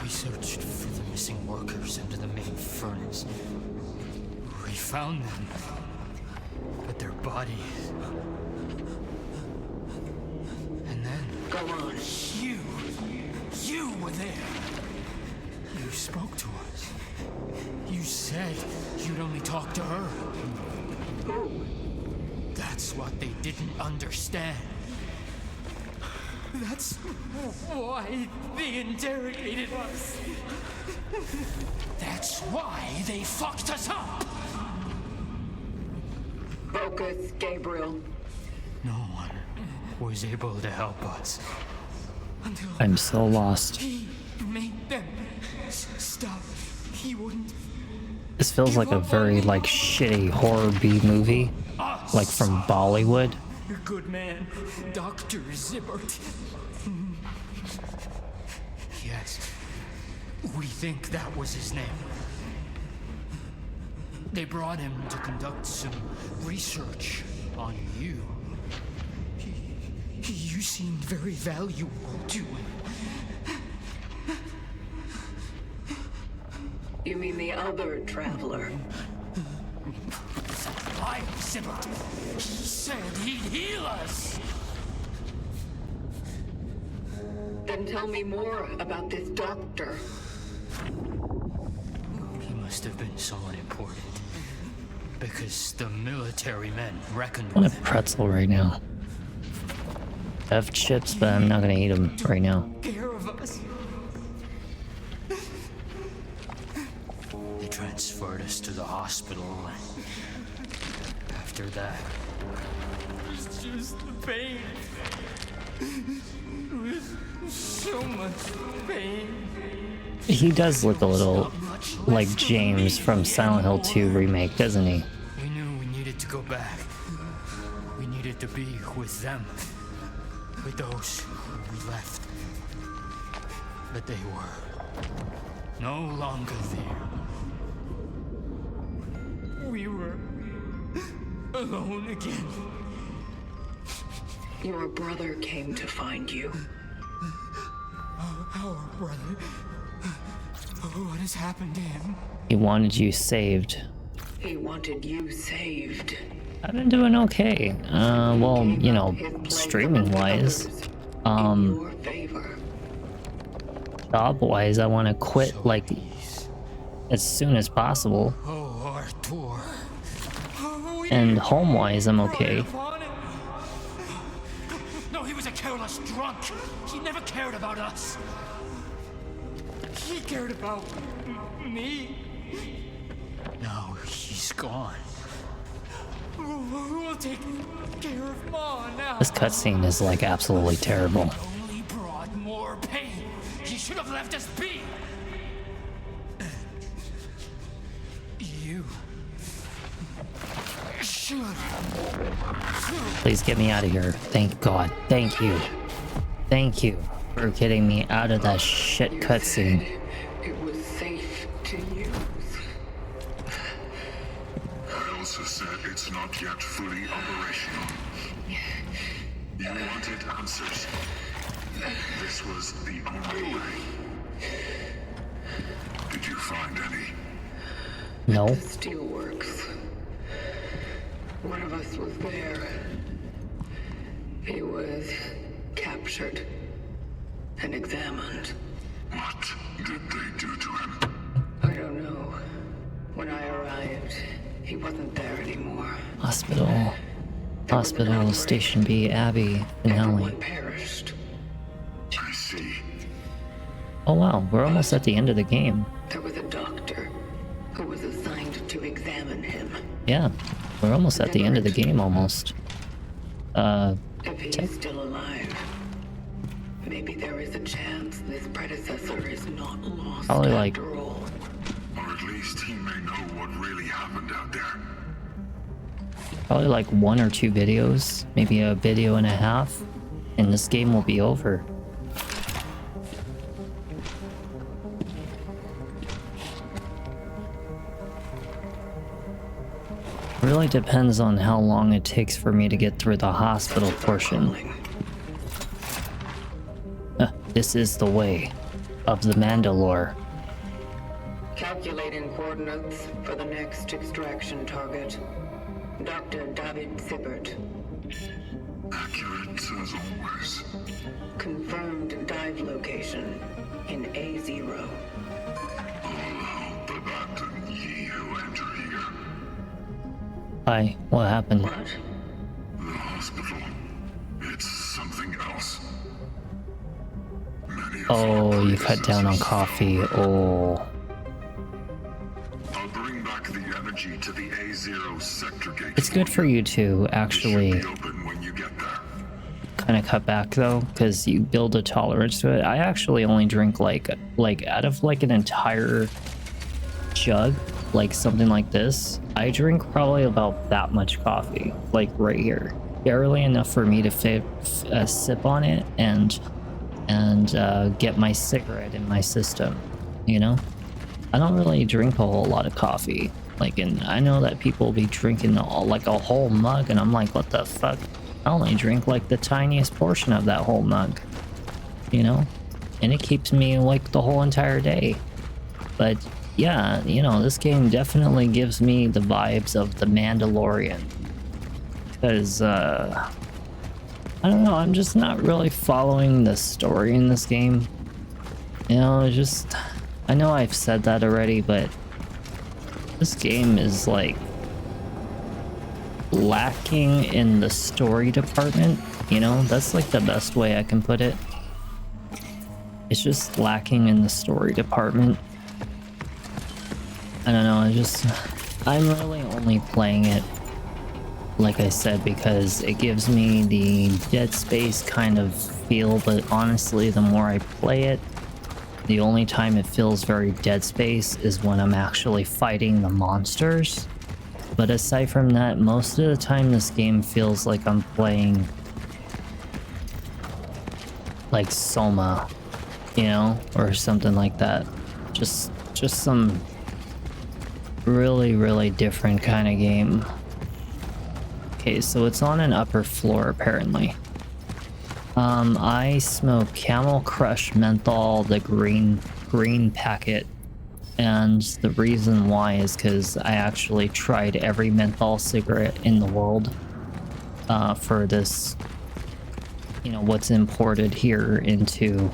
Speaker 6: We searched for the missing workers under the main furnace. We found them, but their bodies. And then
Speaker 2: Go on.
Speaker 6: you were there. You spoke to us. You said you'd only talk to her.
Speaker 2: Who?
Speaker 6: That's what they didn't understand. That's why they interrogated us. That's why they fucked us up.
Speaker 2: Focus, Gabriel.
Speaker 6: No one was able to help us. Until
Speaker 1: I'm so lost.
Speaker 6: he made them stop. He wouldn't.
Speaker 1: This feels like a very, like, shitty horror B movie.
Speaker 6: Us.
Speaker 1: Like from Bollywood.
Speaker 6: Good man, Dr. Zibbert. Yes, we think that was his name. They brought him to conduct some research on you. You seemed very valuable to him.
Speaker 2: You mean the other traveler?
Speaker 6: Sibbert. He said he'd heal us.
Speaker 2: Then tell me more about this doctor.
Speaker 6: He must have been someone important. Because the military men reckoned
Speaker 1: I want
Speaker 6: with
Speaker 1: a
Speaker 6: him.
Speaker 1: pretzel right now. I have chips, but I'm not gonna eat them right now.
Speaker 6: Care of us. They transferred us to the hospital. After that, it's just the pain. With so much pain.
Speaker 1: He does look a little like James from Silent Hill 2 remake, doesn't he?
Speaker 6: We knew we needed to go back. We needed to be with them. With those we left. But they were no longer there. We were alone again.
Speaker 2: Your brother came to find you.
Speaker 6: Our brother. What has happened to him?
Speaker 1: He wanted you saved.
Speaker 2: He wanted you saved.
Speaker 1: I've been doing okay. Well, you know, streaming wise.
Speaker 2: In your favor.
Speaker 1: Job wise, I want to quit like as soon as possible.
Speaker 6: Oh, Artur.
Speaker 1: And home wise, I'm okay.
Speaker 6: No, he was a careless drunk. He never cared about us. He cared about me. Now he's gone. Who will take care of Ma now?
Speaker 1: This cutscene is like absolutely terrible.
Speaker 6: It only brought more pain. He should have left us be. You should.
Speaker 1: Please get me out of here. Thank God. Thank you. Thank you for getting me out of that shit cutscene.
Speaker 2: It was safe to use.
Speaker 4: I also said it's not yet fully operational. You wanted answers. This was the only way. Did you find any?
Speaker 1: No.
Speaker 2: Steelworks. One of us was there. He was captured and examined.
Speaker 4: What did they do to him?
Speaker 2: I don't know. When I arrived, he wasn't there anymore.
Speaker 1: Hospital. Hospital, Station B, Abby, finale.
Speaker 2: Everyone perished.
Speaker 4: I see.
Speaker 1: Oh wow, we're almost at the end of the game.
Speaker 2: There was a doctor who was assigned to examine him.
Speaker 1: Yeah, we're almost at the end of the game almost.
Speaker 2: If he is still alive, maybe there is a chance this predecessor is not lost
Speaker 1: Probably like-
Speaker 2: after all.
Speaker 4: Or at least he may know what really happened out there.
Speaker 1: Probably like 1 or 2 videos, maybe a video and a half, and this game will be over. Really depends on how long it takes for me to get through the hospital portion. This is the way of the Mandalore.
Speaker 2: Calculating coordinates for the next extraction target. Dr. David Sibbert.
Speaker 4: Accurate as always.
Speaker 2: Confirmed dive location in A0.
Speaker 4: All hope abandon ye who enter here.
Speaker 1: Hi, what happened?
Speaker 2: What?
Speaker 4: The hospital. It's something else. Many of
Speaker 1: Oh,
Speaker 4: our
Speaker 1: you cut down on
Speaker 4: predecessors
Speaker 1: coffee.
Speaker 4: fell.
Speaker 1: Oh.
Speaker 4: I'll bring back the energy to the A0 sector gate.
Speaker 1: It's good for you to
Speaker 4: It
Speaker 1: actually
Speaker 4: should be open when you get there.
Speaker 1: kind of cut back though, because you build a tolerance to it. I actually only drink like out of like an entire jug, like something like this, I drink probably about that much coffee, like right here, barely enough for me to sip on it and get my cigarette in my system, you know. I don't really drink a whole lot of coffee, like, and I know that people be drinking like a whole mug, and I'm like, what the fuck? I only drink like the tiniest portion of that whole mug, you know, and it keeps me awake the whole entire day. But yeah, you know, this game definitely gives me the vibes of the Mandalorian, because I don't know, I'm just not really following the story in this game. You know, it's just, I know I've said that already, but this game is like lacking in the story department. You know, that's like the best way I can put it. It's just lacking in the story department. I don't know, I'm really only playing it, like I said, because it gives me the Dead Space kind of feel, but honestly, the more I play it, the only time it feels very Dead Space is when I'm actually fighting the monsters. But aside from that, most of the time this game feels like I'm playing like Soma, you know, or something like that. Just some really different kind of game. Okay, so it's on an upper floor apparently. I smoke Camel Crush Menthol, the green packet, and the reason why is because I actually tried every menthol cigarette in the world for this, you know, what's imported here into,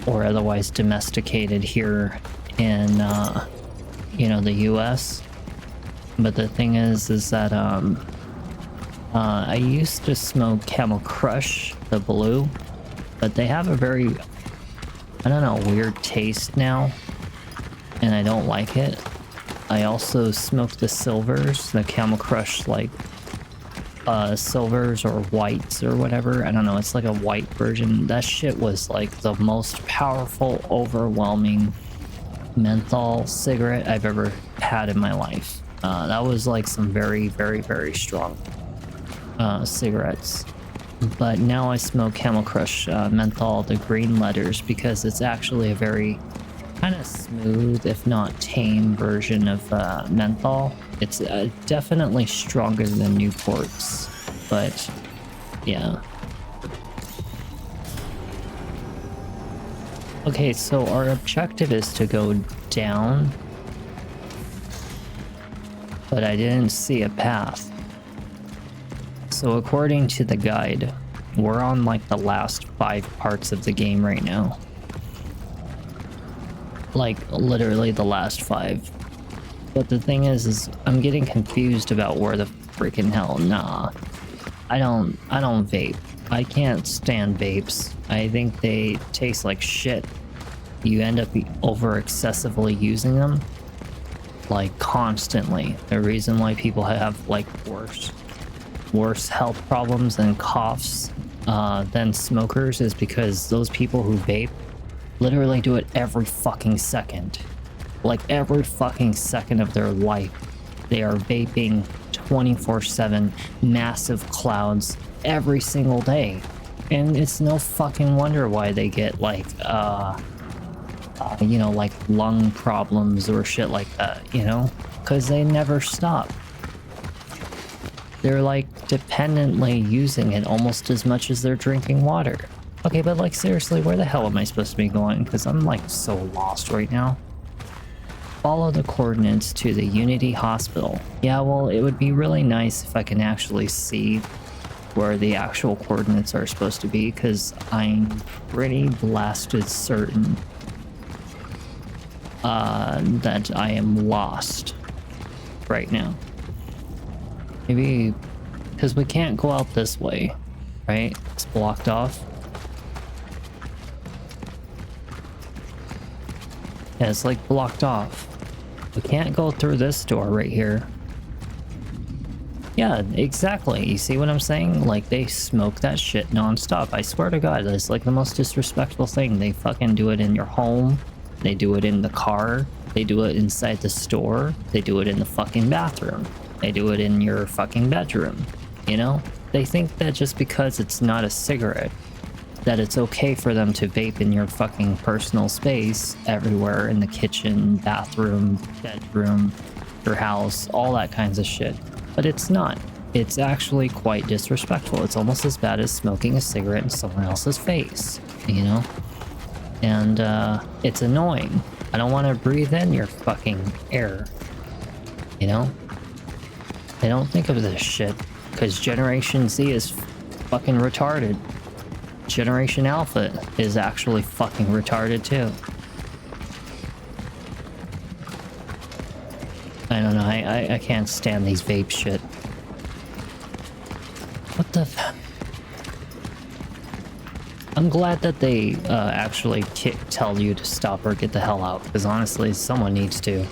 Speaker 1: or otherwise domesticated here in, you know, the US. But the thing is that I used to smoke Camel Crush, the blue, but they have a very, I don't know, weird taste now, and I don't like it. I also smoked the silvers, the Camel Crush, like, silvers or whites or whatever. I don't know, it's like a white version. That shit was like the most powerful, overwhelming menthol cigarette I've ever had in my life. That was like some very strong cigarettes. But now I smoke Camel Crush menthol, the green letters, because it's actually a very kind of smooth, if not tame, version of menthol. It's definitely stronger than Newport's, but yeah. Okay, so our objective is to go down, but I didn't see a path. So according to the guide, we're on like the last 5 parts of the game right now. Like literally the last 5. But the thing is I'm getting confused about where the freaking hell. Nah, I don't vape. I can't stand vapes. I think they taste like shit. You end up over excessively using them, like constantly. The reason why people have like worse health problems and coughs than smokers is because those people who vape literally do it every fucking second. Like every fucking second of their life, they are vaping 24/7, massive clouds every single day. And it's no fucking wonder why they get like, you know, like lung problems or shit like that, you know? Because they never stop. They're like dependently using it almost as much as they're drinking water. Okay, but like seriously, where the hell am I supposed to be going? Because I'm like so lost right now. Follow the coordinates to the Unity Hospital. Yeah, well, it would be really nice if I can actually see where the actual coordinates are supposed to be, because I'm pretty blasted certain that I am lost right now. Maybe because we can't go out this way, right? It's blocked off. Yeah, it's like blocked off. We can't go through this door right here. Yeah, exactly. You see what I'm saying? Like, they smoke that shit nonstop. I swear to God, that's like the most disrespectful thing. They fucking do it in your home. They do it in the car. They do it inside the store. They do it in the fucking bathroom. They do it in your fucking bedroom. You know? They think that just because it's not a cigarette, that it's okay for them to vape in your fucking personal space everywhere, in the kitchen, bathroom, bedroom, your house, all that kinds of shit. But it's not. It's actually quite disrespectful. It's almost as bad as smoking a cigarette in someone else's face, you know? And it's annoying. I don't want to breathe in your fucking air, you know? They don't think of this shit. because Generation Z is fucking retarded. Generation Alpha is actually fucking retarded too. I don't know, I can't stand these vape shit. What the I'm glad that they actually tell you to stop or get the hell out, because honestly, someone needs to.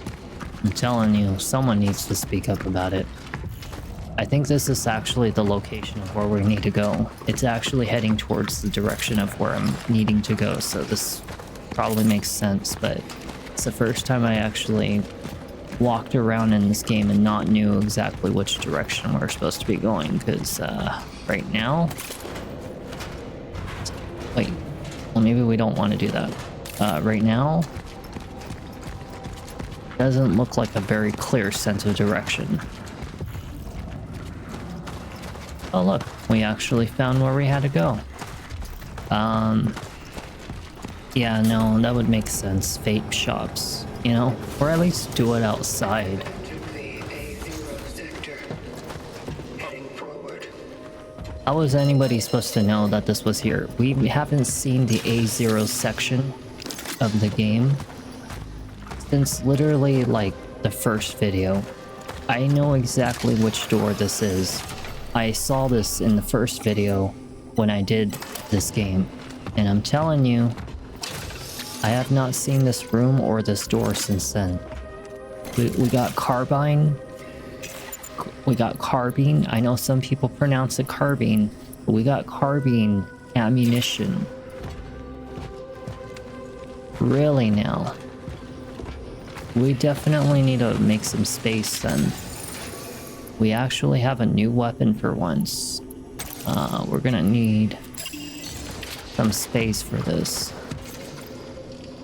Speaker 1: I'm telling you, someone needs to speak up about it. I think this is actually the location of where we need to go. It's actually heading towards the direction of where I'm needing to go, so this probably makes sense, but it's the first time I actually walked around in this game and not knew exactly which direction we're supposed to be going, because right now... Wait, well maybe we don't want to do that. Right now, doesn't look like a very clear sense of direction. Oh look, we actually found where we had to go. Yeah, no, that would make sense. Vape shops, you know? Or at least do it outside. How was anybody supposed to know that this was here? We haven't seen the A0 section of the game since literally like the first video. I know exactly which door this is. I saw this in the first video when I did this game, and I'm telling you, I have not seen this room or this door since then. We got carbine. We got carbine. I know some people pronounce it carbine, but we got carbine ammunition. Really now? We definitely need to make some space then. We actually have a new weapon for once. We're gonna need some space for this.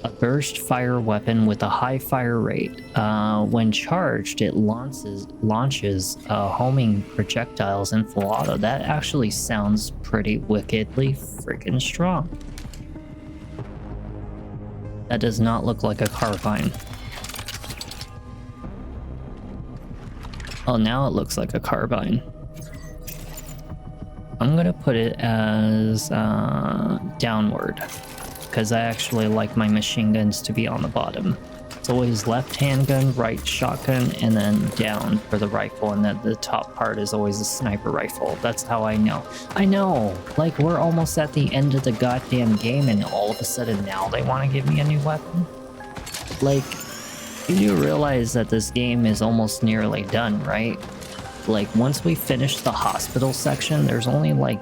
Speaker 1: A burst fire weapon with a high fire rate. When charged, it launches homing projectiles in full auto. That actually sounds pretty wickedly freaking strong. That does not look like a carbine. Oh, now it looks like a carbine. I'm gonna put it as downward, because I actually like my machine guns to be on the bottom. It's always left handgun, right shotgun, and then down for the rifle, and then the top part is always a sniper rifle. That's how I know. I know, like we're almost at the end of the goddamn game and all of a sudden now they want to give me a new weapon? Like, you realize that this game is almost nearly done, right? Like, once we finish the hospital section, there's only like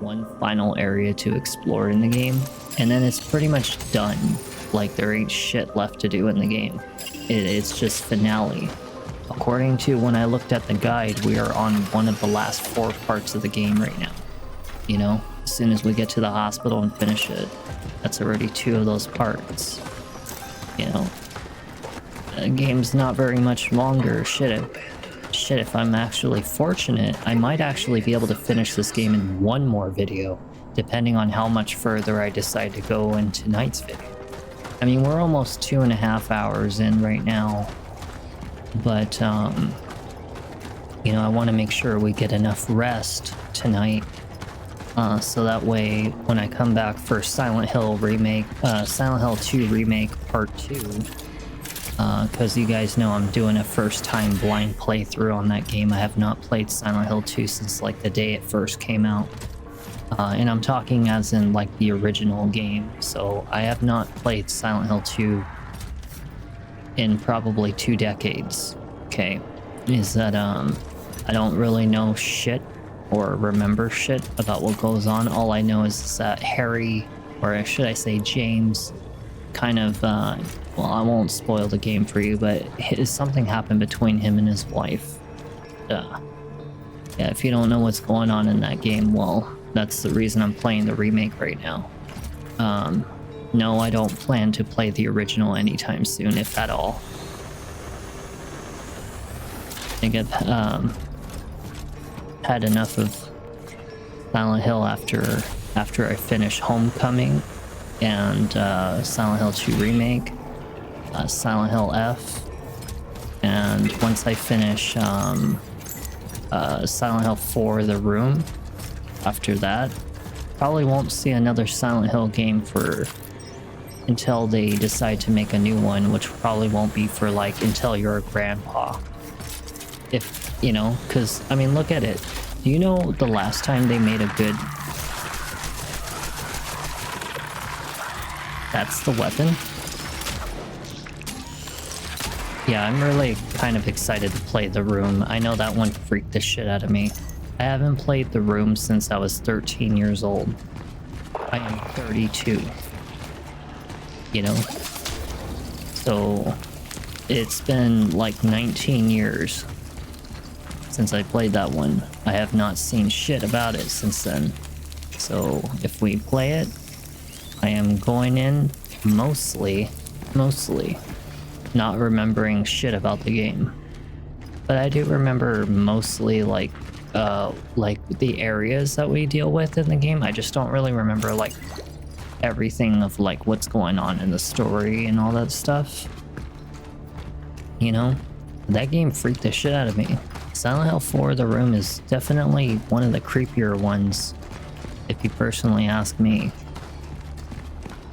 Speaker 1: one final area to explore in the game, and then it's pretty much done. Like, there ain't shit left to do in the game. It's just finale. According to when I looked at the guide, we are on one of the last 4 parts of the game right now. You know, as soon as we get to the hospital and finish it, that's already 2 of those parts. You know, the game's not very much longer. Shit, if I'm actually fortunate, I might actually be able to finish this game in 1 more video, depending on how much further I decide to go in tonight's video. I mean, we're almost 2.5 hours in right now, but, you know, I want to make sure we get enough rest tonight, so that way, when I come back for Silent Hill 2 Remake Part 2, because you guys know I'm doing a first-time blind playthrough on that game. I have not played Silent Hill 2 since, like, the day it first came out. And I'm talking as in, like, the original game. So I have not played Silent Hill 2 in probably 2 decades. Okay. Is that, I don't really know shit or remember shit about what goes on. All I know is that Harry, or should I say James, kind of, well, I won't spoil the game for you, but something happened between him and his wife. Yeah, if you don't know what's going on in that game, well, that's the reason I'm playing the remake right now. No, I don't plan to play the original anytime soon, if at all. I think I've had enough of Silent Hill after I finish Homecoming and Silent Hill 2 Remake, Silent Hill F, and once I finish Silent Hill 4 The Room after that. Probably won't see another Silent Hill game for until they decide to make a new one, which probably won't be for like until you're a grandpa. If you know, because I mean, look at it. Do you know the last time they made a good... That's the weapon? Yeah, I'm really kind of excited to play The Room. I know that one freaked the shit out of me. I haven't played The Room since I was 13 years old. I am 32. You know? So, it's been like 19 years since I played that one. I have not seen shit about it since then. So, if we play it, I am going in mostly not remembering shit about the game. But I do remember mostly like the areas that we deal with in the game. I just don't really remember like everything of like what's going on in the story and all that stuff. You know? That game freaked the shit out of me. Silent Hill 4 The Room is definitely one of the creepier ones, if you personally ask me.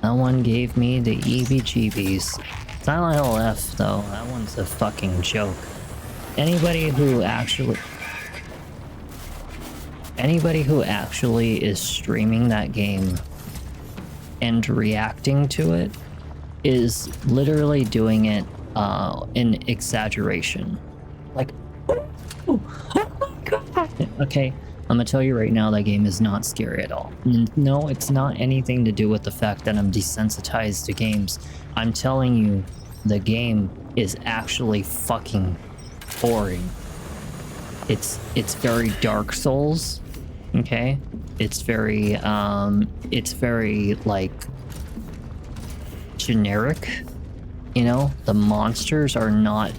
Speaker 1: That one gave me the EBGBs. Silent Hill F, though, that one's a fucking joke. Anybody who actually is streaming that game and reacting to it is literally doing it in exaggeration. Like, oh my god! Okay, I'm gonna tell you right now, that game is not scary at all. No, it's not anything to do with the fact that I'm desensitized to games. I'm telling you, the game is actually fucking boring. It's very Dark Souls, okay? It's very like generic, you know? The monsters are not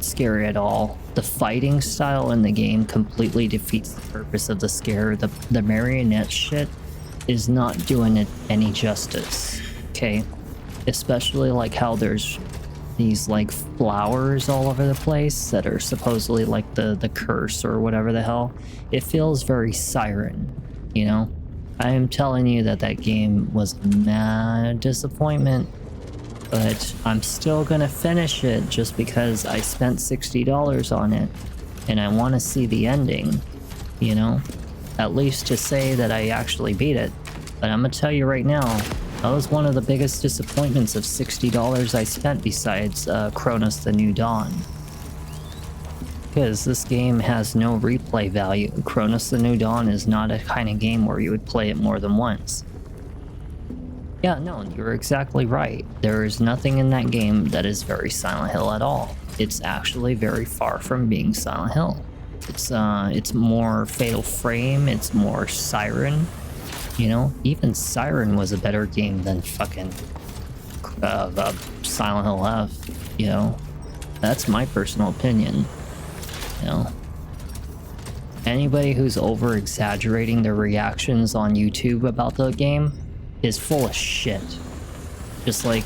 Speaker 1: scary at all. The fighting style in the game completely defeats the purpose of the scare. The marionette shit is not doing it any justice, okay? Especially like how there's these like flowers all over the place that are supposedly like the curse or whatever the hell. It feels very Siren, you know? I am telling you that game was a mad disappointment, but I'm still gonna finish it just because I spent $60 on it and I want to see the ending, you know? At least to say that I actually beat it. But I'm gonna tell you right now, that was one of the biggest disappointments of $60 I spent besides Cronos The New Dawn. Because this game has no replay value. Cronos The New Dawn is not a kind of game where you would play it more than once. Yeah, no, you're exactly right. There is nothing in that game that is very Silent Hill at all. It's actually very far from being Silent Hill. It's more Fatal Frame, it's more Siren. You know, even Siren was a better game than fucking Silent Hill F, you know? That's my personal opinion, you know? Anybody who's over-exaggerating their reactions on YouTube about the game is full of shit. Just like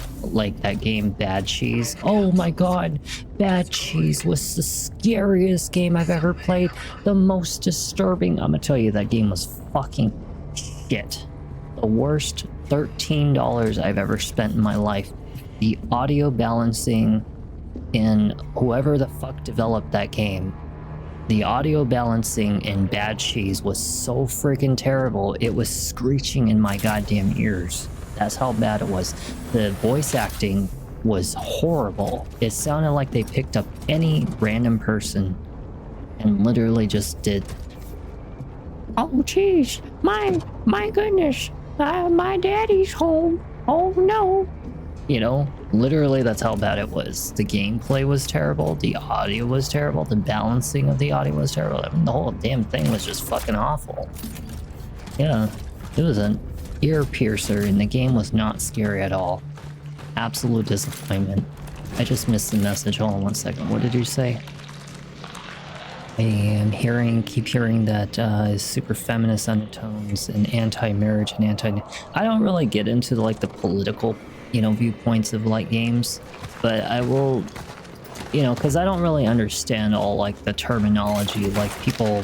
Speaker 1: that game Bad Cheese. Oh my god, Bad Cheese was the scariest game I've ever played. The most disturbing. I'm gonna tell you, that game was fucking shit. The worst $13 I've ever spent in my life. The audio balancing in whoever the fuck developed that game, the audio balancing in Bad Cheese was so freaking terrible. It was screeching in my goddamn ears. That's how bad it was. The voice acting was horrible. It sounded like they picked up any random person and literally just did, "Oh jeez, my goodness, my daddy's home. Oh no." You know, literally that's how bad it was. The gameplay was terrible, the audio was terrible, the balancing of the audio was terrible. I mean, the whole damn thing was just fucking awful. Yeah, it was an ear piercer and the game was not scary at all. Absolute disappointment. I just missed the message. Hold on one second. What did you say? I am keep hearing that super feminist undertones and anti-marriage and I don't really get into like the political, you know, viewpoints of like games, but I will you know, because I don't really understand all like the terminology. Like people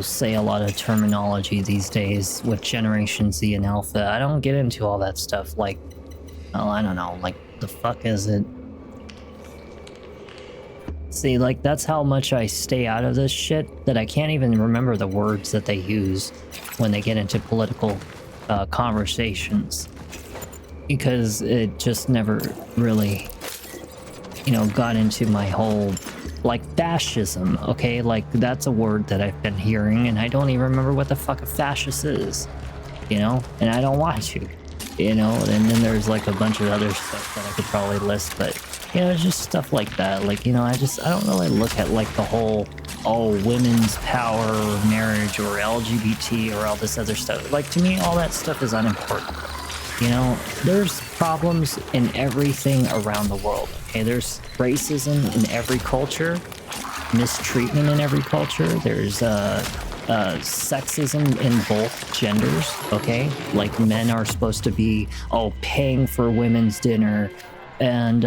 Speaker 1: say a lot of terminology these days with Generation Z and Alpha. I don't get into all that stuff. Like, oh, I don't know. Like, the fuck is it? See, like, that's how much I stay out of this shit, that I can't even remember the words that they use when they get into political conversations. Because it just never really, you know, got into my whole, like, fascism, okay? Like, that's a word that I've been hearing, and I don't even remember what the fuck a fascist is, you know? And I don't want to, you know? And then there's, like, a bunch of other stuff that I could probably list, but, you know, it's just stuff like that. Like, you know, I don't really look at, like, the whole, oh, women's power or marriage or LGBT or all this other stuff. Like, to me, all that stuff is unimportant. You know, there's problems in everything around the world, okay? There's racism in every culture, mistreatment in every culture. There's sexism in both genders, okay? Like, men are supposed to be, paying for women's dinner and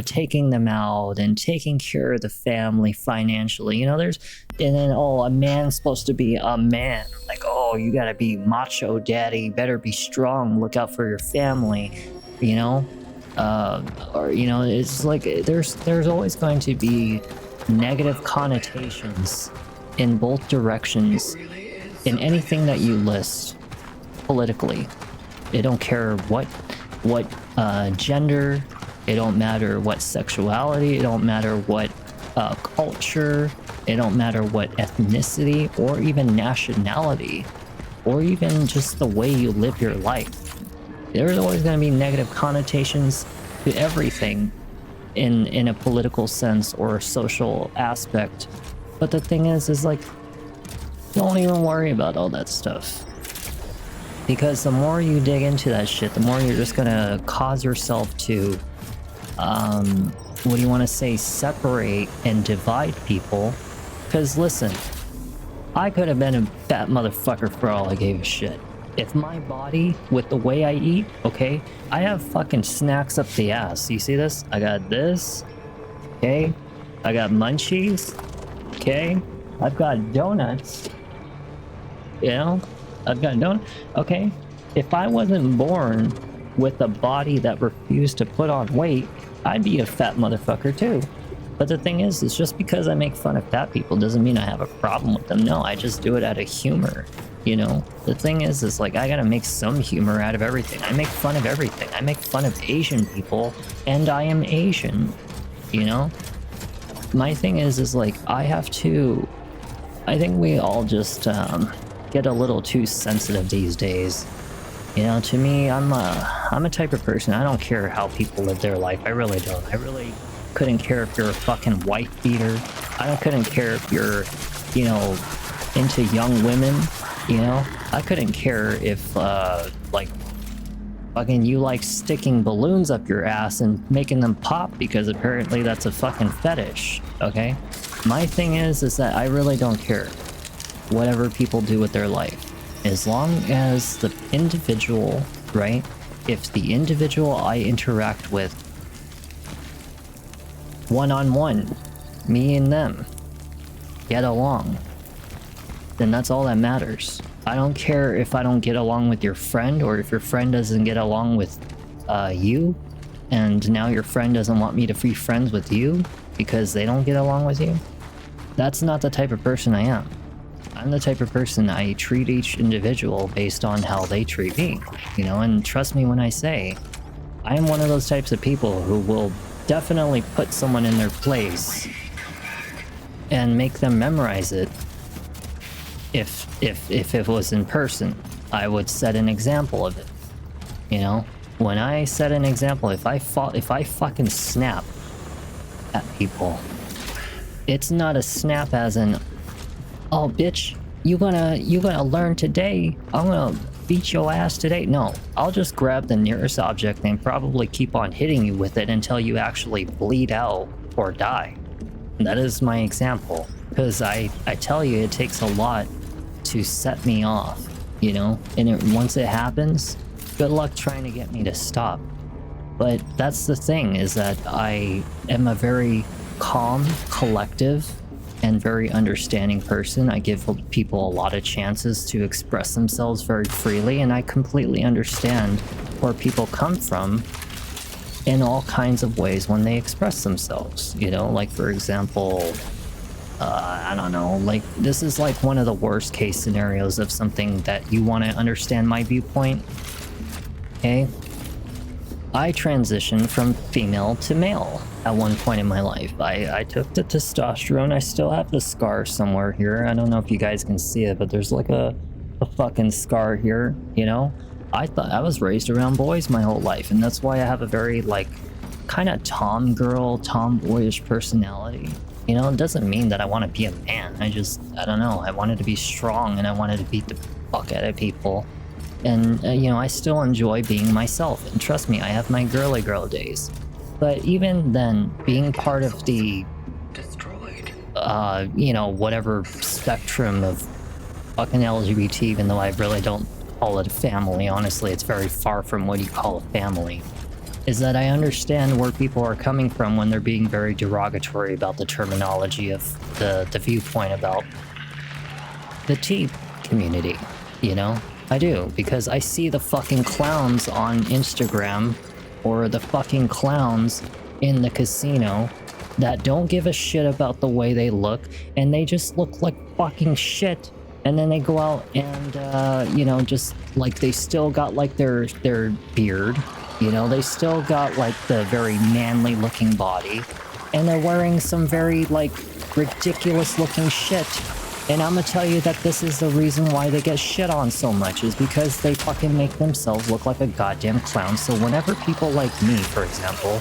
Speaker 1: taking them out and taking care of the family financially. You know, and then, a man's supposed to be a man. Like, you gotta be macho daddy, better be strong, look out for your family, you know? Or, you know, it's like, there's always going to be negative connotations in both directions in anything that you list politically. It don't care what gender, it don't matter what sexuality, it don't matter what culture, it don't matter what ethnicity or even nationality, or even just the way you live your life. There's always going to be negative connotations to everything in a political sense or a social aspect. But the thing is like, don't even worry about all that stuff. Because the more you dig into that shit, the more you're just gonna cause yourself to, what do you want to say, separate and divide people. Because listen, I could have been a fat motherfucker for all I gave a shit. If my body, with the way I eat, okay, I have fucking snacks up the ass. You see this? I got this, okay? I got munchies, okay? I've got donuts, you know? I've got donuts, okay? If I wasn't born with a body that refused to put on weight, I'd be a fat motherfucker too. But the thing is just because I make fun of fat people doesn't mean I have a problem with them. No, I just do it out of humor, you know? The thing is like, I gotta make some humor out of everything. I make fun of everything. I make fun of Asian people, and I am Asian, you know? My thing is like, I think we all just get a little too sensitive these days. You know, to me, I'm a type of person, I don't care how people live their life. I really don't. I really couldn't care if you're a fucking wife beater. I couldn't care if you're, you know, into young women, you know? I couldn't care if, like, fucking you like sticking balloons up your ass and making them pop because apparently that's a fucking fetish, okay? My thing is that I really don't care whatever people do with their life. As long as the individual, right? If the individual I interact with one-on-one, me and them, get along, then that's all that matters. I don't care if I don't get along with your friend, or if your friend doesn't get along with you, and now your friend doesn't want me to be friends with you because they don't get along with you. That's not the type of person I am. I'm the type of person, I treat each individual based on how they treat me, you know? And trust me when I say, I am one of those types of people who will definitely put someone in their place and make them memorize it. If it was in person, I would set an example of it, you know? When I set an example, if I fucking snap at people, it's not a snap as in, oh bitch, you gonna learn today, I'm gonna beat your ass today. No, I'll just grab the nearest object and probably keep on hitting you with it until you actually bleed out or die. That is my example, because I tell you, it takes a lot to set me off, you know? And once it happens, good luck trying to get me to stop. But that's the thing, is that I am a very calm, collective, and very understanding person. I give people a lot of chances to express themselves very freely, and I completely understand where people come from in all kinds of ways when they express themselves. You know, like for example, I don't know, like this is like one of the worst case scenarios of something that you want to understand my viewpoint. Okay, I transitioned from female to male at one point in my life. I took the testosterone. I still have the scar somewhere here. I don't know if you guys can see it, but there's like a fucking scar here, you know? I thought I was raised around boys my whole life, and that's why I have a very like kind of tomboyish personality. You know, it doesn't mean that I want to be a man. I don't know. I wanted to be strong, and I wanted to beat the fuck out of people. And, you know, I still enjoy being myself. And trust me, I have my girly girl days. But even then, being part of the,
Speaker 2: Destroyed.
Speaker 1: you know, whatever spectrum of fucking LGBT, even though I really don't call it a family, honestly, it's very far from what you call a family, is that I understand where people are coming from when they're being very derogatory about the terminology of the viewpoint about the T community, you know? I do, because I see the fucking clowns on Instagram or the fucking clowns in the casino that don't give a shit about the way they look, and they just look like fucking shit. And then they go out and, you know, just like they still got like their beard, you know, they still got like the very manly looking body, and they're wearing some very like ridiculous looking shit. And I'm gonna tell you that this is the reason why they get shit on so much, is because they fucking make themselves look like a goddamn clown. So whenever people like me, for example,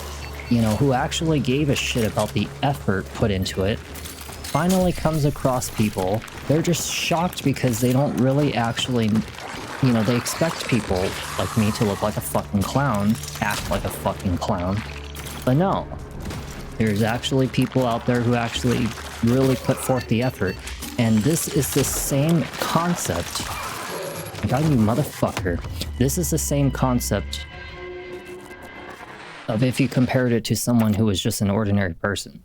Speaker 1: you know, who actually gave a shit about the effort put into it, finally comes across people, they're just shocked because they don't really actually, you know, they expect people like me to look like a fucking clown, act like a fucking clown. But no, there's actually people out there who actually really put forth the effort. And this is the same concept. God, you motherfucker. This is the same concept of if you compared it to someone who was just an ordinary person.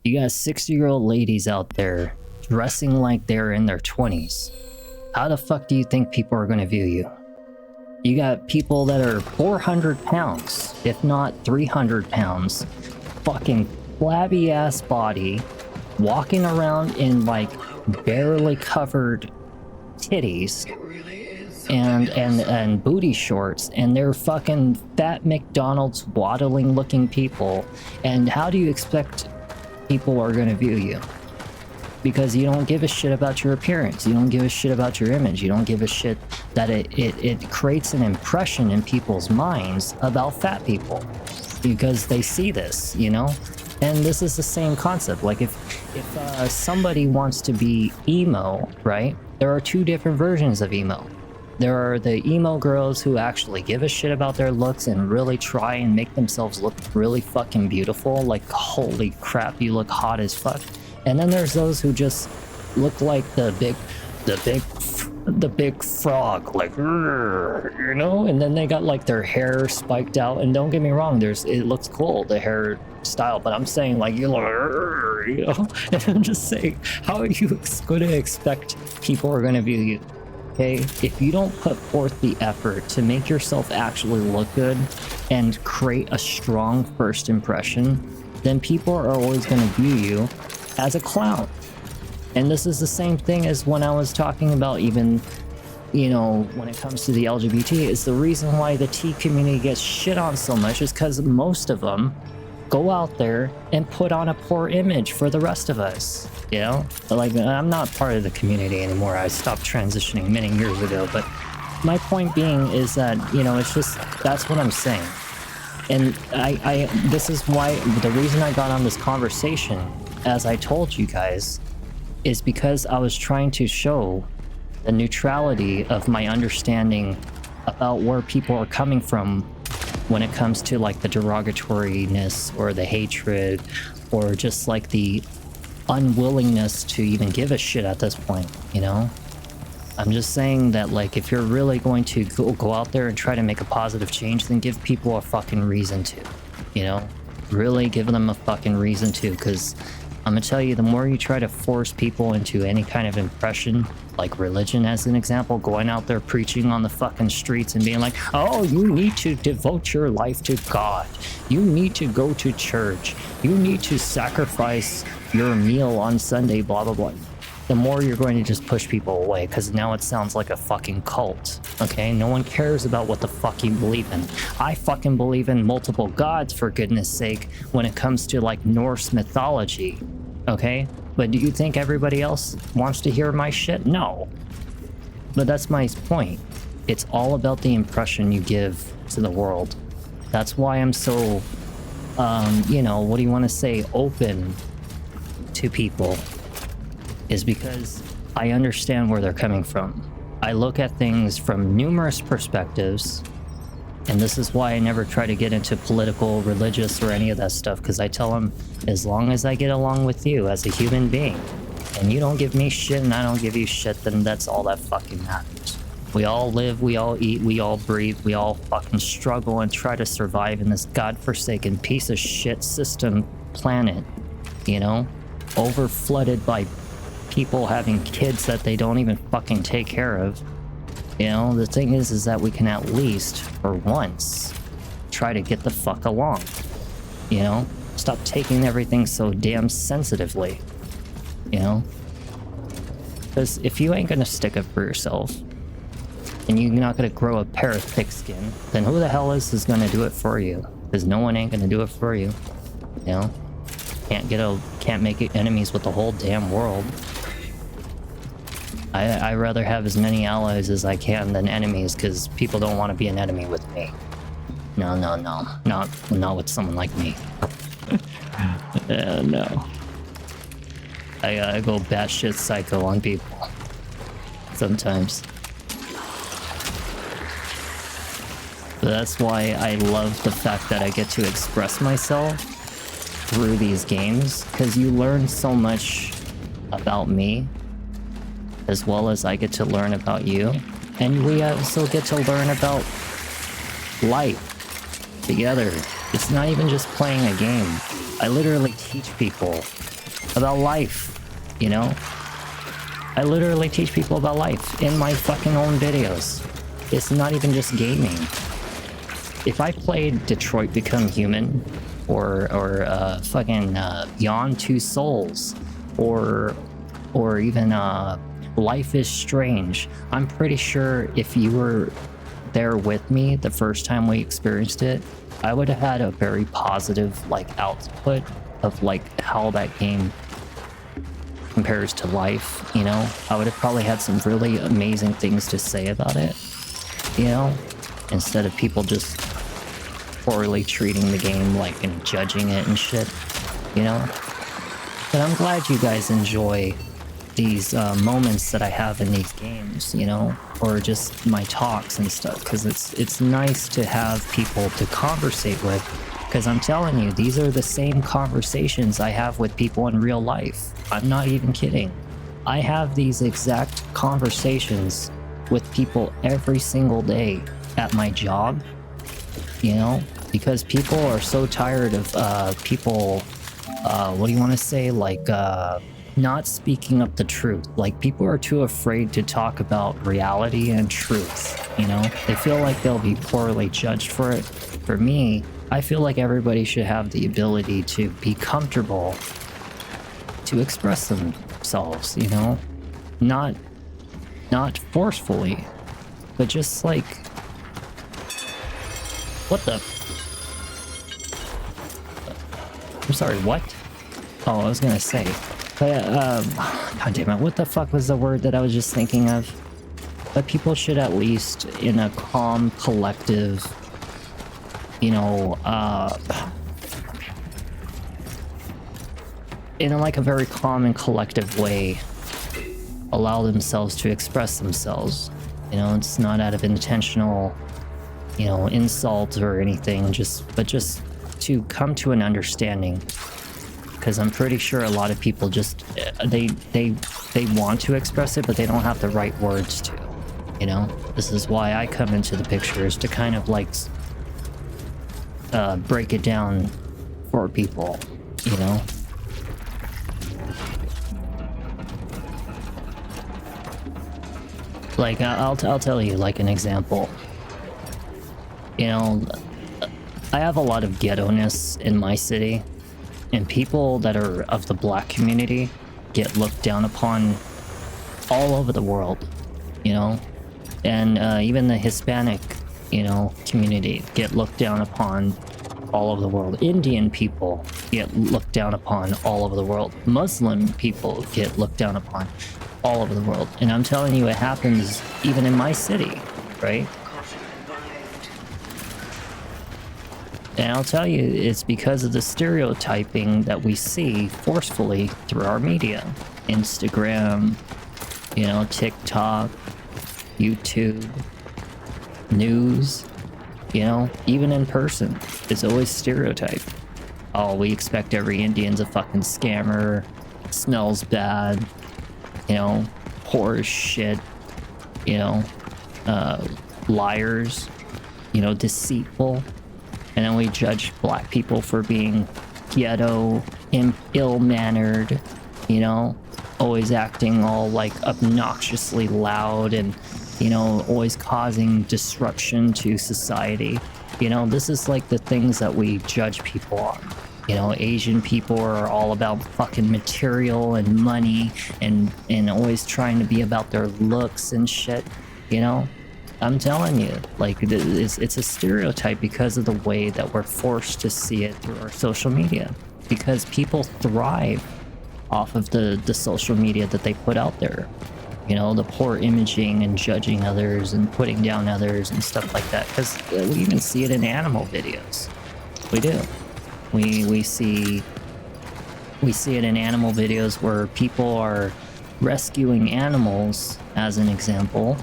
Speaker 1: You got 60-year-old ladies out there dressing like they're in their 20s. How the fuck do you think people are going to view you? You got people that are 400 pounds, if not 300 pounds, fucking flabby ass body, walking around in like barely covered titties
Speaker 2: It really is.
Speaker 1: and booty shorts, and they're fucking fat McDonald's waddling looking people. And how do you expect people are going to view you? Because you don't give a shit about your appearance, you don't give a shit about your image, you don't give a shit that it creates an impression in people's minds about fat people, because they see this, you know? And this is the same concept. Like if somebody wants to be emo, right? There are two different versions of emo. There are the emo girls who actually give a shit about their looks and really try and make themselves look really fucking beautiful. Like, holy crap, you look hot as fuck. And then there's those who just look like the big frog, like, you know? And then they got like their hair spiked out. And don't get me wrong, it looks cool, the hair style, but I'm saying like, you look, you know? And I'm just saying, how are you going to expect people are going to view you? Okay, if you don't put forth the effort to make yourself actually look good and create a strong first impression, then people are always going to view you as a clown. And this is the same thing as when I was talking about, even, you know, when it comes to the LGBT, is the reason why the T community gets shit on so much is because most of them go out there and put on a poor image for the rest of us, you know? Like, I'm not part of the community anymore. I stopped transitioning many years ago, but my point being is that, you know, it's just, that's what I'm saying. And this is why, the reason I got on this conversation, as I told you guys, is because I was trying to show the neutrality of my understanding about where people are coming from when it comes to like the derogatoriness or the hatred or just like the unwillingness to even give a shit at this point, you know? I'm just saying that, like, if you're really going to go out there and try to make a positive change, then give people a fucking reason to, you know? Really give them a fucking reason to, because I'm gonna tell you, the more you try to force people into any kind of impression, like religion as an example, going out there preaching on the fucking streets and being like, oh, you need to devote your life to God. You need to go to church. You need to sacrifice your meal on Sunday, blah, blah, blah. The more you're going to just push people away, because now it sounds like a fucking cult, okay? No one cares about what the fuck you believe in. I fucking believe in multiple gods, for goodness sake, when it comes to, like, Norse mythology, okay? But do you think everybody else wants to hear my shit? No. But that's my point. It's all about the impression you give to the world. That's why I'm so, you know, what do you want to say, open to people. Is because I understand where they're coming from. I look at things from numerous perspectives, and this is why I never try to get into political, religious, or any of that stuff, because I tell them, as long as I get along with you as a human being, and you don't give me shit and I don't give you shit, then that's all that fucking matters. We all live, we all eat, we all breathe, we all fucking struggle and try to survive in this godforsaken piece of shit system planet, you know? Over-flooded by people having kids that they don't even fucking take care of. You know, the thing is that we can at least, for once, try to get the fuck along. You know? Stop taking everything so damn sensitively. You know? Because if you ain't gonna stick up for yourself, and you're not gonna grow a pair of thick skin, then who the hell is gonna do it for you? Because no one ain't gonna do it for you. You know? Can't make enemies with the whole damn world. I'd rather have as many allies as I can than enemies, because people don't want to be an enemy with me. No. Not with someone like me. No. I go batshit psycho on people. Sometimes. But that's why I love the fact that I get to express myself through these games, because you learn so much about me, as well as I get to learn about you, and we also get to learn about life together. It's not even just playing a game. I literally teach people about life, you know? I literally teach people about life in my fucking own videos. It's not even just gaming. If I played Detroit Become Human, or fucking Beyond Two Souls, or even Life is Strange, I'm pretty sure if you were there with me the first time we experienced it, I would have had a very positive, like, output of, like, how that game compares to life, you know? I would have probably had some really amazing things to say about it, you know? Instead of people just poorly treating the game, like, and judging it and shit, you know? But I'm glad you guys enjoy these moments that I have in these games, you know, or just my talks and stuff, because it's nice to have people to conversate with, because I'm telling you, these are the same conversations I have with people in real life. I'm not even kidding. I have these exact conversations with people every single day at my job, you know, because people are so tired of people, what do you want to say, like, not speaking up the truth. Like, people are too afraid to talk about reality and truth, you know? They feel like they'll be poorly judged for it. For me, I feel like everybody should have the ability to be comfortable to express themselves, you know? Not forcefully, but just like, what the? I'm sorry, what? Oh, I was gonna say. But, god damn it, what the fuck was the word that I was just thinking of? But people should at least, in a calm, collective, you know, in like a very calm and collective way, allow themselves to express themselves. You know, it's not out of intentional, you know, insult or anything, but just to come to an understanding. because I'm pretty sure a lot of people just they want to express it, but they don't have the right words to. You know, this is why I come into the pictures to kind of like break it down for people. You know. Like I'll tell you like an example. You know, I have a lot of ghetto-ness in my city, and people that are of the black community get looked down upon all over the world, you know, and even the Hispanic, you know, community get looked down upon all over the world. Indian people get looked down upon all over the world. Muslim people get looked down upon all over the world. And I'm telling you, it happens even in my city, right? And I'll tell you, it's because of the stereotyping that we see forcefully through our media. Instagram, you know, TikTok, YouTube, news, you know, even in person. It's always stereotyped. Oh, we expect every Indian's a fucking scammer, smells bad, you know, poor as shit, you know, liars, you know, deceitful. And then we judge black people for being ghetto, ill-mannered, you know, always acting all like obnoxiously loud and, you know, always causing disruption to society. You know, this is like the things that we judge people on. You know, Asian people are all about fucking material and money and always trying to be about their looks and shit, you know? I'm telling you, like, it's a stereotype because of the way that we're forced to see it through our social media. Because people thrive off of the social media that they put out there. You know, the poor imaging and judging others and putting down others and stuff like that. Because we even see it in animal videos. We do. We see it in animal videos where people are rescuing animals, as an example.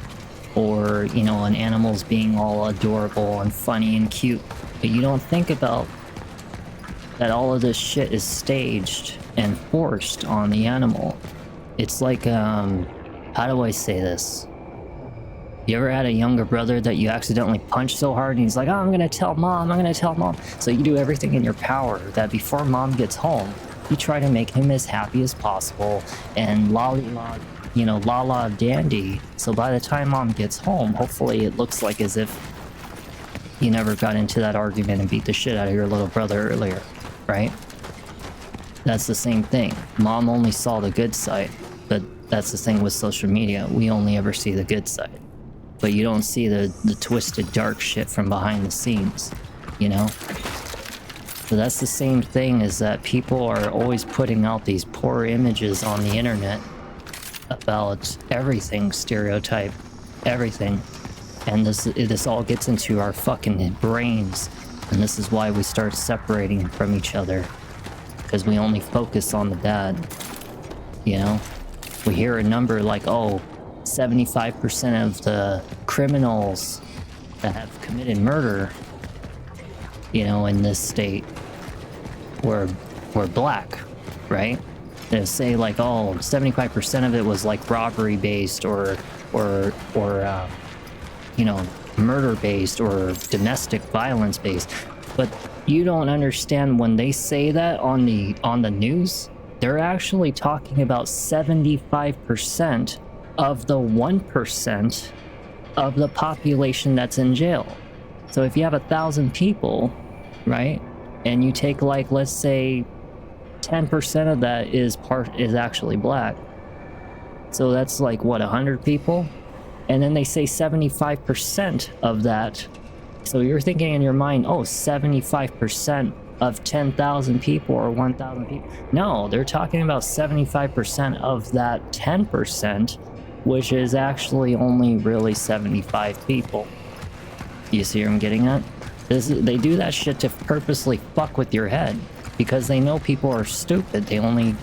Speaker 1: Or, you know, an animal's being all adorable and funny and cute. But you don't think about that all of this shit is staged and forced on the animal. It's like, how do I say this? You ever had a younger brother that you accidentally punched so hard and he's like, oh, I'm gonna tell mom, I'm gonna tell mom. So you do everything in your power that before mom gets home, you try to make him as happy as possible and la la dandy. So by the time mom gets home, hopefully it looks like as if you never got into that argument and beat the shit out of your little brother earlier, right? That's the same thing. Mom only saw the good side, but that's the thing with social media. We only ever see the good side. But you don't see the twisted dark shit from behind the scenes, you know? So that's the same thing, is that people are always putting out these poor images on the internet about everything, stereotype, everything. And this all gets into our fucking brains. And this is why we start separating from each other. Because we only focus on the bad, you know? We hear a number like, oh, 75% of the criminals that have committed murder, you know, in this state were black, right? They'll say like, oh, 75% of it was like robbery based or you know, murder based or domestic violence based. But you don't understand, when they say that on the news, they're actually talking about 75% of the 1% of the population that's in jail. So if you have 1,000 people, right, and you take like, let's say 10% of that is actually black. So that's like what, 100 people? And then they say 75% of that. So you're thinking in your mind, oh, 75% of 10,000 people or 1,000 people. No, they're talking about 75% of that 10%, which is actually only really 75 people. You see where I'm getting at? They do that shit to purposely fuck with your head, because they know people are stupid. They only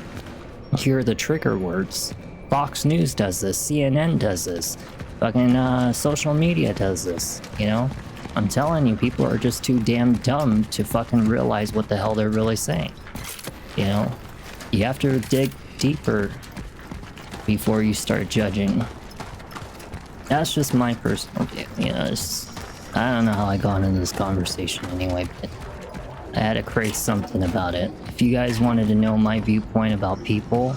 Speaker 1: hear the trigger words. Fox News does this, CNN does this, fucking social media does this, you know? I'm telling you, people are just too damn dumb to fucking realize what the hell they're really saying, you know? You have to dig deeper before you start judging. That's just my personal view. You know, I don't know how I got into this conversation anyway, but I had to create something about it. If you guys wanted to know my viewpoint about people,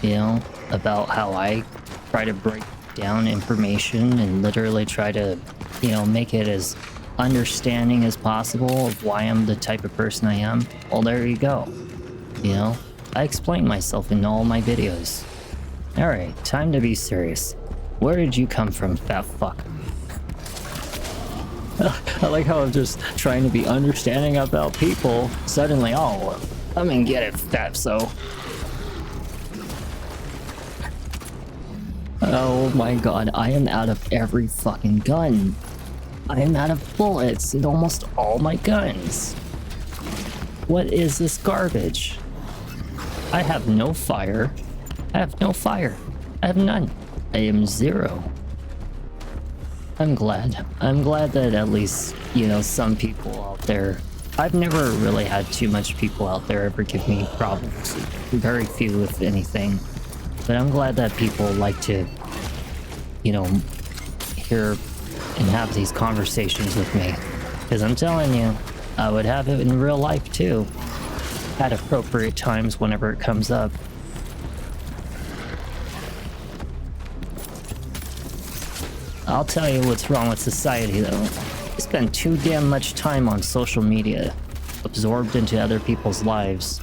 Speaker 1: you know, about how I try to break down information and literally try to, you know, make it as understanding as possible of why I'm the type of person I am, well, there you go. You know, I explain myself in all my videos. Alright, time to be serious. Where did you come from, fat fuck? I like how I'm just trying to be understanding about people. Suddenly, oh, I'm gonna get it, fatso. Oh my god, I am out of every fucking gun. I am out of bullets in almost all my guns. What is this garbage? I have no fire. I have no fire. I have none. I am zero. I'm glad. I'm glad that at least, you know, some people out there... I've never really had too much people out there ever give me problems. Very few, if anything. But I'm glad that people like to, you know, hear and have these conversations with me. Because I'm telling you, I would have it in real life too. At appropriate times whenever it comes up. I'll tell you what's wrong with society though. You spend too damn much time on social media, absorbed into other people's lives.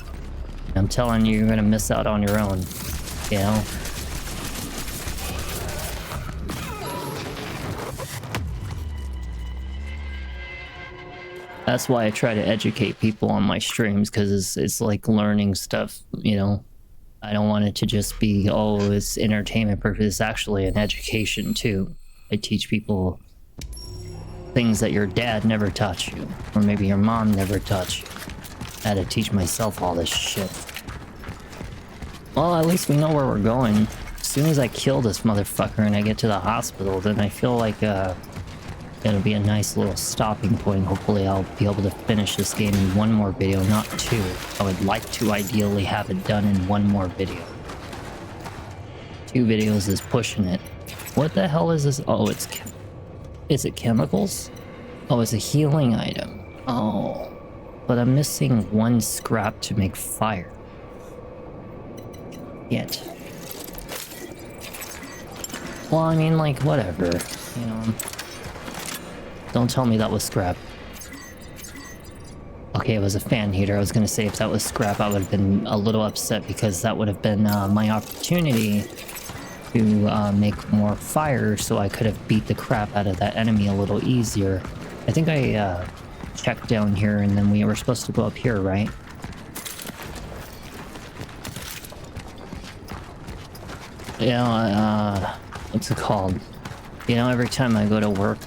Speaker 1: And I'm telling you, you're gonna miss out on your own, you know? That's why I try to educate people on my streams, because it's like learning stuff, you know? I don't want it to just be, oh, it's entertainment purpose. It's actually an education too. I teach people things that your dad never taught you, or maybe your mom never taught you. I had to teach myself all this shit. Well, at least we know where we're going. As soon as I kill this motherfucker and I get to the hospital, then I feel like it'll be a nice little stopping point. Hopefully I'll be able to finish this game in one more video, not two. I would like to ideally have it done in one more video. 2 videos is pushing it. What the hell is this? Oh, is it chemicals? Oh, it's a healing item. Oh, but I'm missing 1 scrap to make fire. Yet. Well, I mean, like, whatever, you know. Don't tell me that was scrap. Okay, it was a fan heater. I was gonna say if that was scrap, I would have been a little upset, because that would have been my opportunity to make more fire, so I could have beat the crap out of that enemy a little easier. I think I checked down here, and then we were supposed to go up here, right? Yeah, what's it called? You know, every time I go to work,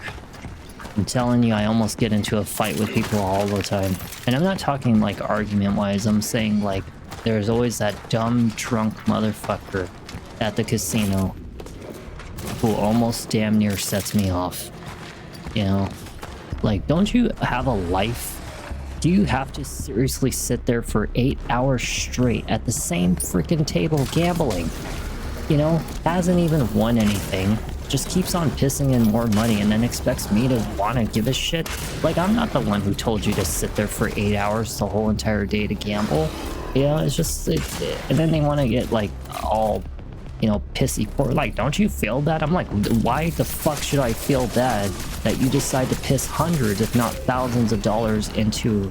Speaker 1: I'm telling you, I almost get into a fight with people all the time. And I'm not talking like argument-wise, I'm saying like, there's always that dumb, drunk motherfucker at the casino who almost damn near sets me off. You know? Like, don't you have a life? Do you have to seriously sit there for 8 hours straight at the same freaking table gambling? You know, hasn't even won anything. Just keeps on pissing in more money and then expects me to want to give a shit. Like, I'm not the one who told you to sit there for 8 hours the whole entire day to gamble. You know, it's just, and then they want to get like all, you know, pissy poor. Like, don't you feel bad? I'm like, why the fuck should I feel bad that you decide to piss hundreds, if not thousands of dollars into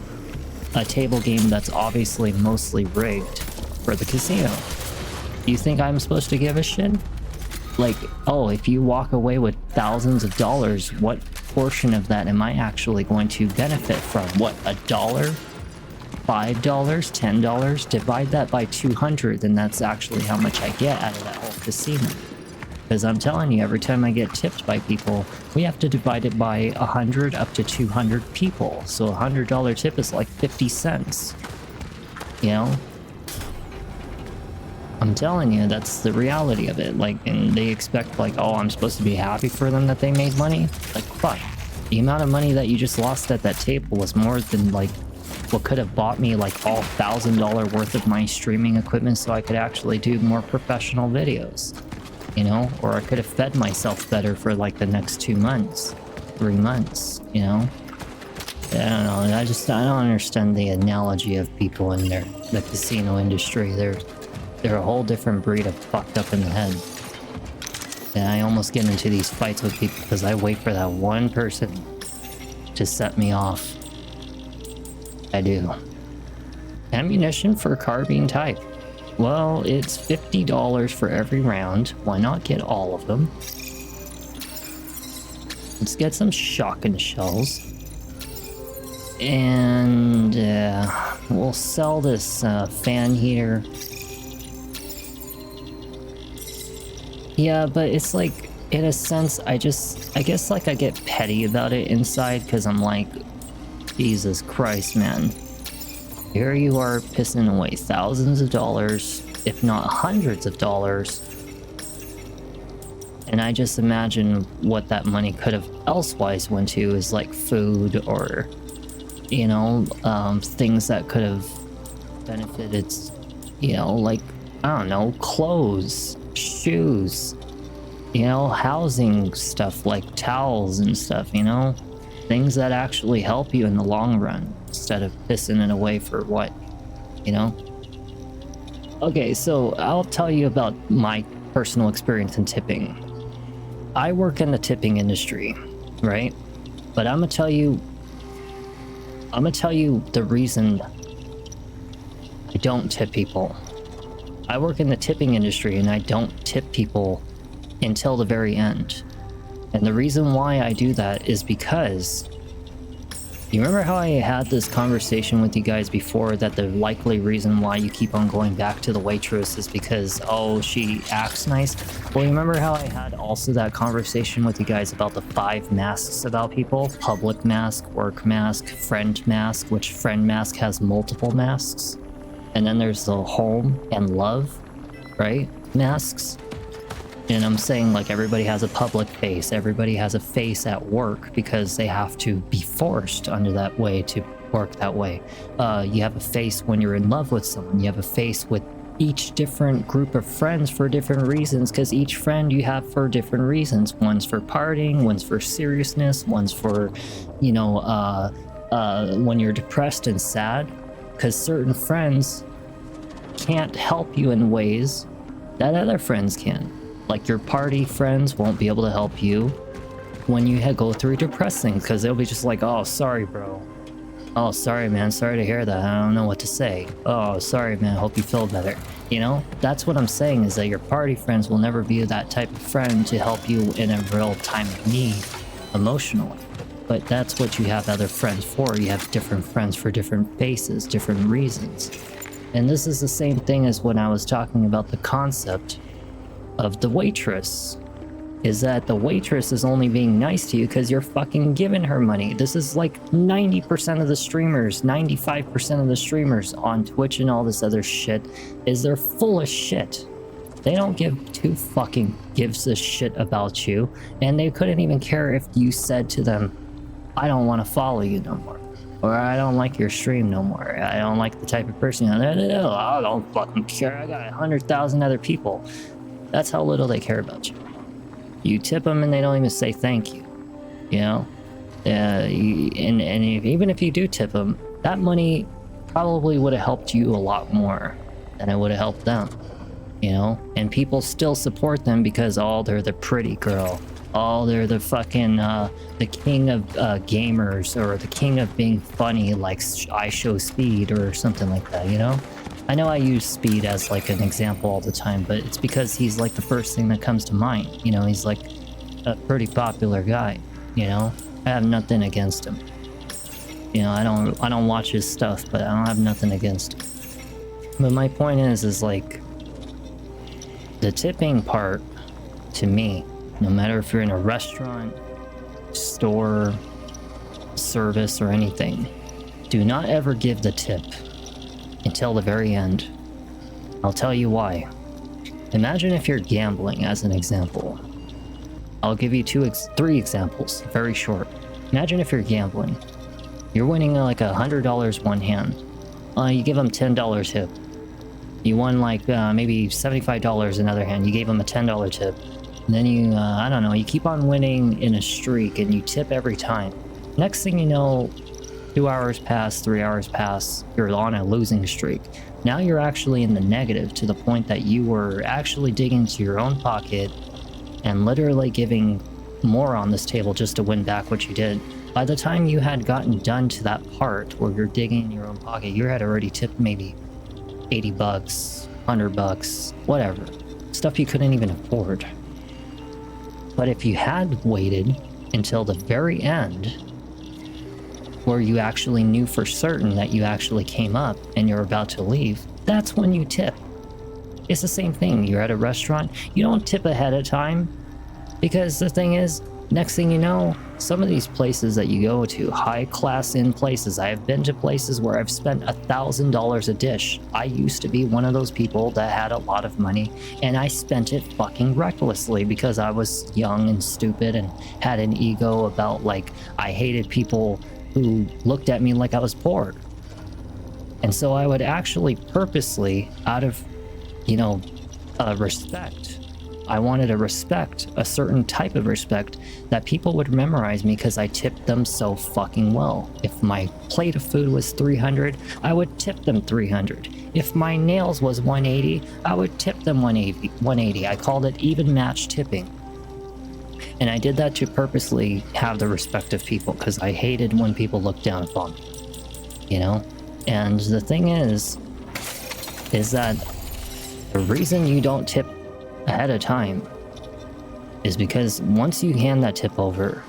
Speaker 1: a table game that's obviously mostly rigged for the casino? You think I'm supposed to give a shit? Like, oh, if you walk away with thousands of dollars, what portion of that am I actually going to benefit from? What, $1? $5? $10? Divide that by 200, then that's actually how much I get out of that whole casino. Because I'm telling you, every time I get tipped by people, we have to divide it by 100 up to 200 people. So a $100 tip is like 50 cents. You know? I'm telling you, that's the reality of it. Like, and they expect like, oh, I'm supposed to be happy for them that they made money. Like, fuck. The amount of money that you just lost at that table was more than like what could have bought me like all $1,000 worth of my streaming equipment so I could actually do more professional videos, you know? Or I could have fed myself better for like the next 2 months, 3 months, you know? I don't know. I don't understand the analogy of people in the casino industry. They're a whole different breed of fucked up in the head. And I almost get into these fights with people because I wait for that one person to set me off. I do. Ammunition for carbine type. Well, it's $50 for every round. Why not get all of them? Let's get some shotgun shells. And we'll sell this fan heater. Yeah, but it's like, in a sense, I guess like I get petty about it inside because I'm like, Jesus Christ, man. Here you are pissing away thousands of dollars, if not hundreds of dollars. And I just imagine what that money could have elsewise went to is like food or, you know, things that could have benefited, you know, like, I don't know, clothes, shoes, you know, housing stuff like towels and stuff, you know, things that actually help you in the long run instead of pissing it away for what, you know? Okay, so I'll tell you about my personal experience in tipping. I work in the tipping industry, right? But I'm gonna tell you the reason I don't tip people. I work in the tipping industry and I don't tip people until the very end. And the reason why I do that is because you remember how I had this conversation with you guys before that the likely reason why you keep on going back to the waitress is because, oh, she acts nice? Well, you remember how I had also that conversation with you guys about the 5 masks about people? Public mask, work mask, friend mask, which friend mask has multiple masks. And then there's the home and love, right? Masks. And I'm saying like everybody has a public face, everybody has a face at work because they have to be forced under that way to work that way. You have a face when you're in love with someone, you have a face with each different group of friends for different reasons because each friend you have for different reasons. One's for partying, one's for seriousness, one's for, you know, when you're depressed and sad because certain friends can't help you in ways that other friends can. Like your party friends won't be able to help you when you go through depressing because they'll be just like, oh, sorry, bro. Oh, sorry, man. Sorry to hear that. I don't know what to say. Oh, sorry, man. Hope you feel better. You know, that's what I'm saying is that your party friends will never be that type of friend to help you in a real time of need emotionally. But that's what you have other friends for. You have different friends for different faces, different reasons. And this is the same thing as when I was talking about the concept of the waitress, is that the waitress is only being nice to you because you're fucking giving her money. This is like 90% of the streamers, 95% of the streamers on Twitch and all this other shit is they're full of shit. They don't give 2 fucking gives a shit about you, and they couldn't even care if you said to them, I don't want to follow you no more, or I don't like your stream no more, I don't like the type of person you are. No, I don't fucking care, I got 100,000 other people. That's how little they care about you. You tip them and they don't even say thank you, you know? Even if you do tip them, that money probably would have helped you a lot more than it would have helped them, you know? And people still support them because, oh, they're the pretty girl. Oh, they're the fucking, the king of gamers, or the king of being funny, like I Show Speed or something like that, you know? I know I use Speed as like an example all the time, but it's because he's like the first thing that comes to mind. You know, he's like a pretty popular guy, you know? I have nothing against him. You know, I don't watch his stuff, but I don't have nothing against him. But my point is like the tipping part to me, no matter if you're in a restaurant, store, service, or anything, do not ever give the tip until the very end. I'll tell you why. Imagine if you're gambling as an example. I'll give you 3 examples, very short. Imagine if you're gambling You're winning like $100 one hand. You give them $10 tip. You won like maybe $75 another hand. You gave them a $10 tip. And then you, I don't know, you keep on winning in a streak and you tip every time. Next thing you know, 2 hours pass, 3 hours pass, you're on a losing streak. Now you're actually in the negative to the point that you were actually digging into your own pocket and literally giving more on this table just to win back what you did. By the time you had gotten done to that part where you're digging in your own pocket, you had already tipped maybe 80 bucks, 100 bucks, whatever. Stuff you couldn't even afford. But if you had waited until the very end, where you actually knew for certain that you actually came up and you're about to leave, that's when you tip. It's the same thing. You're at a restaurant, you don't tip ahead of time, because the thing is, next thing you know, some of these places that you go to, high class in places, I have been to places where I've spent $1,000 a dish. I used to be one of those people that had a lot of money, and I spent it fucking recklessly because I was young and stupid and had an ego about, like, I hated people who looked at me like I was poor. And so I would actually purposely, out of, you know, respect, I wanted to respect, a certain type of respect, that people would memorize me because I tipped them so fucking well. If my plate of food was 300, I would tip them 300. If my nails was 180, I would tip them 180. I called it even match tipping. And I did that to purposely have the respect of people because I hated when people looked down upon me, you know? And the thing is that the reason you don't tip ahead of time is because once you hand that tip over,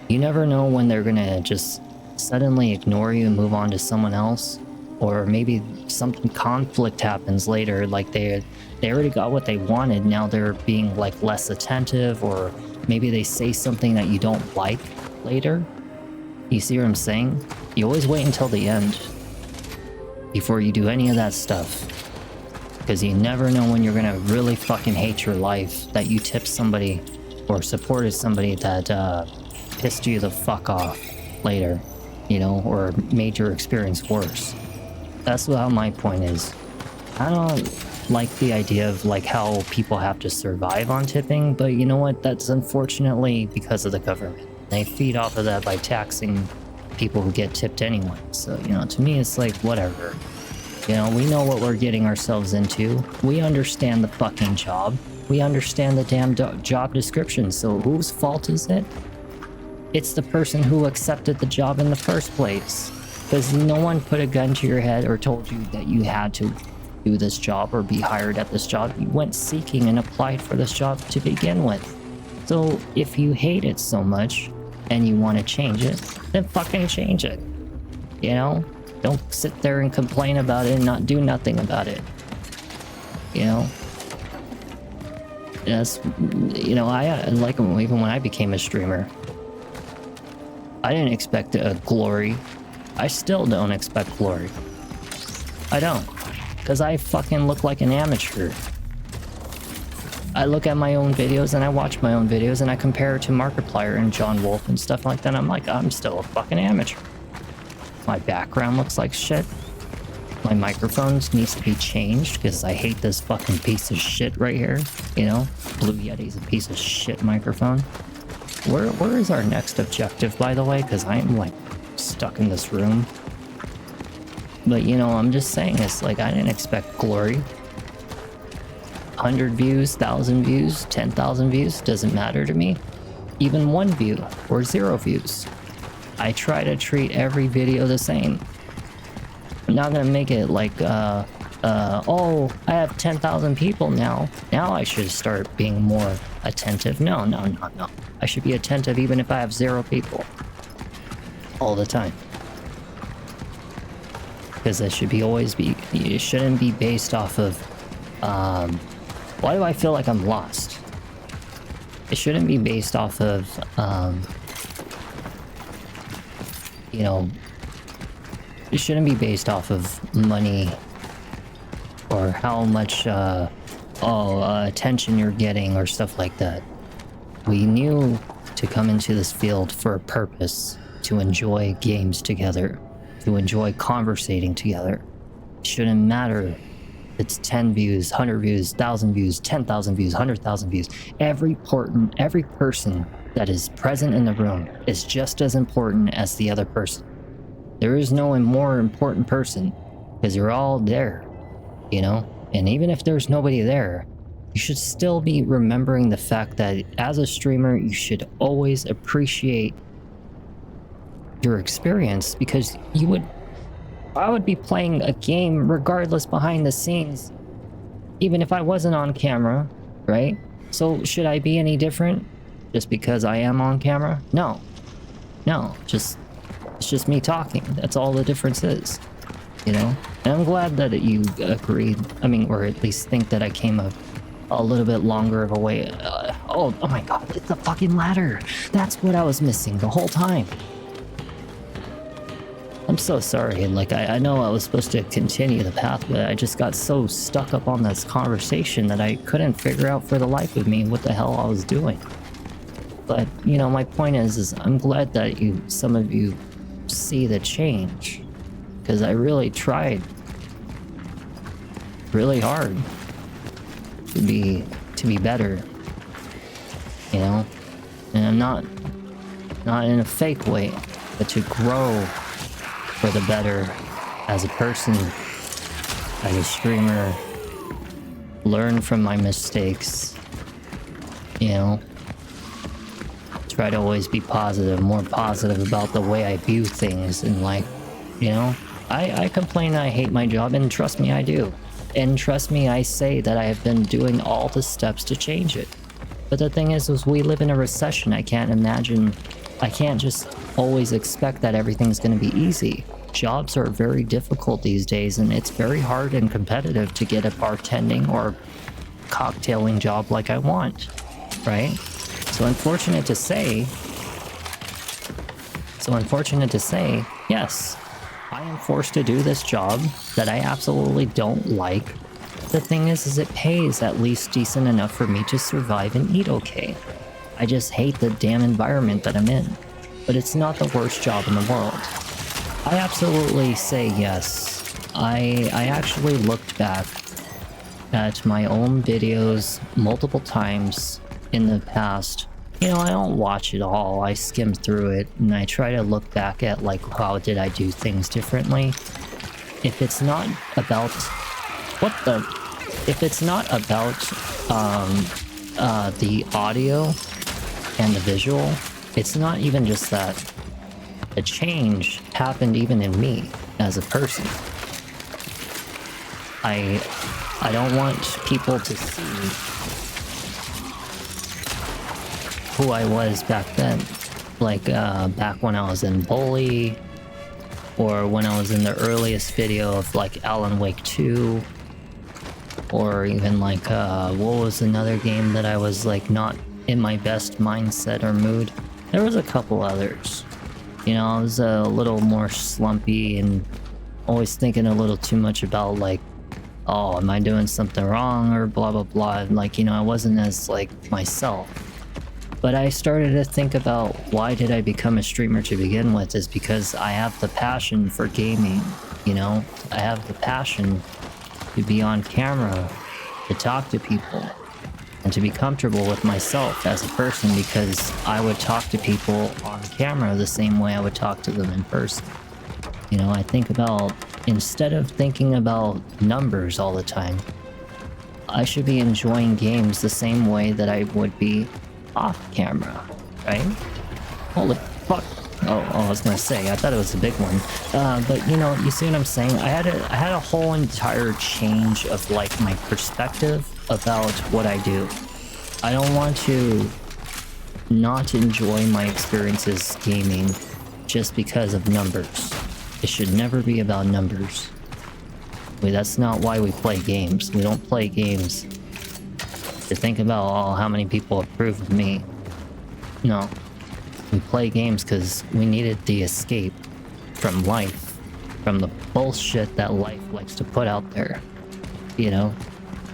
Speaker 1: you never know when they're gonna just suddenly ignore you and move on to someone else, or maybe something conflict happens later, like they already got what they wanted, now they're being like less attentive, or maybe they say something that you don't like later. You see what I'm saying? You always wait until the end before you do any of that stuff, because you never know when you're gonna really fucking hate your life that you tipped somebody or supported somebody that pissed you the fuck off later, you know, or made your experience worse. That's how my point is. I don't like the idea of like how people have to survive on tipping, but you know what? That's unfortunately because of the government. They feed off of that by taxing people who get tipped anyway. So, you know, to me, it's like, whatever. You know, we know what we're getting ourselves into. We understand the fucking job. We understand the damn job description. So whose fault is it? It's the person who accepted the job in the first place. Because no one put a gun to your head or told you that you had to do this job or be hired at this job. You went seeking and applied for this job to begin with. So if you hate it so much and you want to change it, then fucking change it. You know? Don't sit there and complain about it and not do nothing about it. You know? That's, you know, I like even when I became a streamer, I didn't expect a glory. I still don't expect glory. I don't. Because I fucking look like an amateur. I look at my own videos and I watch my own videos and I compare it to Markiplier and John Wolf and stuff like that. I'm like, I'm still a fucking amateur. My background looks like shit. My microphone needs to be changed because I hate this fucking piece of shit right here. You know, Blue Yeti's a piece of shit microphone. Where is our next objective, by the way? Because I am like stuck in this room. But you know, I'm just saying, it's like I didn't expect glory. 100 views, 1,000 views, 10,000 views, doesn't matter to me. Even 1 view or 0 views. I try to treat every video the same. I'm not gonna make it like, oh, I have 10,000 people now. Now I should start being more attentive. No. I should be attentive even if I have 0 people. All the time. Because it should it shouldn't be based off of, why do I feel like I'm lost? It shouldn't be based off of, you know, it shouldn't be based off of money or how much attention you're getting or stuff like that. We knew to come into this field for a purpose, to enjoy games together, to enjoy conversating together. It shouldn't matter if it's 10 views, 100 views, 1,000 views, 10,000 views, 100,000 views. Every person that is present in the room is just as important as the other person. There is no more important person because you're all there, you know? And even if there's nobody there, you should still be remembering the fact that as a streamer, you should always appreciate your experience, because I would be playing a game regardless behind the scenes, even if I wasn't on camera, right? So should I be any different just because I am on camera? No, it's just me talking. That's all the difference is, you know? And I'm glad that you agreed, or at least think that I came a little bit longer of a way. Oh my god, it's the fucking ladder. That's what I was missing the whole time. I'm so sorry. Like, I know I was supposed to continue the path, but I just got so stuck up on this conversation that I couldn't figure out for the life of me what the hell I was doing. But, you know, my point is I'm glad that some of you see the change, because I really tried really hard to be better, you know? And I'm not in a fake way, but to grow for the better as a person, as a streamer, learn from my mistakes, you know, try to always be more positive about the way I view things in life, you know. I complain I hate my job, and trust me, I do. And trust me, I say that I have been doing all the steps to change it. But the thing is we live in a recession. I can't just always expect that everything's going to be easy. Jobs are very difficult these days, and it's very hard and competitive to get a bartending or cocktailing job like I want, right? So unfortunate to say, yes, I am forced to do this job that I absolutely don't like. The thing is it pays at least decent enough for me to survive and eat okay. I just hate the damn environment that I'm in. But it's not the worst job in the world. I absolutely say yes. I actually looked back at my own videos multiple times in the past. You know, I don't watch it all. I skim through it and I try to look back at like how did I do things differently. If it's not about the audio and the visual, it's not even just that. The change happened even in me as a person. I don't want people to see who I was back then. Like back when I was in Bully, or when I was in the earliest video of like Alan Wake 2, or even like what was another game that I was like not in my best mindset or mood. There was a couple others. You know, I was a little more slumpy and always thinking a little too much about like, oh, am I doing something wrong or blah blah blah. Like, you know, I wasn't as like myself. But I started to think about why did I become a streamer to begin with, is because I have the passion for gaming, you know? I have the passion to be on camera, to talk to people, and to be comfortable with myself as a person, because I would talk to people on camera the same way I would talk to them in person. You know, I think about, instead of thinking about numbers all the time, I should be enjoying games the same way that I would be off camera, right? Holy fuck. Oh, I was gonna say, I thought it was a big one. But you know, you see what I'm saying? I had a whole entire change of like my perspective about what I do. I don't want to not enjoy my experiences gaming just because of numbers. It should never be about numbers. That's not why we play games. We don't play games to think about, oh, how many people approve of me. No. We play games because we needed the escape from life, from the bullshit that life likes to put out there. You know,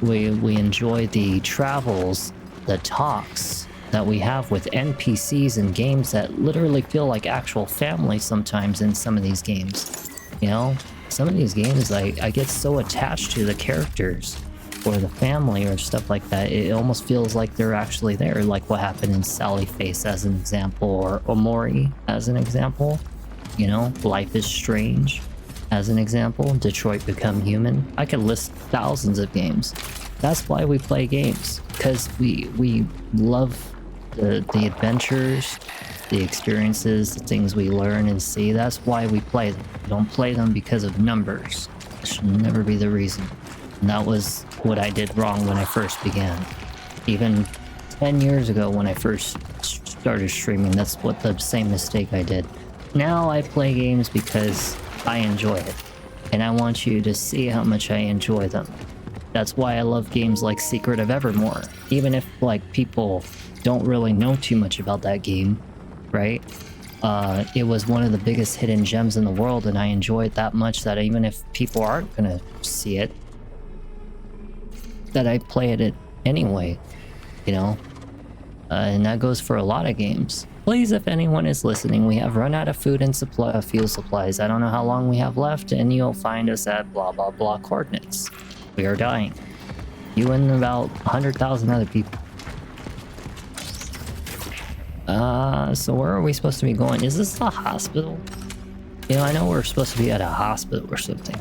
Speaker 1: we enjoy the travels, the talks that we have with NPCs and games that literally feel like actual family sometimes in some of these games. You know, some of these games, I get so attached to the characters or the family or stuff like that. It almost feels like they're actually there, like what happened in Sally Face as an example, or Omori as an example. You know, Life is Strange as an example, Detroit Become Human. I could list thousands of games. That's why we play games, because we love the adventures, the experiences, the things we learn and see. That's why we play them. We don't play them because of numbers. It should never be the reason. And that was what I did wrong when I first began. Even 10 years ago when I first started streaming, that's what the same mistake I did. Now I play games because I enjoy it. And I want you to see how much I enjoy them. That's why I love games like Secret of Evermore. Even if like people don't really know too much about that game, right? It was one of the biggest hidden gems in the world, and I enjoy it that much that even if people aren't gonna see it, that I play it anyway, you know? And that goes for a lot of games. Please, if anyone is listening, we have run out of food and fuel supplies. I don't know how long we have left, and you'll find us at blah blah blah coordinates. We are dying. You and about 100,000 other people. So where are we supposed to be going? Is this a hospital? You know, I know we're supposed to be at a hospital or something.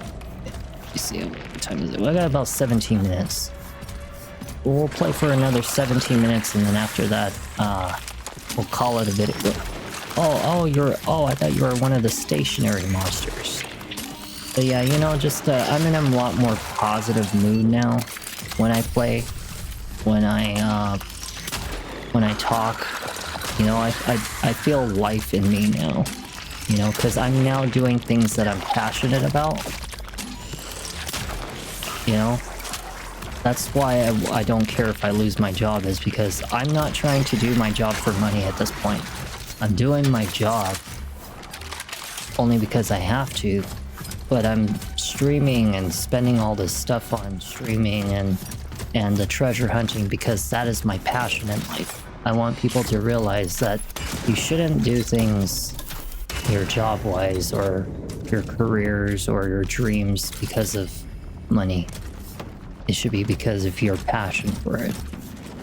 Speaker 1: You see, what time is it? We got about 17 minutes. We'll play for another 17 minutes, and then after that, we'll call it a video. Oh, I thought you were one of the stationary monsters. But yeah, you know, just I'm in a lot more positive mood now when I play, when I talk. You know, I feel life in me now. You know, because I'm now doing things that I'm passionate about. You know, that's why I don't care if I lose my job, is because I'm not trying to do my job for money at this point. I'm doing my job only because I have to. But I'm streaming and spending all this stuff on streaming and the treasure hunting because that is my passion in life. I want people to realize that you shouldn't do things your job-wise or your careers or your dreams because of money. It should be because of your passion for it,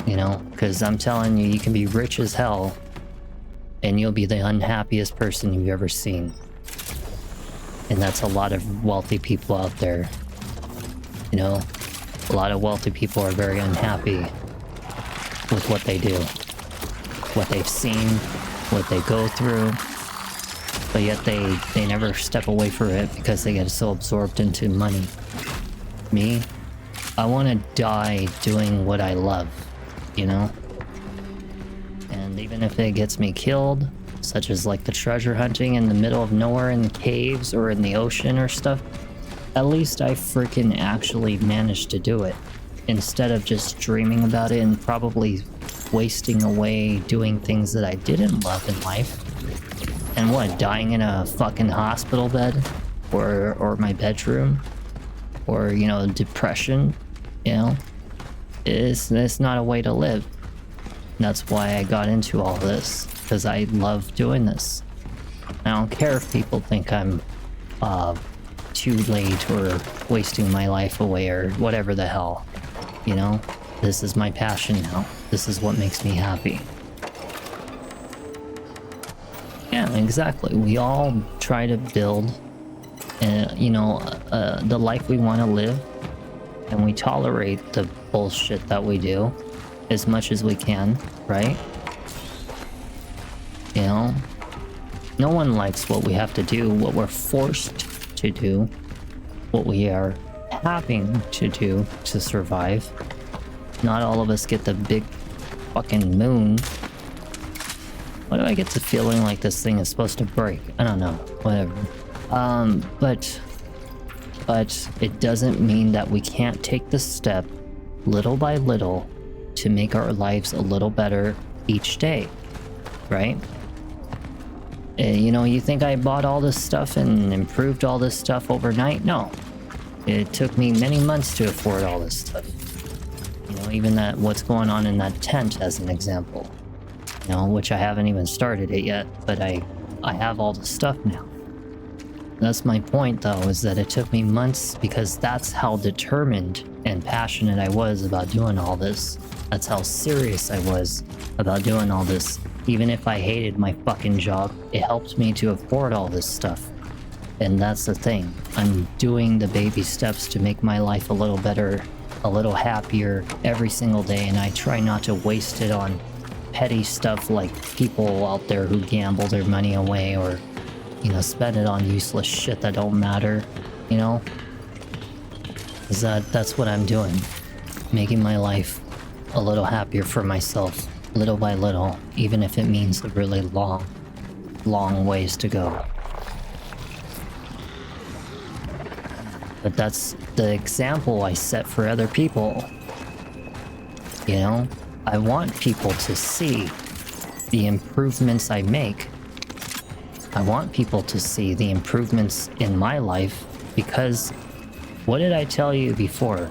Speaker 1: you know? Because I'm telling you, you can be rich as hell and you'll be the unhappiest person you've ever seen. And that's a lot of wealthy people out there. You know, a lot of wealthy people are very unhappy with what they do, what they've seen, what they go through, but yet they never step away from it because they get so absorbed into money. Me, I want to die doing what I love, you know? And even if it gets me killed, such as like the treasure hunting in the middle of nowhere in the caves or in the ocean or stuff, at least I freaking actually managed to do it, instead of just dreaming about it and probably wasting away doing things that I didn't love in life. And what, dying in a fucking hospital bed or my bedroom, or, you know, depression, you know, it's not a way to live. And that's why I got into all this, because I love doing this. I don't care if people think I'm too late or wasting my life away or whatever the hell, you know? This is my passion now. This is what makes me happy. Yeah, exactly. We all try to build, you know, the life we want to live, and we tolerate the bullshit that we do as much as we can, right? You know, no one likes what we have to do, what we're forced to do, what we are having to do to survive. Not all of us get the big fucking moon. Why do I get the feeling like this thing is supposed to break? I don't know, whatever. But it doesn't mean that we can't take the step little by little to make our lives a little better each day, right? You know, you think I bought all this stuff and improved all this stuff overnight? No. It took me many months to afford all this stuff. You know, even that, what's going on in that tent as an example. You know, which I haven't even started it yet, but I have all the stuff now. That's my point though, is that it took me months because that's how determined and passionate I was about doing all this. That's how serious I was about doing all this. Even if I hated my fucking job, it helped me to afford all this stuff. And that's the thing. I'm doing the baby steps to make my life a little better, a little happier every single day, and I try not to waste it on petty stuff like people out there who gamble their money away or, you know, spend it on useless shit that don't matter, you know? Is that's what I'm doing. Making my life a little happier for myself, little by little, even if it means a really long ways to go. But that's the example I set for other people. You know, I want people to see the improvements I make. I want people to see the improvements in my life because what did I tell you before?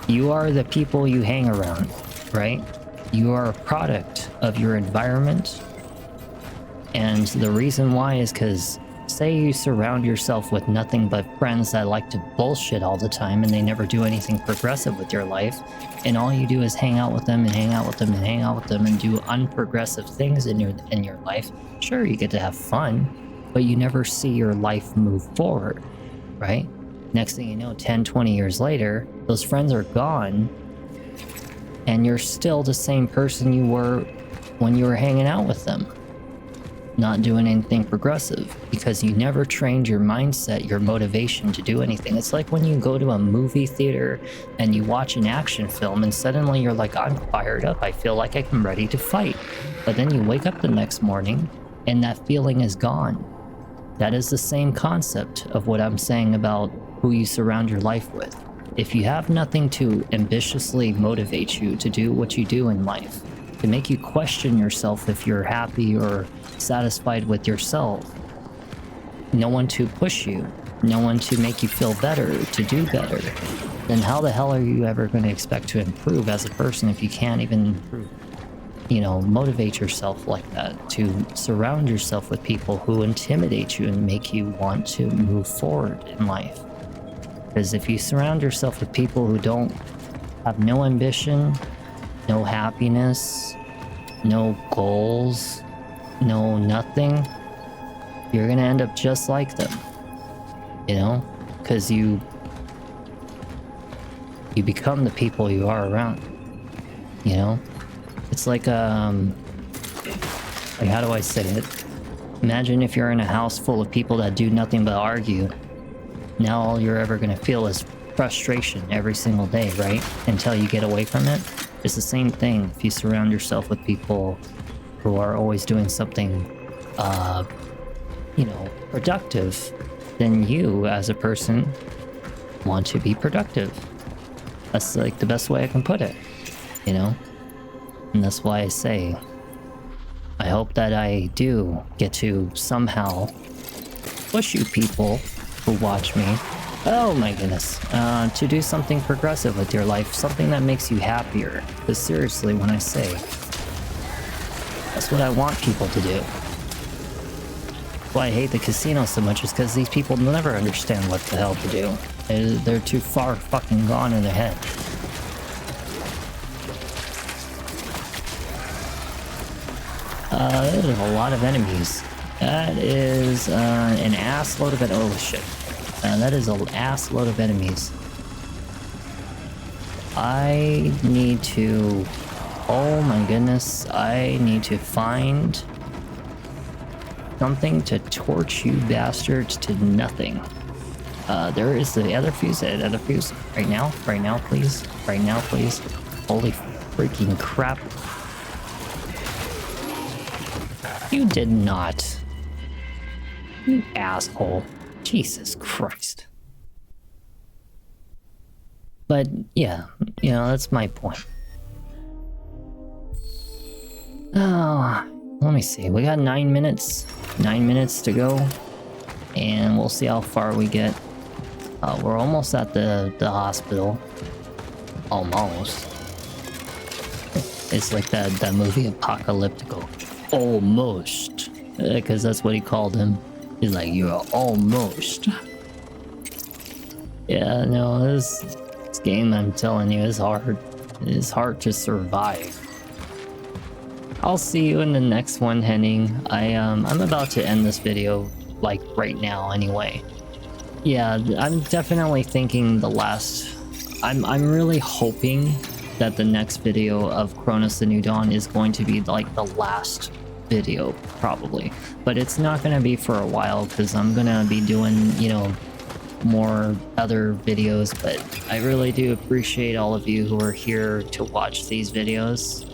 Speaker 1: You are the people you hang around, right? You are a product of your environment. And the reason why is because say you surround yourself with nothing but friends that like to bullshit all the time and they never do anything progressive with your life, and all you do is hang out with them and hang out with them and hang out with them and do unprogressive things in your life. Sure, you get to have fun, but you never see your life move forward, right? Next thing you know, 10, 20 years later, those friends are gone and you're still the same person you were when you were hanging out with them. Not doing anything progressive because you never trained your mindset, your motivation to do anything. It's like when you go to a movie theater and you watch an action film and suddenly you're like, I'm fired up, I feel like I'm ready to fight. But then you wake up the next morning and that feeling is gone. That is the same concept of what I'm saying about who you surround your life with. If you have nothing to ambitiously motivate you to do what you do in life, to make you question yourself if you're happy or satisfied with yourself, no one to push you, no one to make you feel better, to do better, then how the hell are you ever going to expect to improve as a person if you can't even improve? You know, motivate yourself like that, to surround yourself with people who intimidate you and make you want to move forward in life. Because if you surround yourself with people who don't have no ambition, no happiness, no goals, no nothing, you're gonna end up just like them, you know, because you become the people you are around, you know. It's like how do I say it? Imagine if you're in a house full of people that do nothing but argue. Now all you're ever gonna feel is frustration every single day, right? Until you get away from it. It's the same thing if you surround yourself with people who are always doing something, you know, productive, then you as a person want to be productive. That's like the best way I can put it, you know? And that's why I say, I hope that I do get to somehow push you people who watch me, oh my goodness, to do something progressive with your life, something that makes you happier. Because seriously, when I say, that's what I want people to do. Why I hate the casino so much is because these people never understand what the hell to do. They're too far fucking gone in their head. There's a lot of enemies. That is an ass load of oh shit. That is an ass load of enemies. I need to, oh my goodness, I need to find something to torch you bastards to nothing. There is the other fuse, right now, please, holy freaking crap. You did not. You asshole. Jesus Christ. But yeah, you know, that's my point. Oh, let me see. We got 9 minutes. 9 minutes to go. And we'll see how far we get. We're almost at the hospital. Almost. It's like that movie Apocalyptical. almost. Because that's what he called him. He's like, you're almost. Yeah, no, this game, I'm telling you, is hard. It's hard to survive. I'll see you in the next one, Henning. I'm about to end this video, like, right now anyway. Yeah, I'm definitely thinking I'm really hoping that the next video of Cronos the New Dawn is going to be like the last video, probably. But it's not going to be for a while because I'm going to be doing, you know, more other videos. But I really do appreciate all of you who are here to watch these videos,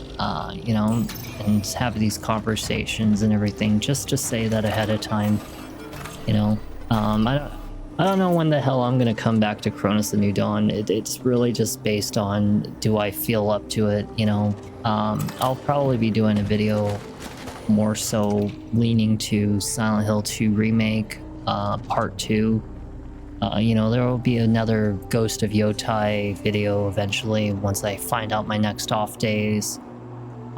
Speaker 1: you know, and have these conversations and everything. Just to say that ahead of time, you know. I don't know when the hell I'm gonna come back to Cronos the New Dawn. It's really just based on, do I feel up to it, you know. I'll probably be doing a video more so leaning to Silent Hill 2 Remake, Part 2. You know, there will be another Ghost of Yotai video eventually once I find out my next off days.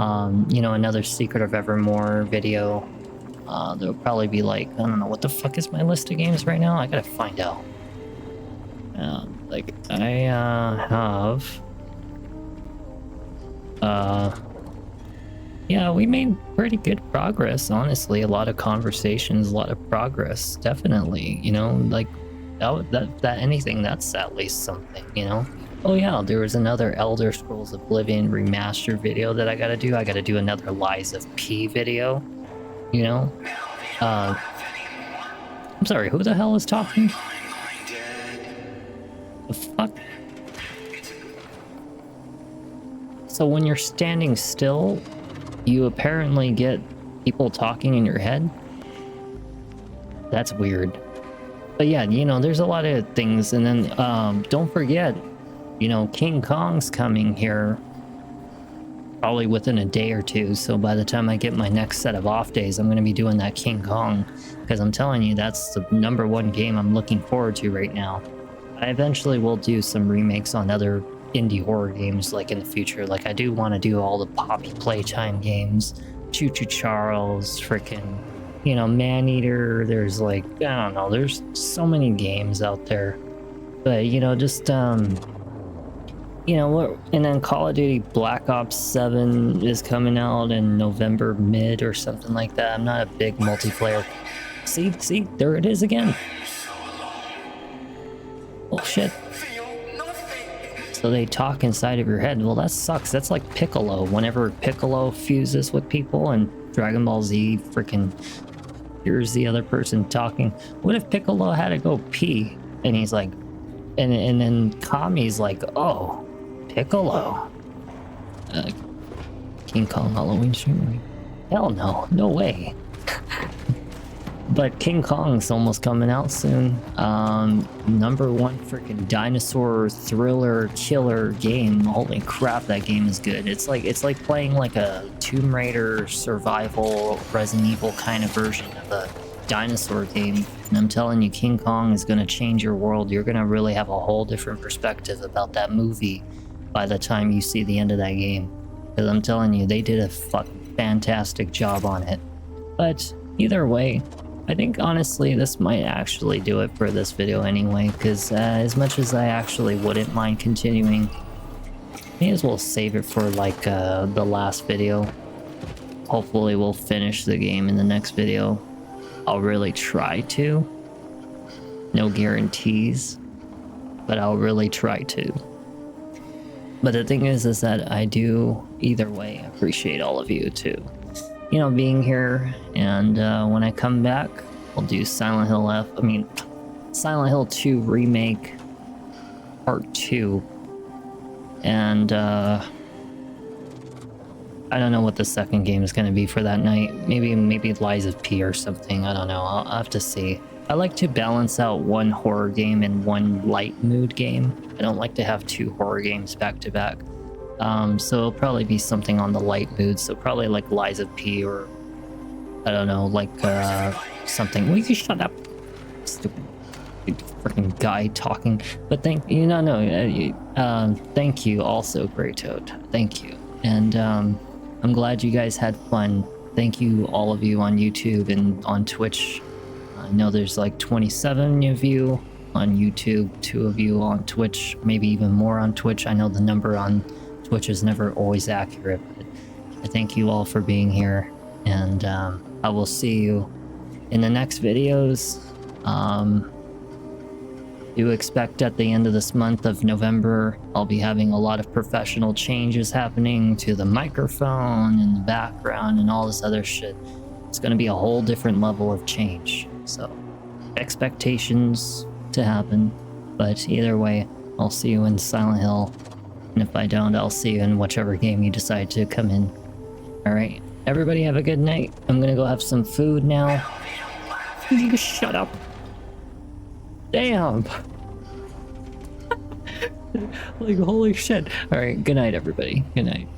Speaker 1: You know, another Secret of Evermore video. There'll probably be like, I don't know, what the fuck is my list of games right now? I gotta find out. Like, I have... yeah, we made pretty good progress, honestly. A lot of conversations, a lot of progress, definitely. You know, like, that anything, that's at least something, you know? Oh yeah, there was another Elder Scrolls Oblivion remaster video that I gotta do. I gotta do another Lies of P video. You know? I'm sorry, who the hell is talking? The fuck? So when you're standing still, you apparently get people talking in your head? That's weird. But yeah, you know, there's a lot of things. And then, don't forget, you know, King Kong's coming here probably within a day or two, so by the time I get my next set of off days, I'm going to be doing that King Kong, because I'm telling you, that's the #1 game I'm looking forward to right now. I eventually will do some remakes on other indie horror games, like in the future. Like, I do want to do all the Poppy Playtime games, Choo Choo Charles, freaking, you know, Maneater. There's like, I don't know, there's so many games out there. But, you know, just, you know, and then Call of Duty Black Ops 7 is coming out in November mid or something like that. I'm not a big multiplayer. See, there it is again. Oh shit. So they talk inside of your head. Well, that sucks. That's like Piccolo. Whenever Piccolo fuses with people and Dragon Ball Z freaking hears the other person talking. What if Piccolo had to go pee? And he's like, and then Kami's like, oh, Piccolo. King Kong Halloween stream? Hell no, no way. But King Kong's almost coming out soon. #1 freaking dinosaur thriller killer game. Holy crap, that game is good. It's like playing like a Tomb Raider survival Resident Evil kind of version of a dinosaur game. And I'm telling you, King Kong is going to change your world. You're going to really have a whole different perspective about that movie by the time you see the end of that game. Because I'm telling you, they did a fantastic job on it. But either way, I think honestly this might actually do it for this video anyway, because as much as I actually wouldn't mind continuing, may as well save it for like the last video. Hopefully we'll finish the game in the next video. I'll really try to. No guarantees, but I'll really try to. But the thing is that I do either way appreciate all of you too, you know, being here. And when I come back, I'll do Silent Hill 2 Remake Part 2. And I don't know what the second game is going to be for that night. Maybe Lies of P or something. I don't know. I'll have to see. I like to balance out one horror game and one light mood game. I don't like to have 2 horror games back to back. So it'll probably be something on the light mood. So probably like Lies of P, or I don't know, like something. Will you shut up? Stupid freaking guy talking. But thank you also, Grey Toad. Thank you. And I'm glad you guys had fun. thank you, all of you on YouTube and on Twitch. I know there's like 27 of you on YouTube, 2 of you on Twitch, maybe even more on Twitch. I know the number on Twitch is never always accurate, but I thank you all for being here, and I will see you in the next videos. Do expect at the end of this month of November, I'll be having a lot of professional changes happening to the microphone and the background and all this other shit. It's going to be a whole different level of change. So, expectations to happen. But either way, I'll see you in Silent Hill. And if I don't, I'll see you in whichever game you decide to come in. Alright, everybody have a good night. I'm going to go have some food now. You shut up. Damn. Like, holy shit. Alright, good night, everybody. Good night.